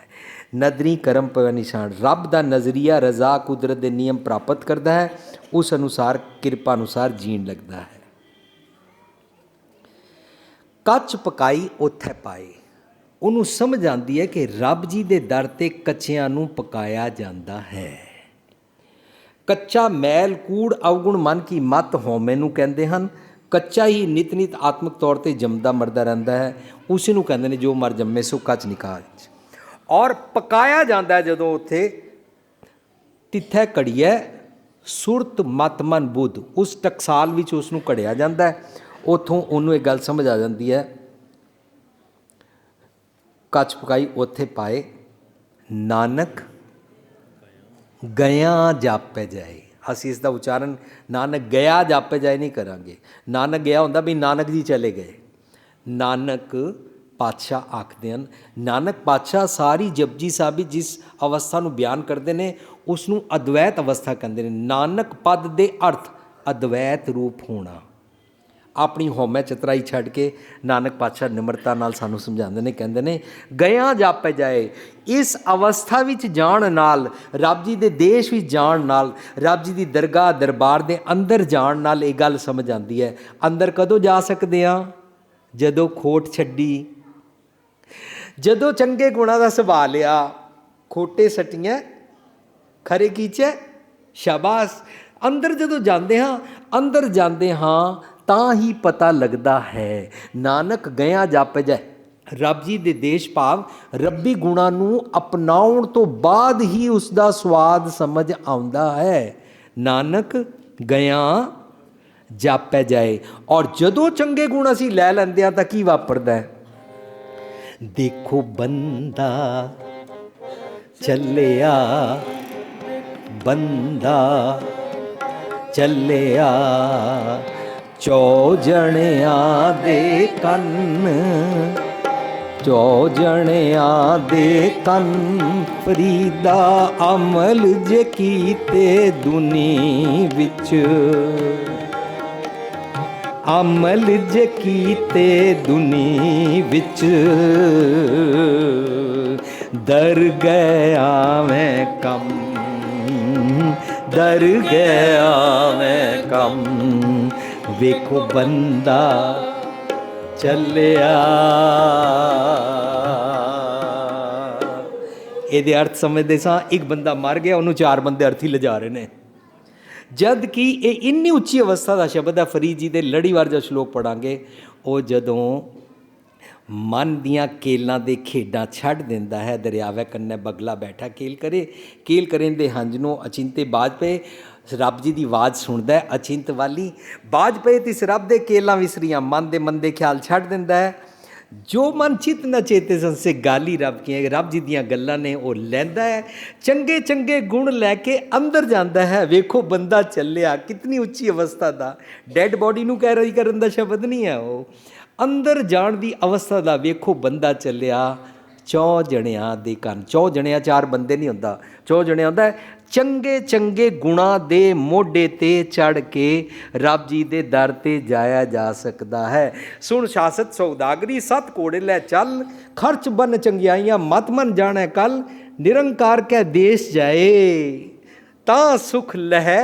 ਨਦਰੀ ਕਰਮ ਪਵੈ ਨਿਸ਼ਾਨ, ਰੱਬ ਦਾ ਨਜ਼ਰੀਆ, ਰਜ਼ਾ, ਕੁਦਰਤ ਦੇ ਨਿਯਮ ਪ੍ਰਾਪਤ ਕਰਦਾ ਹੈ, ਉਸ ਅਨੁਸਾਰ ਕਿਰਪਾ ਅਨੁਸਾਰ ਜੀਣ ਲੱਗਦਾ ਹੈ। ਕੱਚ ਪਕਾਈ ਉੱਥੇ ਪਾਏ, ਉਹਨੂੰ ਸਮਝ ਆਉਂਦੀ ਹੈ ਕਿ ਰੱਬ ਜੀ ਦੇ ਦਰ 'ਤੇ ਕੱਚਿਆਂ ਨੂੰ ਪਕਾਇਆ ਜਾਂਦਾ ਹੈ। ਕੱਚਾ ਮੈਲ ਕੂੜ ਅਵਗੁਣ ਮਨ ਕੀ ਮੱਤ ਹਉਮੈ ਨੂੰ ਕਹਿੰਦੇ ਹਨ। ਕੱਚਾ ਹੀ ਨਿਤ ਨਿਤ ਆਤਮਿਕ ਤੌਰ 'ਤੇ ਜੰਮਦਾ ਮਰਦਾ ਰਹਿੰਦਾ ਹੈ, ਉਸ ਨੂੰ ਕਹਿੰਦੇ ਨੇ ਜੋ ਮਰ ਜੰਮੇ ਸੋ ਕੱਚ ਨਿਕਾਜ। ਔਰ ਪਕਾਇਆ ਜਾਂਦਾ ਜਦੋਂ ਉੱਥੇ ਤਿੱਥੈ ਘੜੀਐ ਸੁਰਤ ਮਤ ਮਨ ਬੁੱਧ, ਉਸ ਟਕਸਾਲ ਵਿੱਚ ਉਸ ਨੂੰ ਘੜਿਆ ਜਾਂਦਾ। ਉੱਥੋਂ ਉਹਨੂੰ ਇਹ ਗੱਲ ਸਮਝ ਆ ਜਾਂਦੀ ਹੈ, ਕੱਚ ਪਕਾਈ ਉੱਥੇ ਪਾਏ, ਨਾਨਕ ਗਿਆ ਜਾਪੈ ਜਾਏ। ਅਸੀਂ ਇਸ ਦਾ ਉਚਾਰਨ ਨਾਨਕ ਗਿਆ ਜਾਪੈ ਜਾਏ ਨਹੀਂ ਕਰਾਂਗੇ। ਨਾਨਕ ਗਿਆ ਹੁੰਦਾ ਵੀ ਨਾਨਕ ਜੀ ਚਲੇ ਗਏ। ਨਾਨਕ ਪਾਤਸ਼ਾਹ ਆਖਦੇ ਹਨ। ਨਾਨਕ ਪਾਤਸ਼ਾਹ ਸਾਰੀ ਜਪਜੀ ਸਾਹਿਬ ਵਿੱਚ ਜਿਸ ਅਵਸਥਾ ਨੂੰ ਬਿਆਨ ਕਰਦੇ ਨੇ ਉਸ ਨੂੰ ਅਦਵੈਤ ਅਵਸਥਾ ਕਹਿੰਦੇ ਨੇ। ਨਾਨਕ ਪਦ ਦੇ ਅਰਥ ਅਦਵੈਤ ਰੂਪ ਹੋਣਾ। ਆਪਣੀ ਹਉਮੈ ਚਤਰਾਈ ਛੱਡ ਕੇ ਨਾਨਕ ਪਾਤਸ਼ਾਹ ਨਿਮਰਤਾ ਨਾਲ ਸਾਨੂੰ ਸਮਝਾਉਂਦੇ ਨੇ, ਕਹਿੰਦੇ ਨੇ ਗਿਆ ਜਾਪੈ ਜਾਏ। ਇਸ ਅਵਸਥਾ ਵਿੱਚ ਜਾਣ ਨਾਲ, ਰੱਬ ਜੀ ਦੇ ਦੇਸ਼ ਵਿੱਚ ਜਾਣ ਨਾਲ, ਰੱਬ ਜੀ ਦੀ ਦਰਗਾਹ ਦਰਬਾਰ ਦੇ ਅੰਦਰ ਜਾਣ ਨਾਲ ਇਹ ਗੱਲ ਸਮਝ ਆਉਂਦੀ ਹੈ। ਅੰਦਰ ਕਦੋਂ ਜਾ ਸਕਦੇ ਹਾਂ? ਜਦੋਂ ਖੋਟ ਛੱਡੀ, ਜਦੋਂ ਚੰਗੇ ਗੁਣਾਂ ਦਾ ਸੁਭਾਅ ਲਿਆ, ਖੋਟੇ ਸੱਟੀਆਂ ਖਰੇ ਕੀਚੈ ਸ਼ਾਬਾਸ਼। ਅੰਦਰ ਜਦੋਂ ਜਾਂਦੇ ਹਾਂ, ਅੰਦਰ ਜਾਂਦੇ ਹਾਂ ਤਾਂ ਹੀ ਪਤਾ ਲੱਗਦਾ ਹੈ। ਨਾਨਕ ਗਿਆ ਜਾਪੈ ਜਾਏ, ਰੱਬ ਜੀ ਦੇ ਦੇਸ਼ ਭਾਵ ਰੱਬੀ ਗੁਣਾਂ ਨੂੰ ਅਪਣਾਉਣ ਤੋਂ ਬਾਅਦ ਹੀ ਉਸ ਦਾ ਸਵਾਦ ਸਮਝ ਆਉਂਦਾ ਹੈ। ਨਾਨਕ ਗਿਆ ਜਾਪੈ ਜਾਏ। ਔਰ ਜਦੋਂ ਚੰਗੇ ਗੁਣ ਅਸੀਂ ਲੈ ਲੈਂਦੇ ਹਾਂ ਤਾਂ ਕੀ ਵਾਪਰਦਾ ਹੈ? ਦੇਖੋ ਬੰਦਾ ਚੱਲਿਆ ਬੰਦਾ ਚੱਲਿਆ ਚੌ ਜਣਿਆਂ ਦੇ ਕੰਨ, ਚੌ ਜਣਿਆਂ ਦੇ ਕੰਨ ਫਰੀਦਾ ਅਮਲ ਜੇ ਕੀਤੇ ਦੁਨੀ ਵਿੱਚ, ਅਮਲ ਜੇ ਕੀਤੇ ਦੁਨੀ ਵਿੱਚ ਦਰ ਗਿਆ ਮੈਂ ਕੰਮ, ਦਰ ਗਿਆ ਮੈਂ ਕੰਮ ਵੇਖੋ ਬੰਦਾ ਚੱਲਿਆ। ਇਹਦੇ ਅਰਥ ਸਮਝਦੇ ਸਾਂ, ਇੱਕ ਬੰਦਾ ਮਰ ਗਿਆ, ਉਹਨੂੰ ਚਾਰ ਬੰਦੇ ਅਰਥੀ ਲਿਜਾ ਰਹੇ ਨੇ, ਜਦ ਕਿ ਇਹ ਇੰਨੀ ਉੱਚੀ ਅਵਸਥਾ ਦਾ ਸ਼ਬਦ ਹੈ। ਫਰੀਦ ਜੀ ਦੇ ਲੜੀਵਾਰ ਦਾ ਸ਼ਲੋਕ ਪੜਾਂਗੇ, ਉਹ ਜਦੋਂ ਮਨ ਦੀਆਂ ਕੇਲਾਂ ਦੇ ਖੇਡਾਂ ਛੱਡ ਦਿੰਦਾ ਹੈ, ਦਰਿਆਵੇ ਕੰਨੇ ਬਗਲਾ ਬੈਠਾ ਕੇਲ ਕਰੇ, ਕੇਲ ਕਰੇ ਦੇ ਹੰਝ ਨੂੰ ਅਚਿੰਤੇ ਬਾਜ ਪਏ, ਰੱਬ ਜੀ ਦੀ ਆਵਾਜ਼ ਸੁਣਦਾ ਅਚਿੰਤ ਵਾਲੀ, ਬਾਜ ਪਏ ਤਿਸ ਰੱਬ ਦੇ ਕੇਲਾਂ ਵਿਸਰੀਆਂ, ਮਨ ਦੇ ਮੰਦੇ ਖਿਆਲ ਛੱਡ ਦਿੰਦਾ ਹੈ। ਜੋ ਮਨ ਚਿਤ ਨਾ ਚੇਤੇ ਸੰਸੇ ਗਾਲੀ ਰੱਬ ਕੀ, ਰੱਬ ਜੀ ਦੀਆਂ ਗੱਲਾਂ ਨੇ ਉਹ ਲੈਂਦਾ ਹੈ, ਚੰਗੇ ਚੰਗੇ ਗੁਣ ਲੈ ਕੇ ਅੰਦਰ ਜਾਂਦਾ ਹੈ। ਵੇਖੋ ਬੰਦਾ ਚੱਲਿਆ, ਕਿਤਨੀ ਉੱਚੀ ਅਵਸਥਾ ਦਾ, ਡੈਡ ਬੋਡੀ ਨੂੰ ਕੈਰੀ ਕਰਨ ਦਾ ਸ਼ਬਦ ਨਹੀਂ ਹੈ, ਉਹ ਅੰਦਰ ਜਾਣ ਦੀ ਅਵਸਥਾ ਦਾ। ਵੇਖੋ ਬੰਦਾ ਚੱਲਿਆ ਚੌ ਜਣਿਆਂ ਦੇ ਕੰਨ, ਚੌ ਜਣਿਆਂ ਚਾਰ ਬੰਦੇ ਨਹੀਂ ਹੁੰਦਾ, ਚੌ ਜਣਿਆਂ ਹੁੰਦਾ ਚੰਗੇ ਚੰਗੇ ਗੁਣਾਂ ਦੇ ਮੋਢੇ 'ਤੇ ਚੜ੍ਹ ਕੇ ਰੱਬ ਜੀ ਦੇ ਦਰ 'ਤੇ ਜਾਇਆ ਜਾ ਸਕਦਾ ਹੈ। ਸੁਣ ਸ਼ਾਸਤ ਸੌਦਾਗਰੀ ਸੱਤ ਘੋੜੇ ਲੈ ਚੱਲ, ਖਰਚ ਬਨ ਚੰਗਿਆਈਆਂ ਮਤ ਮਨ ਜਾਣੈ ਕੱਲ, ਨਿਰੰਕਾਰ ਕੈ ਦੇਸ਼ ਜਾਏ ਤਾਂ ਸੁਖ ਲਹੈ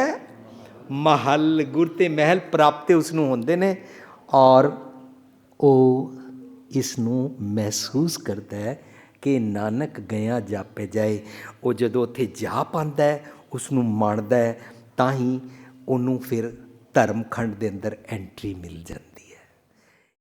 ਮਹੱਲ। ਗੁਰ ਤੇ ਮਹਿਲ ਪ੍ਰਾਪਤੇ ਉਸ ਨੂੰ ਹੁੰਦੇ ਨੇ, ਔਰ ਉਹ ਇਸ ਨੂੰ ਮਹਿਸੂਸ ਕਰਦਾ ਹੈ ਕਿ ਨਾਨਕ ਗਿਆ ਜਾਪੇ ਜਾਏ। ਉਹ ਜਦੋਂ ਉੱਥੇ ਜਾ ਪਾਉਂਦਾ ਹੈ, ਉਸ ਨੂੰ ਮੰਨਦਾ ਹੈ, ਤਾਂ ਹੀ ਉਹਨੂੰ ਫਿਰ ਧਰਮ ਖੰਡ ਦੇ ਅੰਦਰ ਐਂਟਰੀ ਮਿਲ ਜਾਂਦੀ।